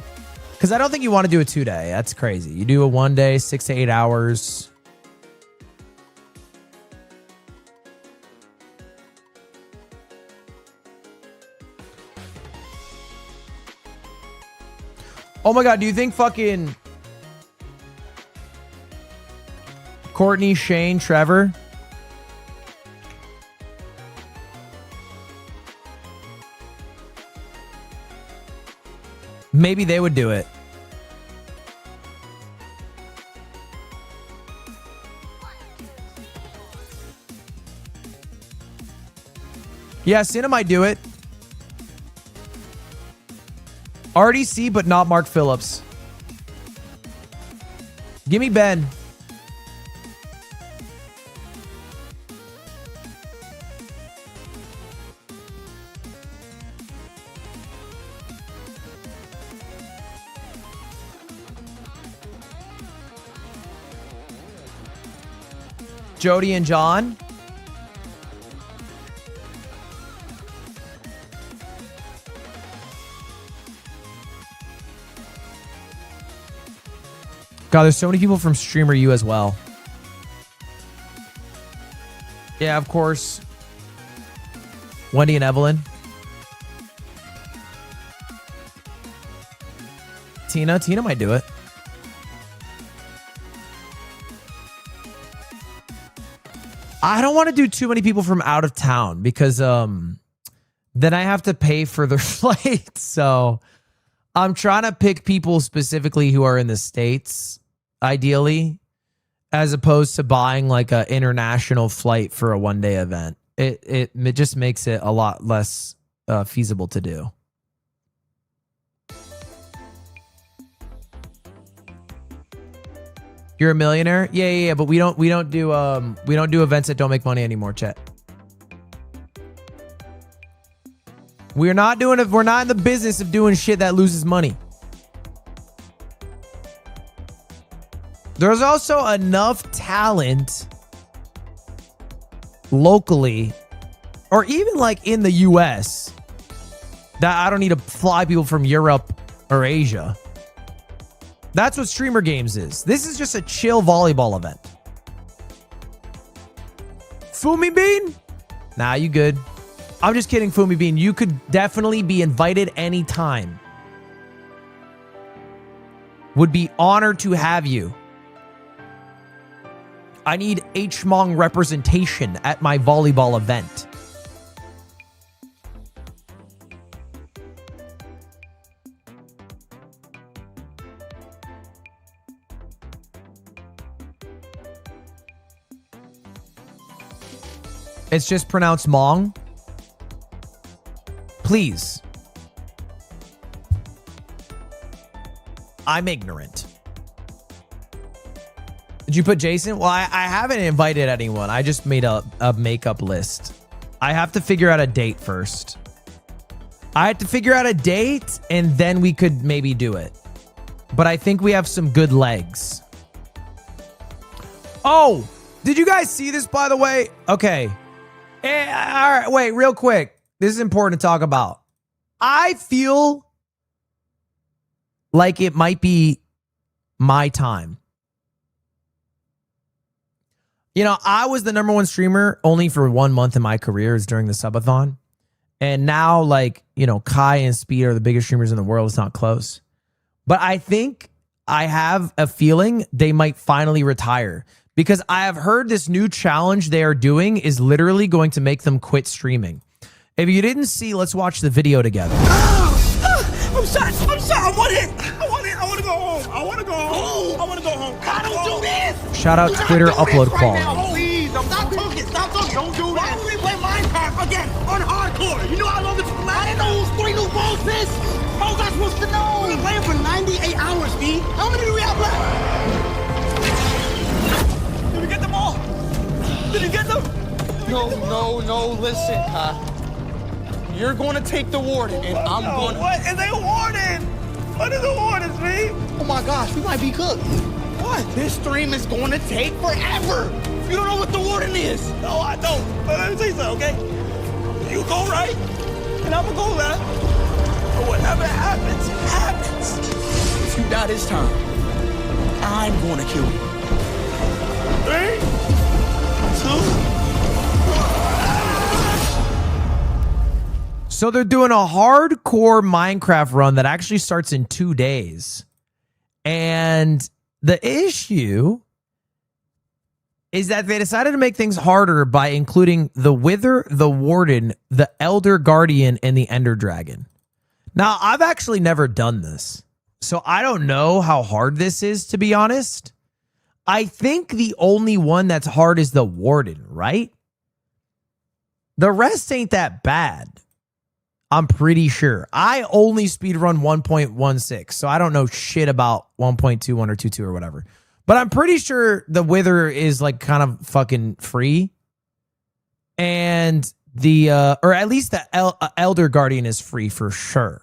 S1: Because I don't think you want to do a 2-day. That's crazy. You do a 1-day, 6 to 8 hours. Oh my God, do you think fucking Courtney, Shane, Trevor? Maybe they would do it. Yeah, Cinna might do it. RDC, but not Mark Phillips. Give me Ben. Jody and John. God, there's so many people from Streamer U as well. Yeah, of course. Wendy and Evelyn. Tina. Tina might do it. I don't want to do too many people from out of town because then I have to pay for their flights. So I'm trying to pick people specifically who are in the States, ideally, as opposed to buying like an international flight for a 1-day event. It just makes it a lot less feasible to do. You're a millionaire? Yeah. But we don't do events that don't make money anymore, chat. We're not doing it. We're not in the business of doing shit that loses money. There's also enough talent locally or even like in the US that I don't need to fly people from Europe or Asia. That's what Streamer Games is. This is just a chill volleyball event. Fumi Bean? Nah, you good. I'm just kidding, Fumi Bean. You could definitely be invited anytime. Would be honored to have you. I need H-Mong representation at my volleyball event. It's just pronounced Mong. Please. I'm ignorant. Did you put Jason? Well, I haven't invited anyone. I just made a makeup list. I have to figure out a date first. I have to figure out a date and then we could maybe do it. But I think we have some good legs. Oh, did you guys see this, by the way? Okay. All right, wait, real quick. This is important to talk about. I feel like it might be my time. You know, I was the #1 streamer only for 1 month in my career, is during the subathon. And now, like, you know, Kai and Speed are the biggest streamers in the world. It's not close. But I think I have a feeling they might finally retire. Because I have heard this new challenge they are doing is literally going to make them quit streaming. If you didn't see, let's watch the video together.
S6: I'm shot. I want it. I want to go home. I want to go home. I want to go home. God, don't do this.
S1: Shout out Twitter upload quality.
S6: Please, stop talking. Stop talking. Don't do that. Why would we play Minecraft again on hardcore? You know how long it's been. I didn't know who's 3 new balls this. How was I supposed to know? We've been playing for 98 hours, B. How many do we have left? Did we get them all? Did you get them?
S8: No, listen, you're going to take the warden, and I'm going to...
S6: What is a warden? What is a warden, Steve?
S8: Oh my gosh, we might be cooked. What? This stream is going to take forever. You don't know what the warden is.
S6: No, I don't. But let me tell you something, okay? You go right, and I'm going to go left. But whatever happens, happens.
S8: If you die this time, I'm going to kill you.
S6: 3, 2...
S1: So they're doing a hardcore Minecraft run that actually starts in 2 days. And the issue is that they decided to make things harder by including the Wither, the Warden, the Elder Guardian, and the Ender Dragon. Now, I've actually never done this, so I don't know how hard this is, to be honest. I think the only one that's hard is the Warden, right? The rest ain't that bad. I'm pretty sure. I only speedrun 1.16, so I don't know shit about 1.21 or 2.2 or whatever. But I'm pretty sure the Wither is like kind of fucking free. And the, or at least the Elder Guardian is free for sure.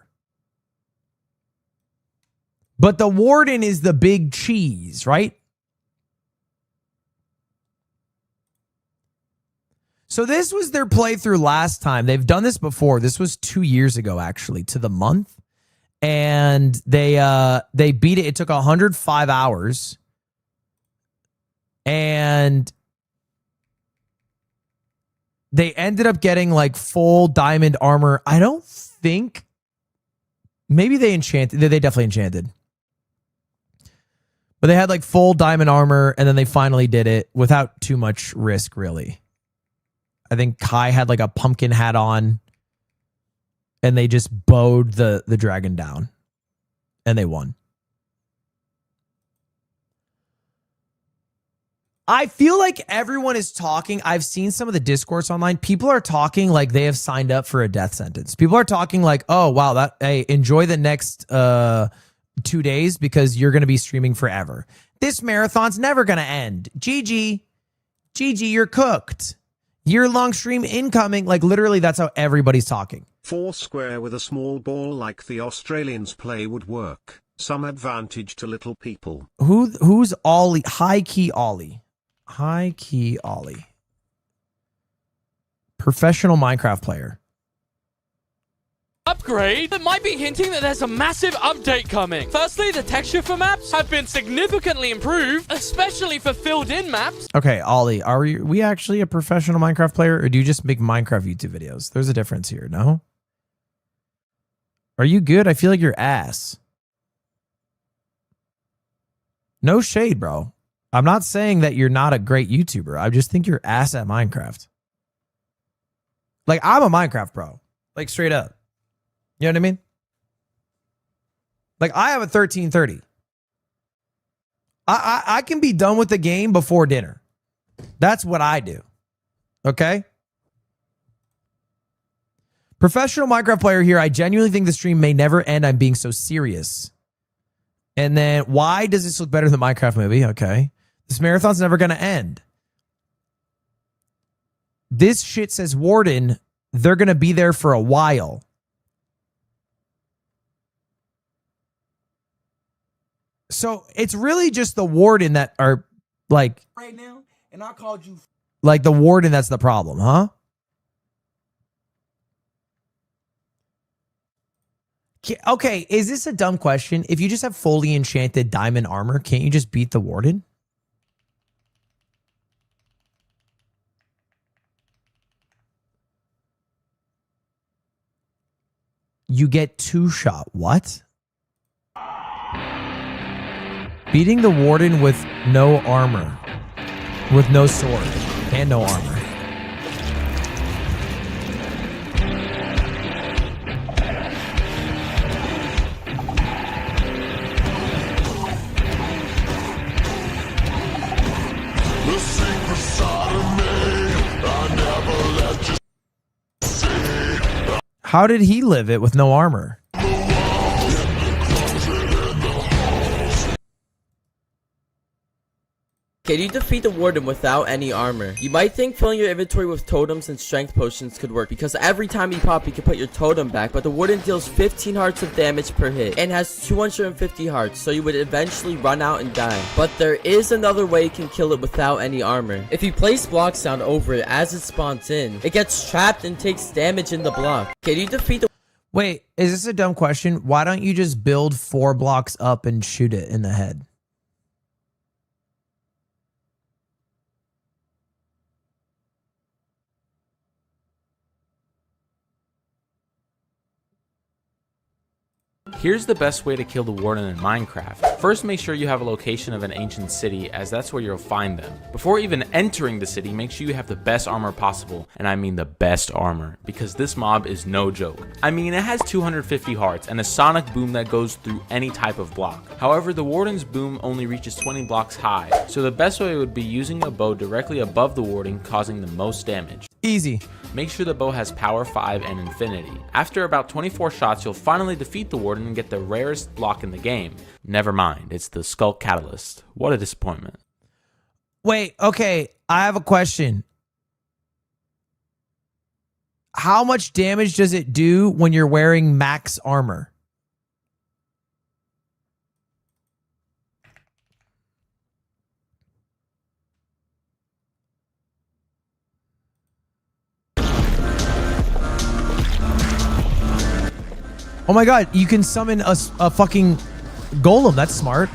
S1: But the Warden is the big cheese, right? So this was their playthrough last time. They've done this before. This was 2 years ago, actually, to the month. And they beat it. It took 105 hours. And they ended up getting like full diamond armor. I don't think. Maybe they enchanted. They definitely enchanted. But they had like full diamond armor. And then they finally did it without too much risk, really. I think Kai had like a pumpkin hat on and they just bowed the dragon down and they won. I feel like everyone is talking. I've seen some of the discourse online. People are talking like they have signed up for a death sentence. People are talking like, oh, wow, hey, enjoy the next 2 days because you're going to be streaming forever. This marathon's never going to end. GG, you're cooked. Year-long stream incoming. Like, literally, that's how everybody's talking.
S2: 4 square with a small ball like the Australians play would work. Some advantage to little people.
S1: Who's Ollie? High-key Ollie. High-key Ollie. Professional Minecraft player.
S3: Upgrade that might be hinting that there's a massive update coming. Firstly, the texture for maps have been significantly improved, especially for filled-in maps.
S1: Okay, Ollie, are we actually a professional Minecraft player, or do you just make Minecraft YouTube videos? There's a difference here, no? Are you good? I feel like you're ass. No shade, bro. I'm not saying that you're not a great YouTuber. I just think you're ass at Minecraft. Like, I'm a Minecraft pro. Like, straight up. You know what I mean? Like, I have a 1330. I can be done with the game before dinner. That's what I do. Okay? Professional Minecraft player here. I genuinely think the stream may never end. I'm being so serious. And then why does this look better than the Minecraft movie? Okay. This marathon's never going to end. This shit says Warden. They're going to be there for a while. So it's really just the Warden that are like
S18: Right now, and I called you.
S1: like the Warden that's the problem, huh? Okay, is this a dumb question? If you just have fully enchanted diamond armor, can't you just beat the Warden? You get 2-shot. What? Beating the Warden with no armor. With no sword. And no armor.
S4: The secret side of me, I never let you see.
S1: How did he live it with no armor?
S22: Can you defeat the Warden without any armor? You might think filling your inventory with totems and strength potions could work, because every time you pop, you can put your totem back, but the Warden deals 15 hearts of damage per hit, and has 250 hearts, so you would eventually run out and die. But there is another way you can kill it without any armor. If you place blocks down over it as it spawns in, it gets trapped and takes damage in the block. Can you defeat the—
S1: Wait, is this a dumb question? Why don't you just build 4 blocks up and shoot it in the head?
S23: Here's the best way to kill the Warden in Minecraft. First, make sure you have a location of an ancient city, as that's where you'll find them. Before even entering the city, make sure you have the best armor possible, and I mean the best armor, because this mob is no joke. I mean, it has 250 hearts and a sonic boom that goes through any type of block. However, the Warden's boom only reaches 20 blocks high, so the best way would be using a bow directly above the Warden, causing the most damage.
S1: Easy.
S23: Make sure the bow has power 5 and infinity. After about 24 shots, you'll finally defeat the Warden and get the rarest block in the game. Never mind, it's the Skull Catalyst. What a disappointment.
S1: Wait, okay, I have a question. How much damage does it do when you're wearing max armor? Oh my god, you can summon a fucking golem. That's smart.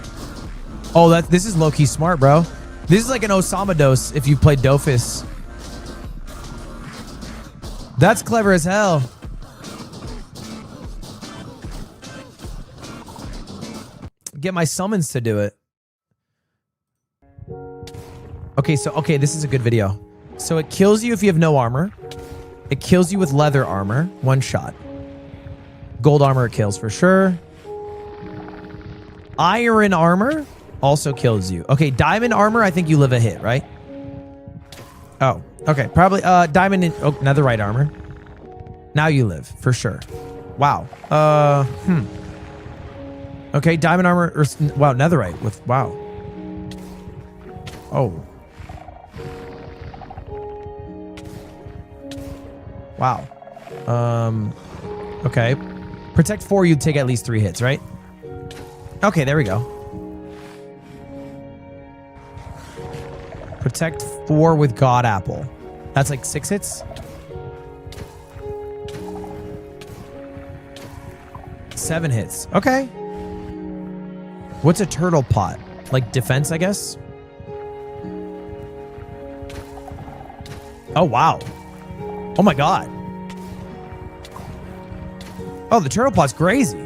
S1: Oh, this is low-key smart, bro. This is like an Osama dose if you played Dofus. That's clever as hell. Get my summons to do it. Okay, this is a good video. So it kills you if you have no armor. It kills you with leather armor. 1 shot. Gold armor it kills for sure. Iron armor also kills you. Okay, diamond armor, I think you live a hit, right? Oh, okay. Probably diamond and netherite armor. Now you live for sure. Wow. Okay, diamond armor or wow, netherite with wow. Oh. Wow. Okay. Protect 4, you'd take at least 3 hits, right? Okay, there we go. Protect 4 with God Apple. That's like 6 hits? 7 hits. Okay. What's a turtle pot? Like defense, I guess? Oh, wow. Oh my god. Oh, the turtle pot's crazy.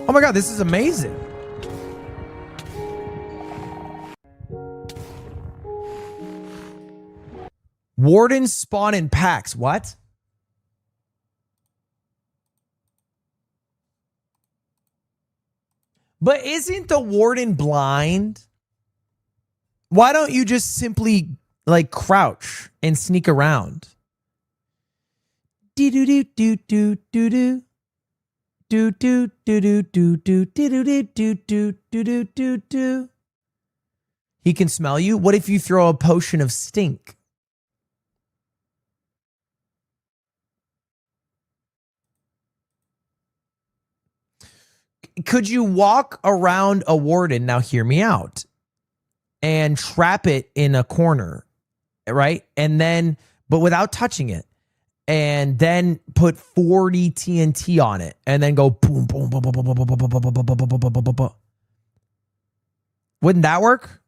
S1: Oh my god, this is amazing. Wardens spawn in packs. What? But isn't the Warden blind? Why don't you just simply like crouch and sneak around? Do do do do do do do. Do do do do do do do do do do do do do do. He can smell you. What if you throw a potion of stink? Could you walk around a warden? Now hear me out. And trap it in a corner, right? And then, but without touching it. And then put 40 TNT on it. And then go boom, boom, boom, boom, boom, boom, boom, boom, boom, boom, boom, boom, boom, boom, boom. Wouldn't that work?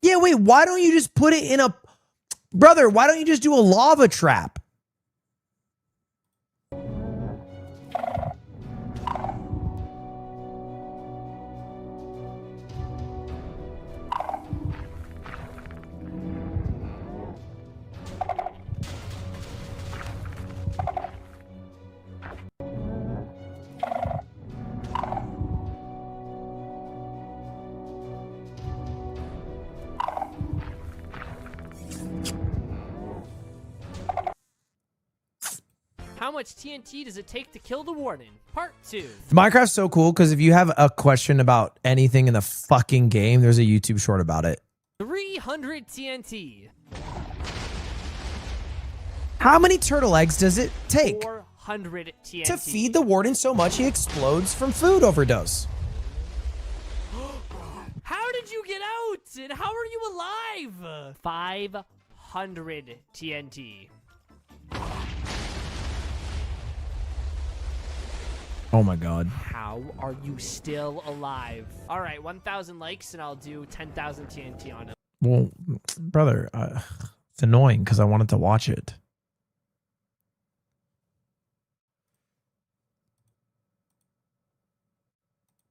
S1: Yeah, wait, why don't you just put it in a... Brother, why don't you just do a lava trap?
S7: How much TNT does it take to kill the warden? Part 2.
S1: Minecraft's so cool because if you have a question about anything in the fucking game, there's a YouTube short about it.
S7: 300 TNT.
S1: How many turtle eggs does it take
S7: 400 TNT.
S1: to feed the warden so much he explodes from food overdose?
S7: How did you get out? And how are you alive? 500 TNT.
S1: Oh my god.
S7: How are you still alive? All right, 1,000 likes and I'll do 10,000 TNT on it.
S1: Well, brother, it's annoying because I wanted to watch it.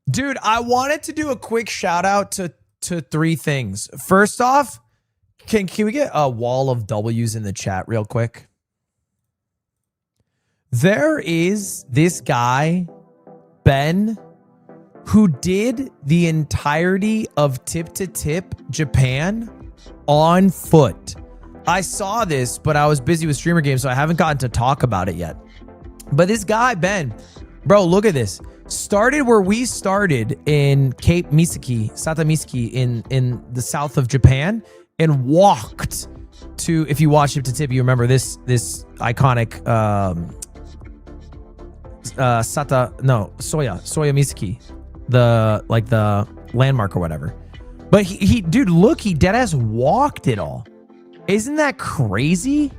S1: Dude, I wanted to do a quick shout out to 3 things. First off, can we get a wall of W's in the chat real quick? There is this guy, Ben, who did the entirety of Tip to Tip Japan on foot. I saw this, but I was busy with streamer games, so I haven't gotten to talk about it yet. But this guy, Ben, bro, look at this. Started where we started in Cape Misaki, Sata Misaki in the south of Japan, and walked to, if you watch Tip to Tip, you remember this iconic Soya Misaki, the landmark or whatever. But he dude, look, he deadass walked it all. Isn't that crazy?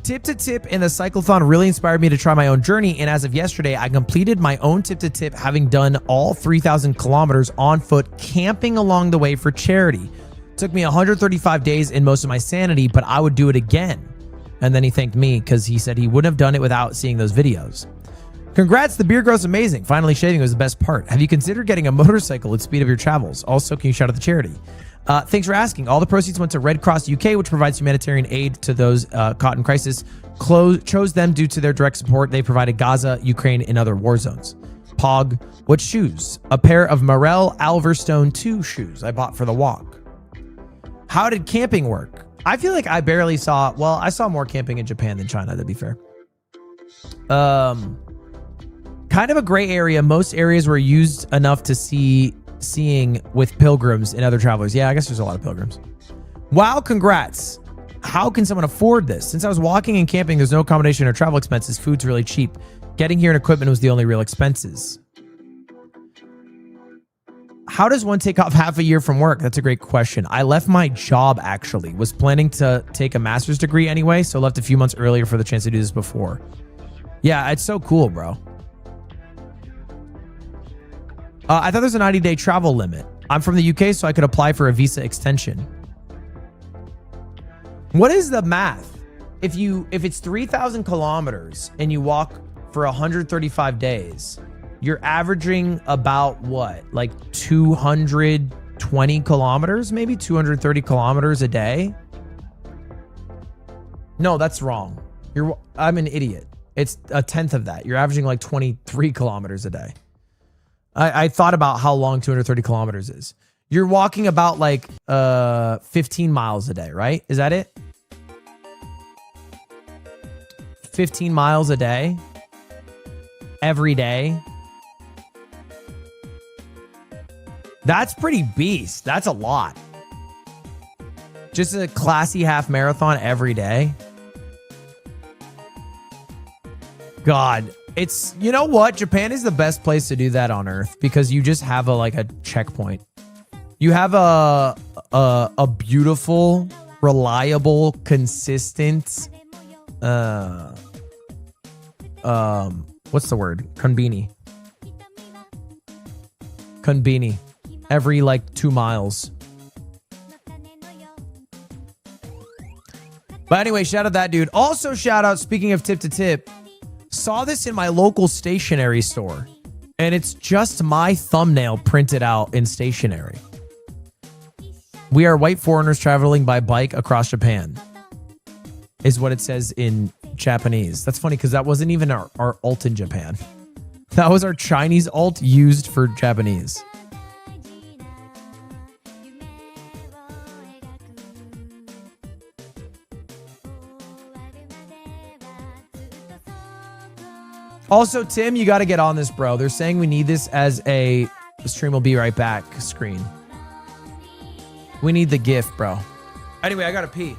S1: Tip to Tip and the cyclothon really inspired me to try my own journey, and as of yesterday, I completed my own Tip to Tip, having done all 3,000 kilometers on foot, camping along the way for charity. Took me 135 days and most of my sanity, but I would do it again. And then he thanked me because he said he wouldn't have done it without seeing those videos. Congrats, the beard grow's amazing. Finally shaving was the best part. Have you considered getting a motorcycle at speed of your travels? Also, can you shout out the charity? Thanks for asking. All the proceeds went to Red Cross UK, which provides humanitarian aid to those caught in crisis. Chose them due to their direct support. They provided Gaza, Ukraine, and other war zones. Pog, what shoes? A pair of Morel Alverstone 2 shoes I bought for the walk. How did camping work? I feel like I barely saw, well, I saw more camping in Japan than China, to be fair. Kind of a gray area. Most areas were used enough to seeing with pilgrims and other travelers. Yeah, I guess there's a lot of pilgrims. Wow, congrats. How can someone afford this? Since I was walking and camping, there's no accommodation or travel expenses. Food's really cheap. Getting here and equipment was the only real expenses. How does one take off half a year from work? That's a great question. I left my job, actually. Was planning to take a master's degree anyway, so left a few months earlier for the chance to do this before. Yeah, it's so cool, bro. I thought there's a 90-day travel limit. I'm from the UK, so I could apply for a visa extension. What is the math? If it's 3,000 kilometers and you walk for 135 days, you're averaging about what? Like 220 kilometers, maybe 230 kilometers a day? No, that's wrong. I'm an idiot. It's a tenth of that. You're averaging like 23 kilometers a day. I thought about how long 230 kilometers is. You're walking about like 15 miles a day, right? Is that it? 15 miles a day? Every day? That's pretty beast. That's a lot. Just a classy half marathon every day? God, it's, you know what? Japan is the best place to do that on earth because you just have a checkpoint. You have a beautiful, reliable, consistent, what's the word? Konbini. Every like 2 miles. But anyway, shout out that dude. Also shout out, speaking of tip to tip, saw this in my local stationery store. And it's just my thumbnail printed out in stationery. We are white foreigners traveling by bike across Japan. Is what it says in Japanese. That's funny because that wasn't even our alt in Japan. That was our Chinese alt used for Japanese. Also, Tim, you got to get on this, bro. They're saying we need this as a stream will be right back screen. We need the GIF, bro. Anyway, I got to pee.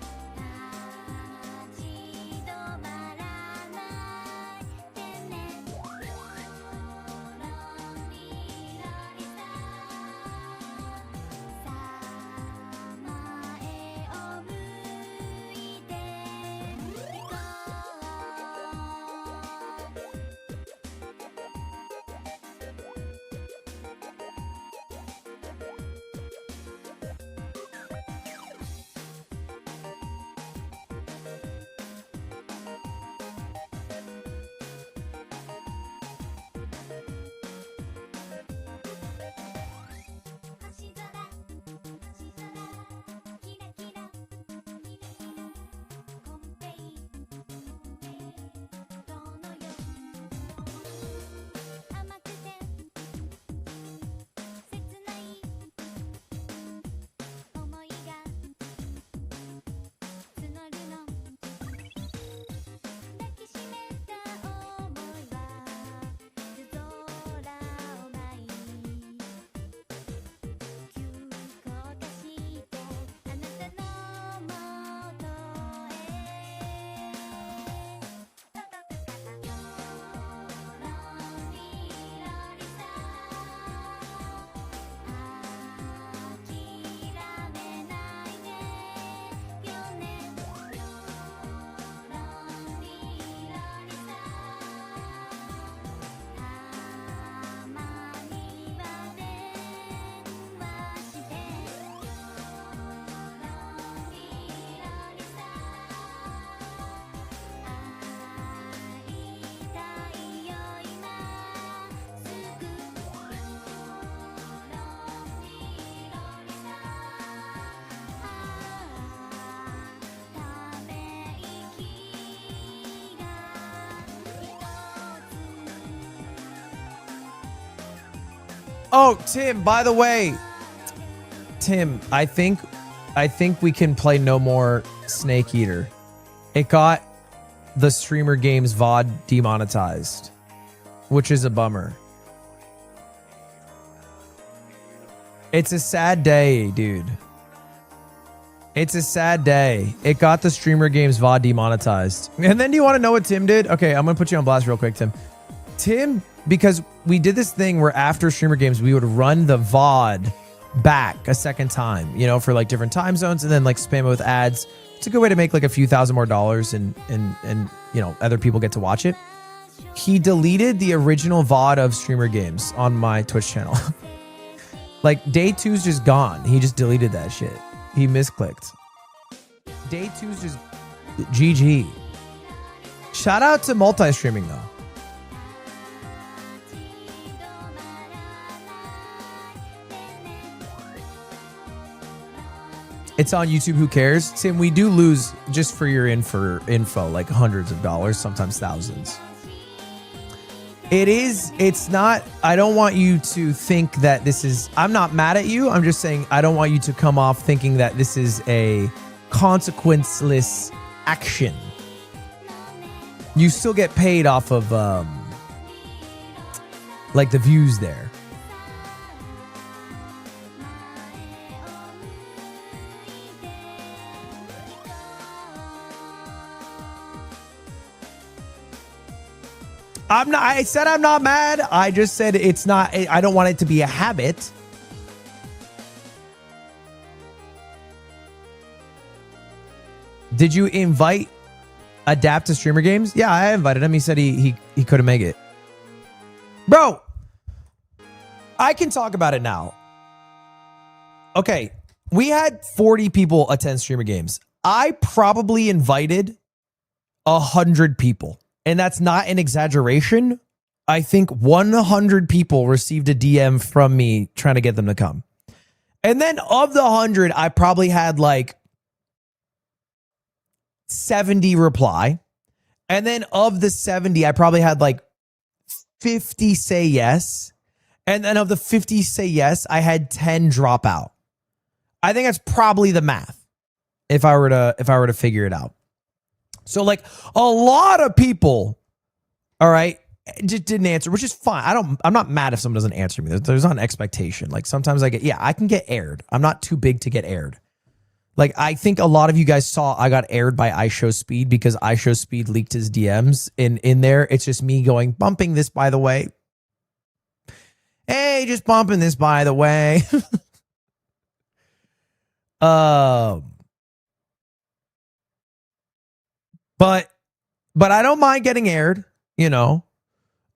S1: Oh, Tim, by the way, Tim, I think we can play no more Snake Eater. It got the Streamer Games VOD demonetized, which is a bummer. It's a sad day, dude. It's a sad day. It got the Streamer Games VOD demonetized. And then do you want to know what Tim did? Okay, I'm going to put you on blast real quick, Tim. Tim, because we did this thing where after Streamer Games, we would run the VOD back a second time, you know, for like different time zones and then like spam it with ads. It's a good way to make like a few $1,000 more and you know, other people get to watch it. He deleted the original VOD of Streamer Games on my Twitch channel. Like day 2's just gone. He just deleted that shit. He misclicked. Day 2's just GG. Shout out to multi-streaming though. It's on YouTube. Who cares? Tim, we do lose, just for your info, like hundreds of dollars, sometimes thousands. It's not, I don't want you to think that this is, I'm not mad at you. I'm just saying I don't want you to come off thinking that this is a consequenceless action. You still get paid off of, like the views there. I said I'm not mad. I just said it's not, I don't want it to be a habit. Did you invite Adapt to Streamer Games? Yeah, I invited him. He said he couldn't make it. Bro, I can talk about it now. Okay, we had 40 people attend Streamer Games. I probably invited 100 people. And that's not an exaggeration. I think 100 people received a DM from me trying to get them to come. And then of the 100, I probably had like 70 reply. And then of the 70, I probably had like 50 say yes. And then of the 50 say yes, I had 10 drop out. I think that's probably the math if I were to figure it out. So like a lot of people, all right, just didn't answer, which is fine. I'm not mad if someone doesn't answer me. There's not an expectation. Like sometimes I can get aired. I'm not too big to get aired. Like I think a lot of you guys saw I got aired by iShowSpeed because iShowSpeed leaked his DMs in there. It's just me going, bumping this by the way. Hey, just bumping this by the way. But I don't mind getting aired, you know.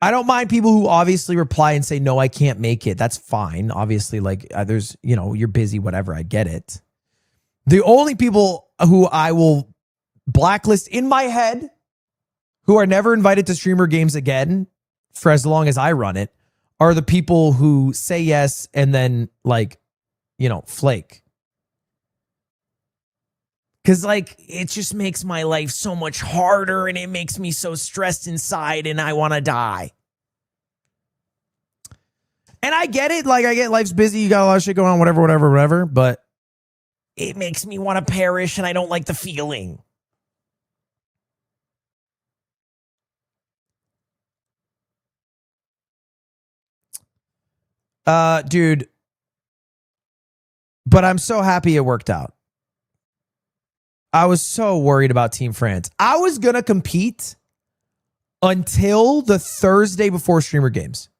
S1: I don't mind people who obviously reply and say, no, I can't make it. That's fine. Obviously, like there's, you know, you're busy, whatever. I get it. The only people who I will blacklist in my head who are never invited to Streamer Games again for as long as I run it are the people who say yes and then like, you know, flake. Because, like, it just makes my life so much harder and it makes me so stressed inside and I want to die. And I get it. Like, I get life's busy. You got a lot of shit going on, whatever. But it makes me want to perish and I don't like the feeling. Dude. But I'm so happy it worked out. I was so worried about Team France. I was going to compete until the Thursday before Streamer Games.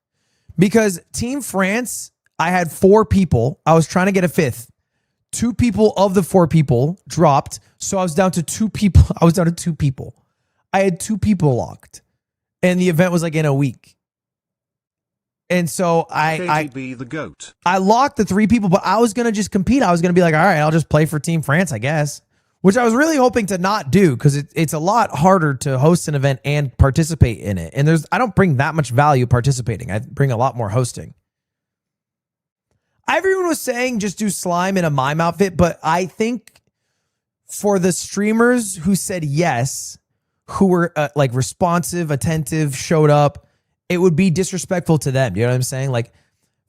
S1: Because Team France, I had 4 people. I was trying to get a 5th. 2 people of the 4 people dropped. So I was down to 2 people. I had 2 people locked. And the event was like in a week. And so
S2: KTB the GOAT.
S1: I locked the 3 people, but I was going to just compete. I was going to be like, all right, I'll just play for Team France, I guess. Which I was really hoping to not do because it's a lot harder to host an event and participate in it. And I don't bring that much value participating. I bring a lot more hosting. Everyone was saying just do slime in a mime outfit, but I think for the streamers who said yes, who were like responsive, attentive, showed up, it would be disrespectful to them. You know what I'm saying? Like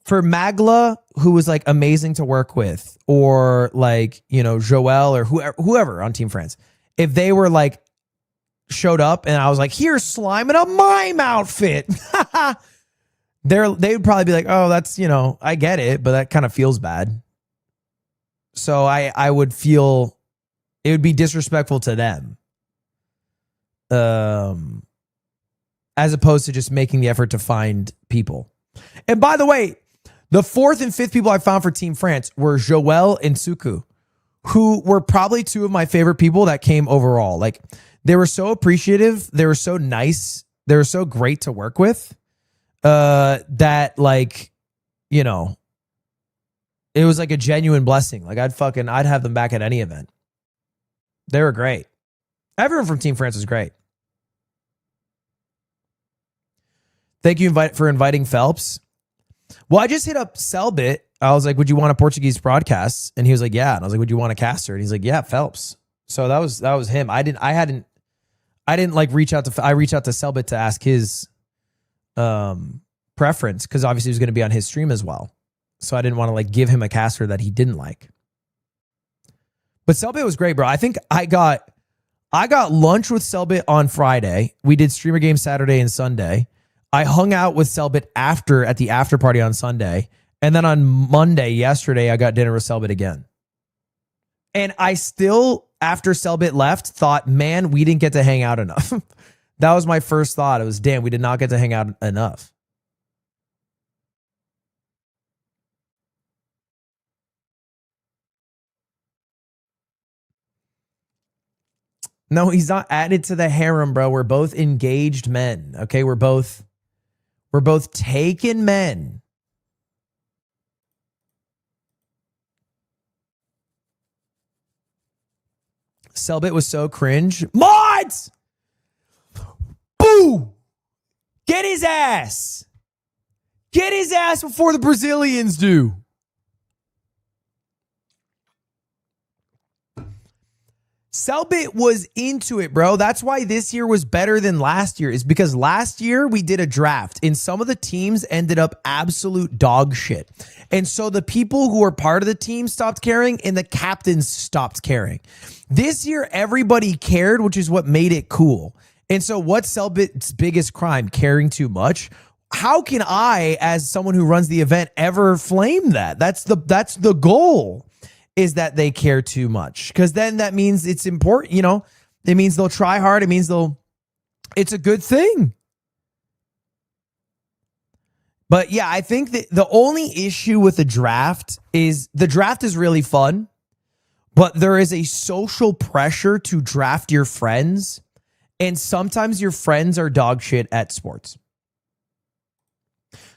S1: for Magla, who was like amazing to work with, or like, you know, Joel or whoever on Team France, if they were like showed up and I was like, here's slime in a mime outfit, they'd probably be like, oh, that's, you know, I get it, but that kind of feels bad. So I would feel it would be disrespectful to them. As opposed to just making the effort to find people. And by the way, the 4th and 5th people I found for Team France were Joel and Suku, who were probably 2 of my favorite people that came overall. Like, they were so appreciative. They were so nice. They were so great to work with that, like, you know, it was like a genuine blessing. Like, I'd have them back at any event. They were great. Everyone from Team France was great. Thank you for inviting Phelps. Well, I just hit up Selbit. I was like, would you want a Portuguese broadcast? And he was like, yeah. And I was like, would you want a caster? And he's like, yeah, Phelps. So that was him. I didn't like reach out to Selbit to ask his preference because obviously he was going to be on his stream as well. So I didn't want to like give him a caster that he didn't like. But Selbit was great, bro. I think I got lunch with Selbit on Friday. We did streamer games Saturday and Sunday. I hung out with Selbit at the after party on Sunday. And then on Monday, yesterday, I got dinner with Selbit again. And I still, after Selbit left, thought, man, we didn't get to hang out enough. That was my first thought. It was, damn, we did not get to hang out enough. No, he's not added to the harem, bro. We're both engaged men. Okay, we're both taken men. Selbit was so cringe. Mods! Boo! Get his ass. Get his ass before the Brazilians do. Selbit was into it, bro. That's why this year was better than last year, is because last year we did a draft and some of the teams ended up absolute dog shit. And so the people who were part of the team stopped caring and the captains stopped caring. This year, everybody cared, which is what made it cool. And so what's Selbit's biggest crime? Caring too much? How can I, as someone who runs the event, ever flame that? That's the goal. Is that they care too much, because then that means it's important, you know, it means they'll try hard. It means it's a good thing. But yeah, I think that the only issue with the draft is really fun, but there is a social pressure to draft your friends. And sometimes your friends are dog shit at sports.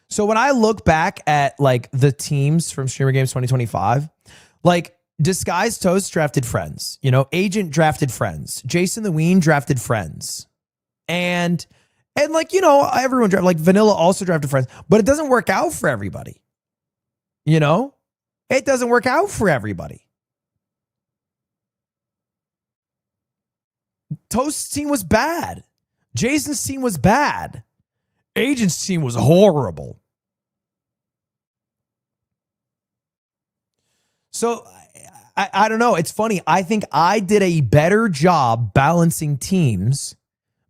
S1: So when I look back at like the teams from Streamer Games 2025, like Disguised Toast drafted friends, you know, Agent drafted friends, Jason the Ween drafted friends, and like, you know, everyone drafted, like Vanilla also drafted friends, but it doesn't work out for everybody. You know, it doesn't work out for everybody. Toast's team was bad. Jason's team was bad. Agent's team was horrible. So I don't know. It's funny. I think I did a better job balancing teams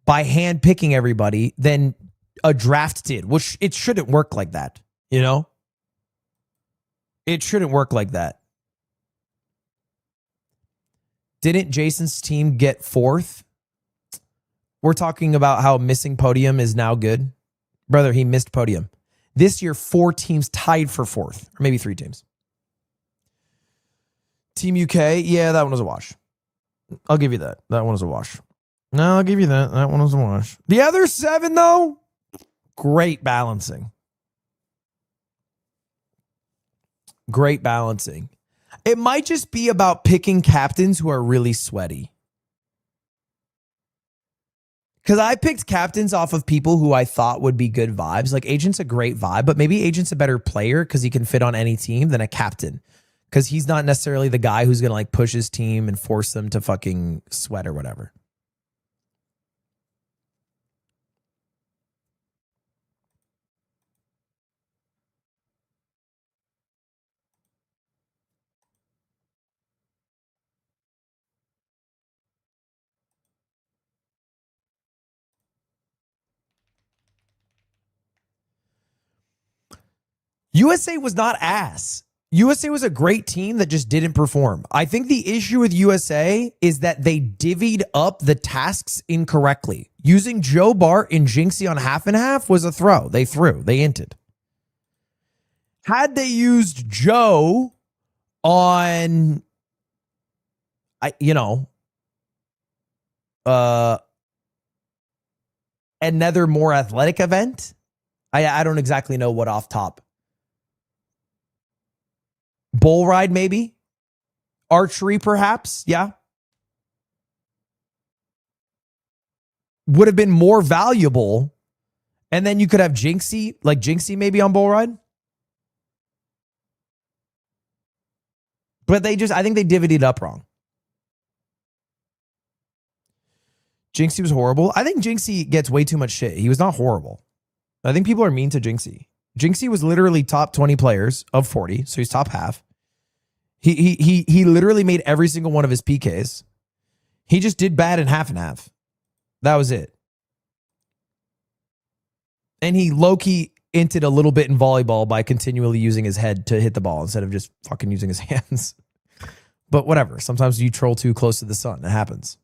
S1: by hand picking everybody than a draft did, which it shouldn't work like that. You know, it shouldn't work like that. Didn't Jason's team get fourth? We're talking about how missing podium is now good. Brother, he missed podium. This year, 4 teams tied for fourth, or maybe 3 teams. Team UK, yeah, that one was a wash. I'll give you that. That one was a wash. No, I'll give you that. That one was a wash. The other 7, though, great balancing. Great balancing. It might just be about picking captains who are really sweaty. Because I picked captains off of people who I thought would be good vibes. Like Agent's a great vibe, but maybe Agent's a better player because he can fit on any team than a captain. Because he's not necessarily the guy who's going to like push his team and force them to fucking sweat or whatever. USA was not ass. USA was a great team that just didn't perform. I think the issue with USA is that they divvied up the tasks incorrectly. Using Joe Bart and Jinxie on half and half was a throw. They inted. Had they used Joe on, another more athletic event, I don't exactly know what off top. Bull ride, maybe. Archery, perhaps. Yeah. Would have been more valuable. And then you could have Jinxie, like Jinxie maybe on bull ride. But I think they divvied it up wrong. Jinxie was horrible. I think Jinxie gets way too much shit. He was not horrible. I think people are mean to Jinxie. Jinxie was literally top 20 players of 40, so he's top half. He literally made every single one of his PKs. He just did bad in half and half. That was it. And he low-key inted a little bit in volleyball by continually using his head to hit the ball instead of just fucking using his hands. But whatever. Sometimes you troll too close to the sun. It happens.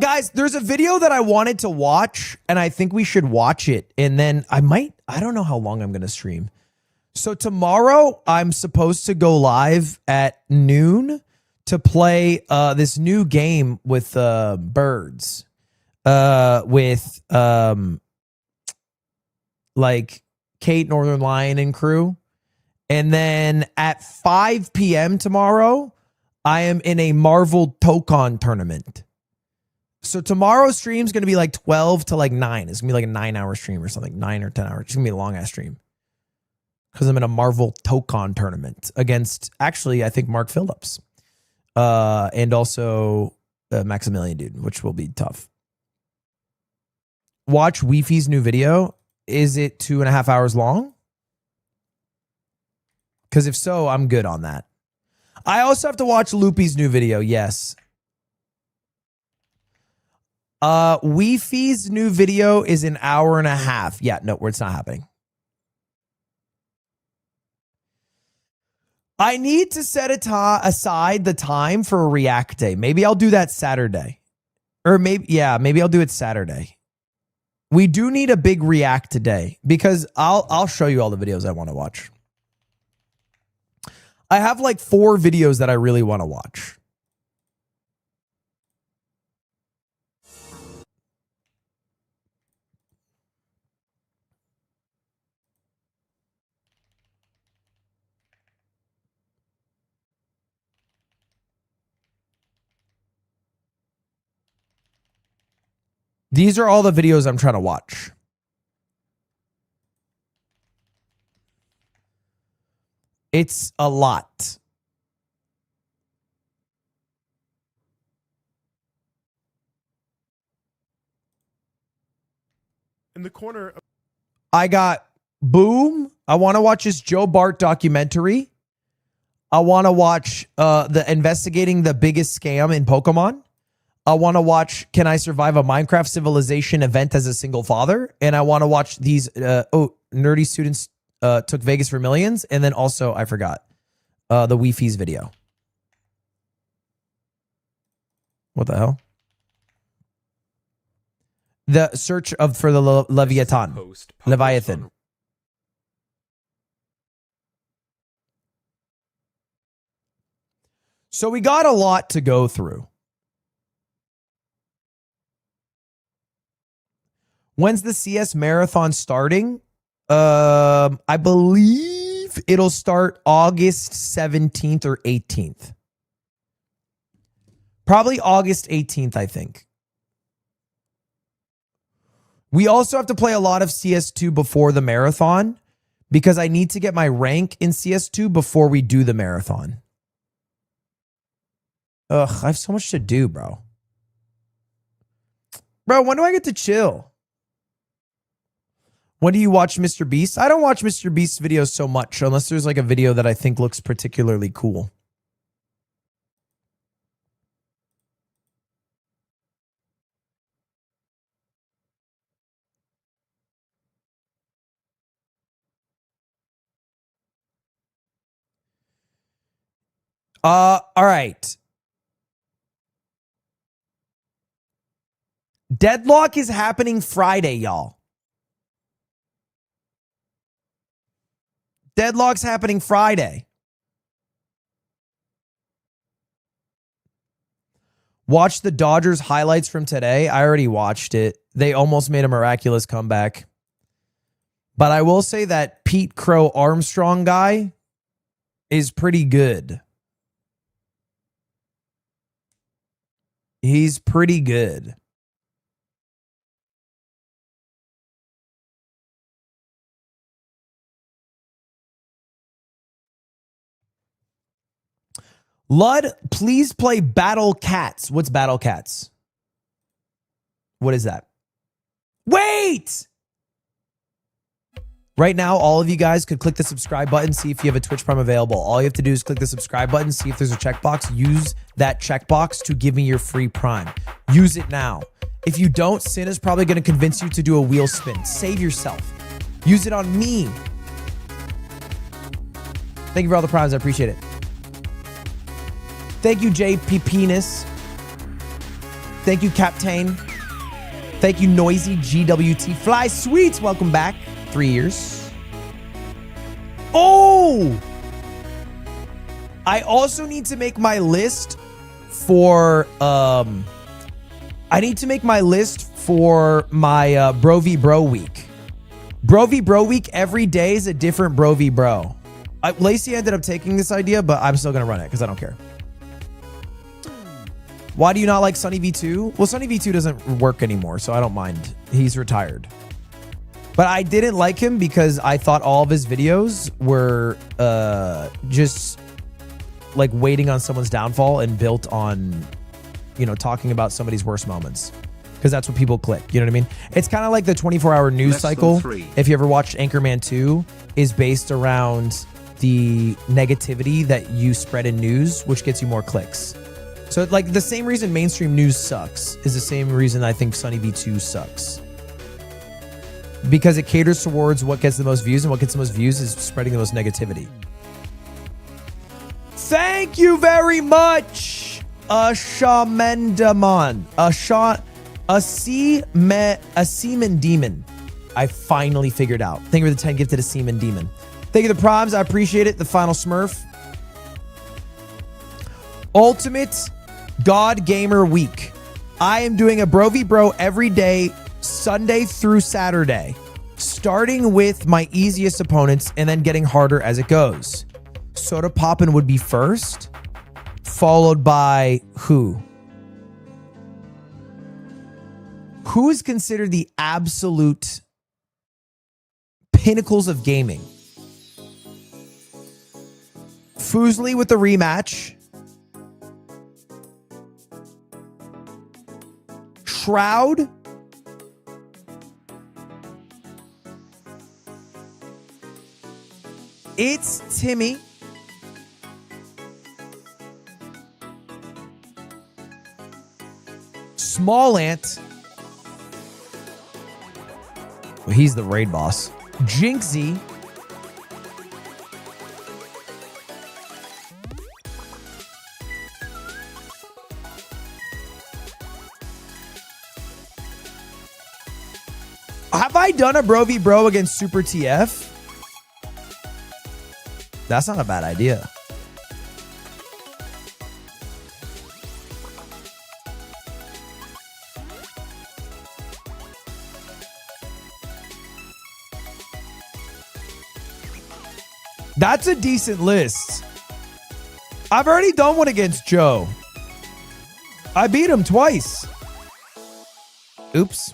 S1: Guys, there's a video that I wanted to watch, and I think we should watch it. And then I don't know how long I'm going to stream. So tomorrow, I'm supposed to go live at noon to play this new game with birds. With like Kate, Northern Lion, and crew. And then at 5 p.m. tomorrow, I am in a Marvel Tokon tournament. So tomorrow's stream is going to be like 12 to like 9. It's going to be like a 9-hour stream or something. 9 or 10 hours. It's going to be a long-ass stream. Because I'm in a Marvel Tokon tournament against, actually, I think Mark Phillips. And also Maximilian Dude, which will be tough. Watch Weefy's new video. Is it 2.5 hours long? Because if so, I'm good on that. I also have to watch Loopy's new video. Yes. Weefy's new video is an hour and a half. Yeah, no, it's not happening. I need to set aside the time for a React Day. Maybe I'll do that Saturday. Or maybe I'll do it Saturday. We do need a big React today because I'll show you all the videos I want to watch. I have like 4 videos that I really want to watch. These are all the videos I'm trying to watch. It's a lot.
S5: In the corner.
S1: I got Boom. I want to watch this Joe Bart documentary. I want to watch the investigating the biggest scam in Pokemon. I want to watch Can I Survive a Minecraft Civilization event as a single father? And I want to watch these nerdy students took Vegas for millions. And then also, I forgot, the Weefy's video. What the hell? The search for the Leviathan. So we got a lot to go through. When's the CS marathon starting? I believe it'll start August 17th or 18th. Probably August 18th, I think. We also have to play a lot of CS2 before the marathon because I need to get my rank in CS2 before we do the marathon. Ugh, I have so much to do, bro. Bro, when do I get to chill? When do you watch Mr. Beast? I don't watch Mr. Beast's videos so much unless there's like a video that I think looks particularly cool. All right. Deadlock is happening Friday, y'all. Deadlock's happening Friday. Watch the Dodgers highlights from today. I already watched it. They almost made a miraculous comeback. But I will say that Pete Crow Armstrong guy is pretty good. He's pretty good. Lud, please play Battle Cats. What's Battle Cats? What is that? Wait! Right now, all of you guys could click the subscribe button, see if you have a Twitch Prime available. All you have to do is click the subscribe button, see if there's a checkbox. Use that checkbox to give me your free Prime. Use it now. If you don't, Sin is probably going to convince you to do a wheel spin. Save yourself. Use it on me. Thank you for all the Primes. I appreciate it. Thank you, JP Penis. Thank you, Captain. Thank you, Noisy GWT Fly Sweets. Welcome back. 3 years. Oh! I also need to make my list for I need to make my list for my Bro v Bro week. Bro v Bro week every day is a different Bro v Bro. Lacey ended up taking this idea, but I'm still gonna run it because I don't care. Why do you not like Sunny V2? Well, Sunny V2 doesn't work anymore, so I don't mind. He's retired. But I didn't like him because I thought all of his videos were just like waiting on someone's downfall and built on, you know, talking about somebody's worst moments. Because that's what people click. You know what I mean? It's kind of like the 24-hour news cycle. If you ever watched Anchorman 2, is based around the negativity that you spread in news, which gets you more clicks. So like the same reason mainstream news sucks is the same reason I think Sunny V2 sucks. Because it caters towards what gets the most views, and what gets the most views is spreading the most negativity. Thank you very much, Shamendaman. A semen demon. I finally figured out. Thank you for the 10 gifted a semen demon. Thank you for the primes. I appreciate it. The final Smurf. Ultimate God Gamer Week. I am doing a Bro v Bro every day, Sunday through Saturday, starting with my easiest opponents and then getting harder as it goes. Soda Poppin' would be first, followed by who? Who is considered the absolute pinnacles of gaming? Foosley with the rematch. Shroud. It's Timmy. Small Ant. Well, he's the raid boss. Jinxie. Have I done a Bro v Bro against Super TF? That's not a bad idea. That's a decent list. I've already done one against Joe. I beat him twice. Oops.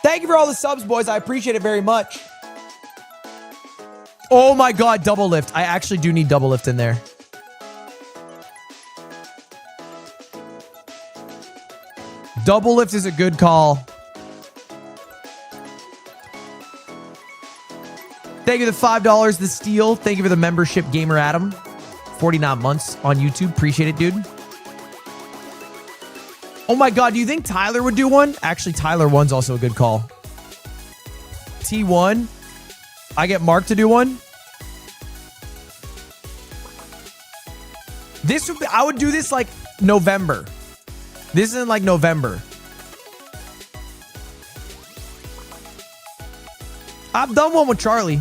S1: Thank you for all the subs, boys. I appreciate it very much. Oh my God, double lift. I actually do need double lift in there. Double lift is a good call. Thank you for the $5, the steel. Thank you for the membership, Gamer Adam. 49 months on YouTube. Appreciate it, dude. Oh my God, do you think Tyler would do one? Actually, Tyler 1's also a good call. T1. I get Mark to do one. This would be, I would do this like November. This isn't like November. I've done one with Charlie.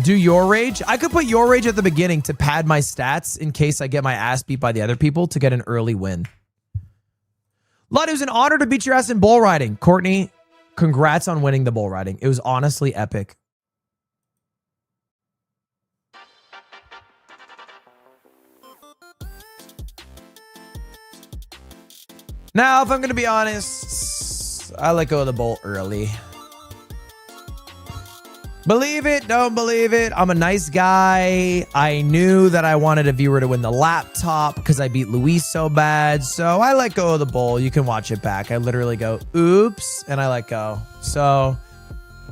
S1: Do your rage? I could put your rage at the beginning to pad my stats in case I get my ass beat by the other people to get an early win. Lud, it was an honor to beat your ass in bull riding. Courtney, congrats on winning the bull riding. It was honestly epic. Now, if I'm going to be honest, I let go of the bolt early. Believe it, don't believe it. I'm a nice guy. I knew that I wanted a viewer to win the laptop because I beat Luis so bad. So I let go of the bowl. You can watch it back. I literally go, oops, and I let go. So,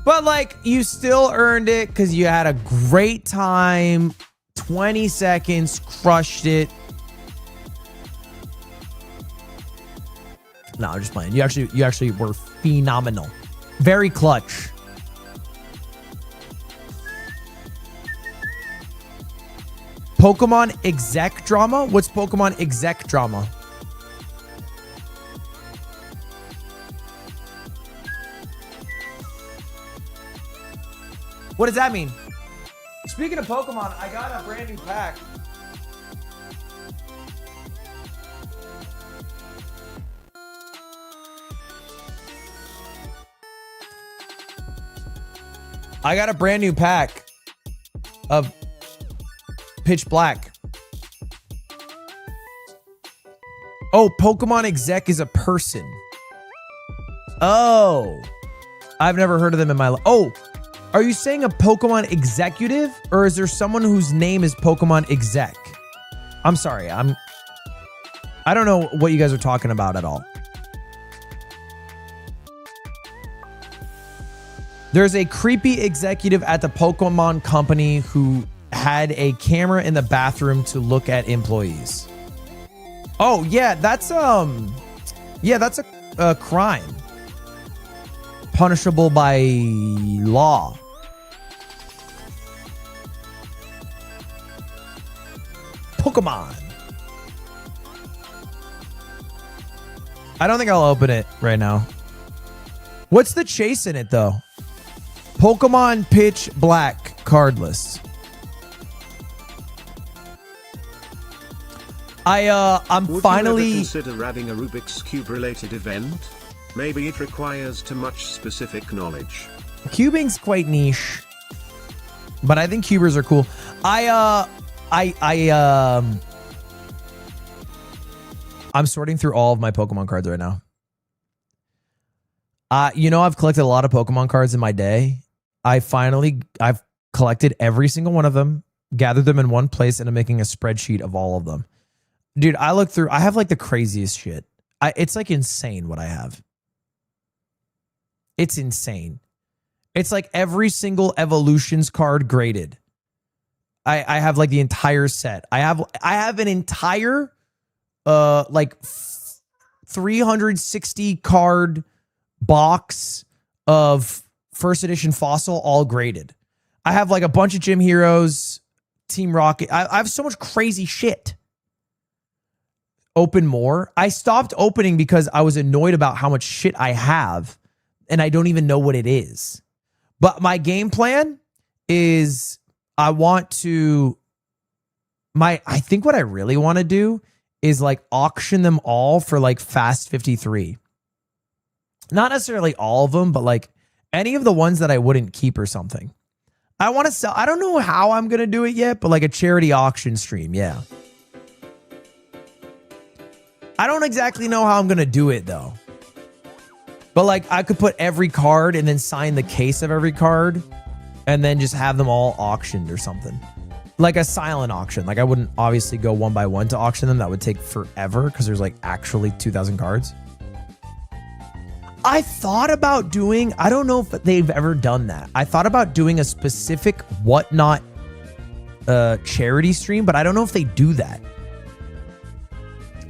S1: but like, you still earned it because you had a great time. 20 seconds, crushed it. No, I'm just playing. You actually were phenomenal. Very clutch. Pokemon exec drama? What's Pokemon exec drama? What does that mean? Speaking of Pokemon, I got a brand new pack. I got a brand new pack of Pitch Black. Oh, Pokemon exec is a person. Oh, I've never heard of them in my life. Oh, are you saying a Pokemon executive, or is there someone whose name is Pokemon exec? I'm sorry. I don't know what you guys are talking about at all. There's a creepy executive at the Pokemon company who had a camera in the bathroom to look at employees. Oh, yeah, that's a crime. Punishable by law. Pokemon. I don't think I'll open it right now. What's the chase in it though? Pokemon Pitch Black card list. I'm
S2: Would
S1: finally
S2: you ever consider adding a Rubik's Cube related event? Maybe it requires too much specific knowledge.
S1: Cubing's quite niche, but I think cubers are cool. I'm sorting through all of my Pokemon cards right now. I've collected a lot of Pokemon cards in my day. I've collected every single one of them, gathered them in one place, and I'm making a spreadsheet of all of them. Dude, I look through, I have like the craziest shit. It's like insane what I have. It's insane. It's like every single evolutions card graded. I have like the entire set. I have an entire 360 card box of first edition Fossil, all graded. I have like a bunch of Gym Heroes, Team Rocket. I have so much crazy shit. Open more. I stopped opening because I was annoyed about how much shit I have and I don't even know what it is. But my game plan is I think what I really want to do is like auction them all for like Fast 53. Not necessarily all of them, but like any of the ones that I wouldn't keep or something. I want to sell. I don't know how I'm going to do it yet, but like a charity auction stream. Yeah. I don't exactly know how I'm going to do it though. But like I could put every card and then sign the case of every card and then just have them all auctioned or something. Like a silent auction. Like I wouldn't obviously go one by one to auction them. That would take forever because there's like actually 2,000 cards. I thought about doing, I don't know if they've ever done that. I thought about doing a specific whatnot charity stream, but I don't know if they do that.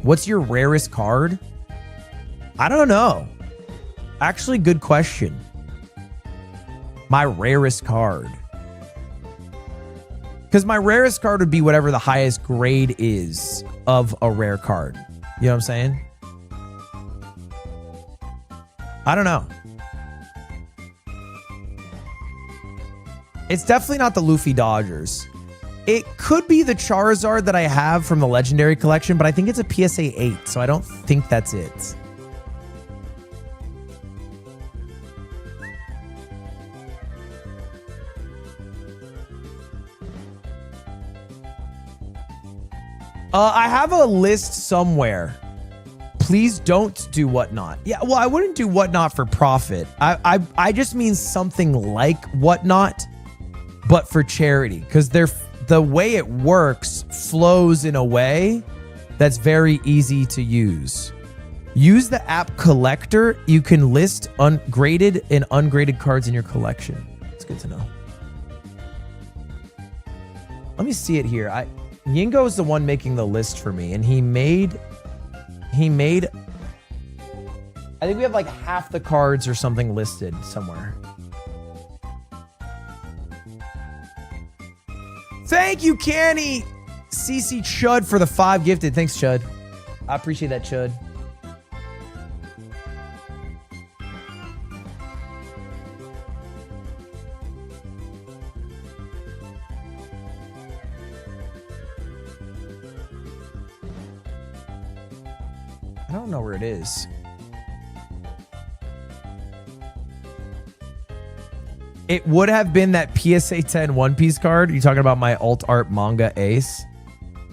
S1: What's your rarest card? I don't know. Actually, good question. My rarest card. Because my rarest card would be whatever the highest grade is of a rare card. You know what I'm saying? I don't know. It's definitely not the Luffy Dodgers. It could be the Charizard that I have from the Legendary Collection, but I think it's a PSA 8, so I don't think that's it. I have a list somewhere. Please don't do Whatnot. Yeah, well, I wouldn't do Whatnot for profit. I just mean something like Whatnot, but for charity. Because the way it works flows in a way that's very easy to use. Use the app Collector. You can list graded and ungraded cards in your collection. It's good to know. Let me see it here. Yingo is the one making the list for me, and he made I think we have like half the cards or something listed somewhere. Thank you, Canny CC Chud, for the 5 gifted. Thanks, Chud. I appreciate that, Chud. I don't know where it is. It would have been that PSA 10 One Piece card. You talking about my alt art manga ace?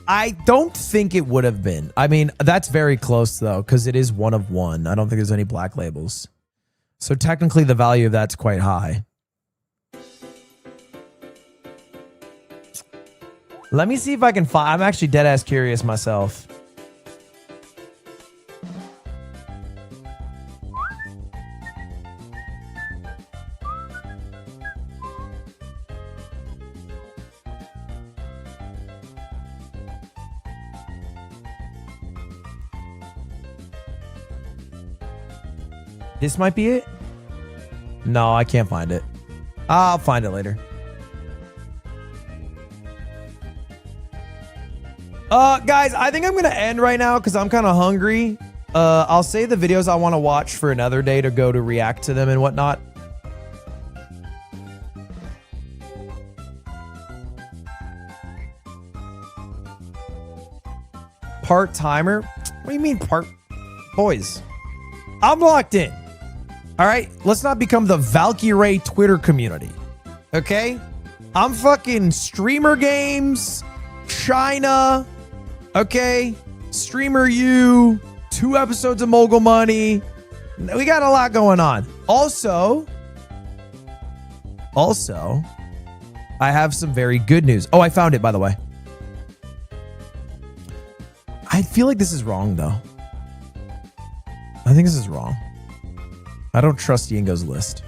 S1: I don't think it would have been. I mean, that's very close though, because it is one of one. I don't think there's any black labels. So technically the value of that's quite high. Let me see if I can find. I'm actually dead ass curious myself. This might be it. No, I can't find it. I'll find it later. Guys, I think I'm going to end right now because I'm kind of hungry. I'll save the videos I want to watch for another day to go to react to them and whatnot. Part-timer? What do you mean part? Boys, I'm locked in. All right, let's not become the Valkyrie Twitter community. Okay? I'm fucking streamer games, China, okay? Streamer you, 2 episodes of Mogul Money. We got a lot going on. Also, I have some very good news. Oh, I found it, by the way. I feel like this is wrong, though. I think this is wrong. I don't trust Yingo's list.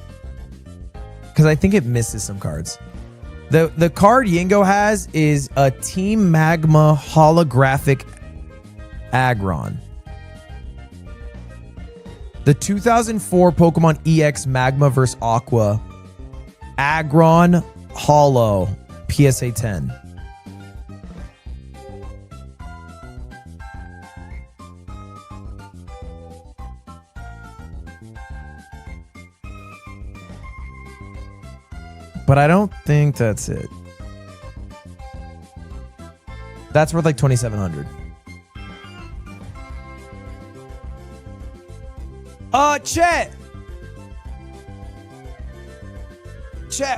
S1: Because I think it misses some cards. The card Yingo has is a Team Magma holographic Aggron. The 2004 Pokemon EX Magma vs. Aqua Aggron Holo PSA 10. But I don't think that's it. That's worth like 2,700. Chet.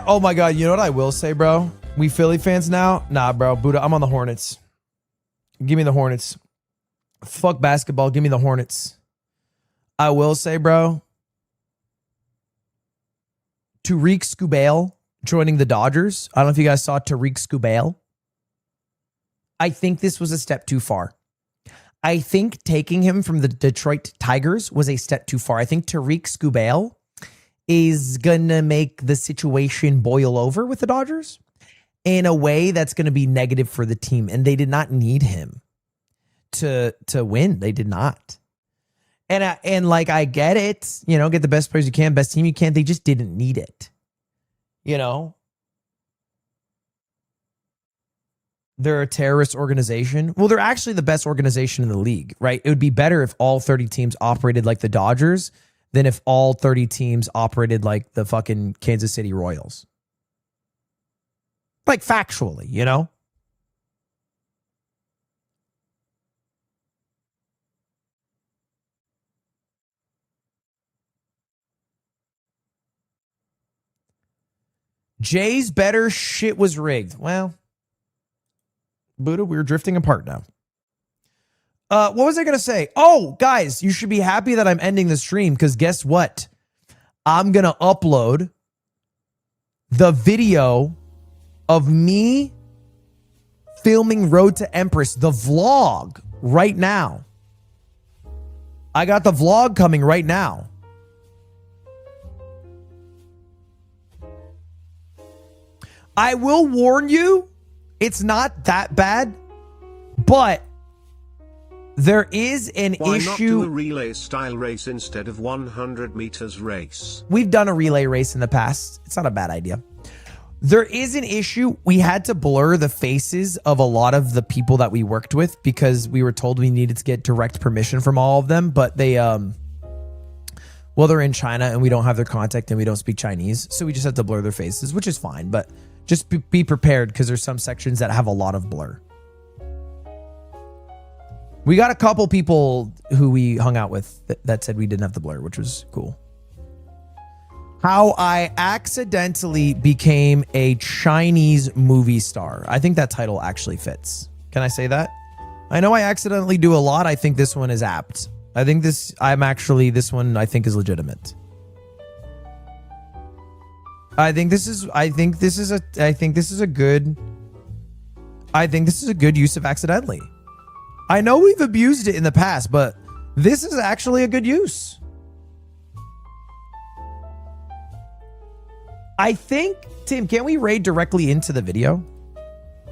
S1: Oh my God. You know what I will say, bro? We Philly fans now? Nah, bro. Buddha, I'm on the Hornets. Give me the Hornets. Fuck basketball. Give me the Hornets. I will say, bro. Tariq Skubale joining the Dodgers. I don't know if you guys saw Tariq Skubale. I think this was a step too far. I think taking him from the Detroit Tigers was a step too far. I think Tariq Skubale is going to make the situation boil over with the Dodgers in a way that's going to be negative for the team. And they did not need him to win. They did not. And like, I get it, you know, get the best players you can, best team you can. They just didn't need it. You know, they're a terrorist organization. Well, they're actually the best organization in the league, right? It would be better if all 30 teams operated like the Dodgers than if all 30 teams operated like the fucking Kansas City Royals. Like factually, you know? Jay's better, shit was rigged. Well, Buddha, we're drifting apart now. What was I going to say? Oh, guys, you should be happy that I'm ending the stream because guess what? I'm going to upload the video of me filming Road to Empress, the vlog, right now. I got the vlog coming right now. I will warn you, it's not that bad, but there is an
S2: Why
S1: issue.
S2: not do a relay style race instead of 100 meters race?
S1: We've done a relay race in the past. It's not a bad idea. There is an issue. We had to blur the faces of a lot of the people that we worked with because we were told we needed to get direct permission from all of them, but they well, they're in China and we don't have their contact and we don't speak Chinese, so we just have to blur their faces, which is fine, but just be prepared because there's some sections that have a lot of blur. We got a couple people who we hung out with that said we didn't have the blur, which was cool. How I accidentally became a Chinese movie star. I think that title actually fits. Can I say that? I know I accidentally do a lot. I think this one is apt. I think this one I think is legitimate. I think this is a good use of accidentally. I know we've abused it in the past, but this is actually a good use. I think, Tim, can we raid directly into the video?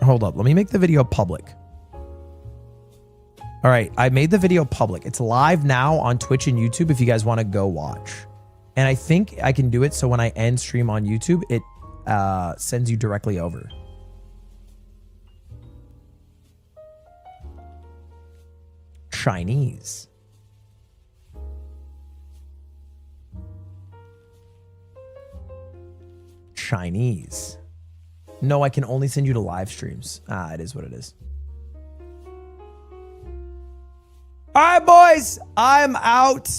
S1: Hold up. Let me make the video public. All right. I made the video public. It's live now on Twitch and YouTube if you guys want to go watch. And I think I can do it so when I end stream on YouTube, it sends you directly over. Chinese. Chinese. No, I can only send you to live streams. It is what it is. All right, boys, I'm out.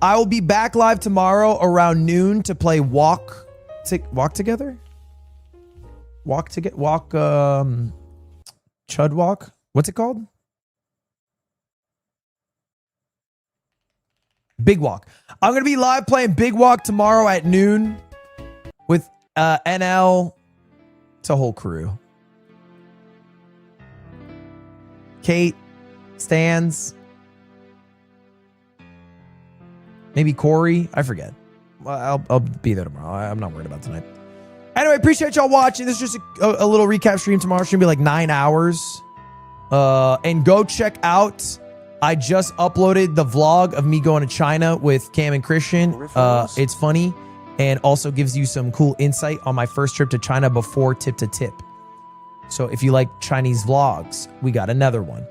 S1: I will be back live tomorrow around noon to play Walk Together. Chud Walk. What's it called? Big Walk. I'm going to be live playing Big Walk tomorrow at noon with NL. It's a whole crew. Kate, Stans, maybe Corey. I forget. I'll be there tomorrow. I'm not worried about tonight. Anyway, appreciate y'all watching. This is just a little recap stream tomorrow. It's going to be like 9 hours. And go check out, I just uploaded the vlog of me going to China with Cam and Christian. It's funny and also gives you some cool insight on my first trip to China before tip to tip. So if you like Chinese vlogs, we got another one.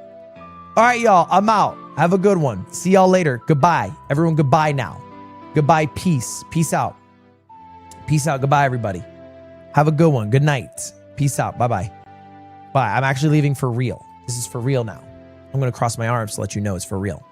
S1: All right, y'all, I'm out. Have a good one. See y'all later. Goodbye. Everyone, goodbye now. Goodbye. Peace. Peace out. Peace out. Goodbye, everybody. Have a good one. Good night. Peace out. Bye-bye. Bye. I'm actually leaving for real. This is for real now. I'm going to cross my arms to let you know it's for real.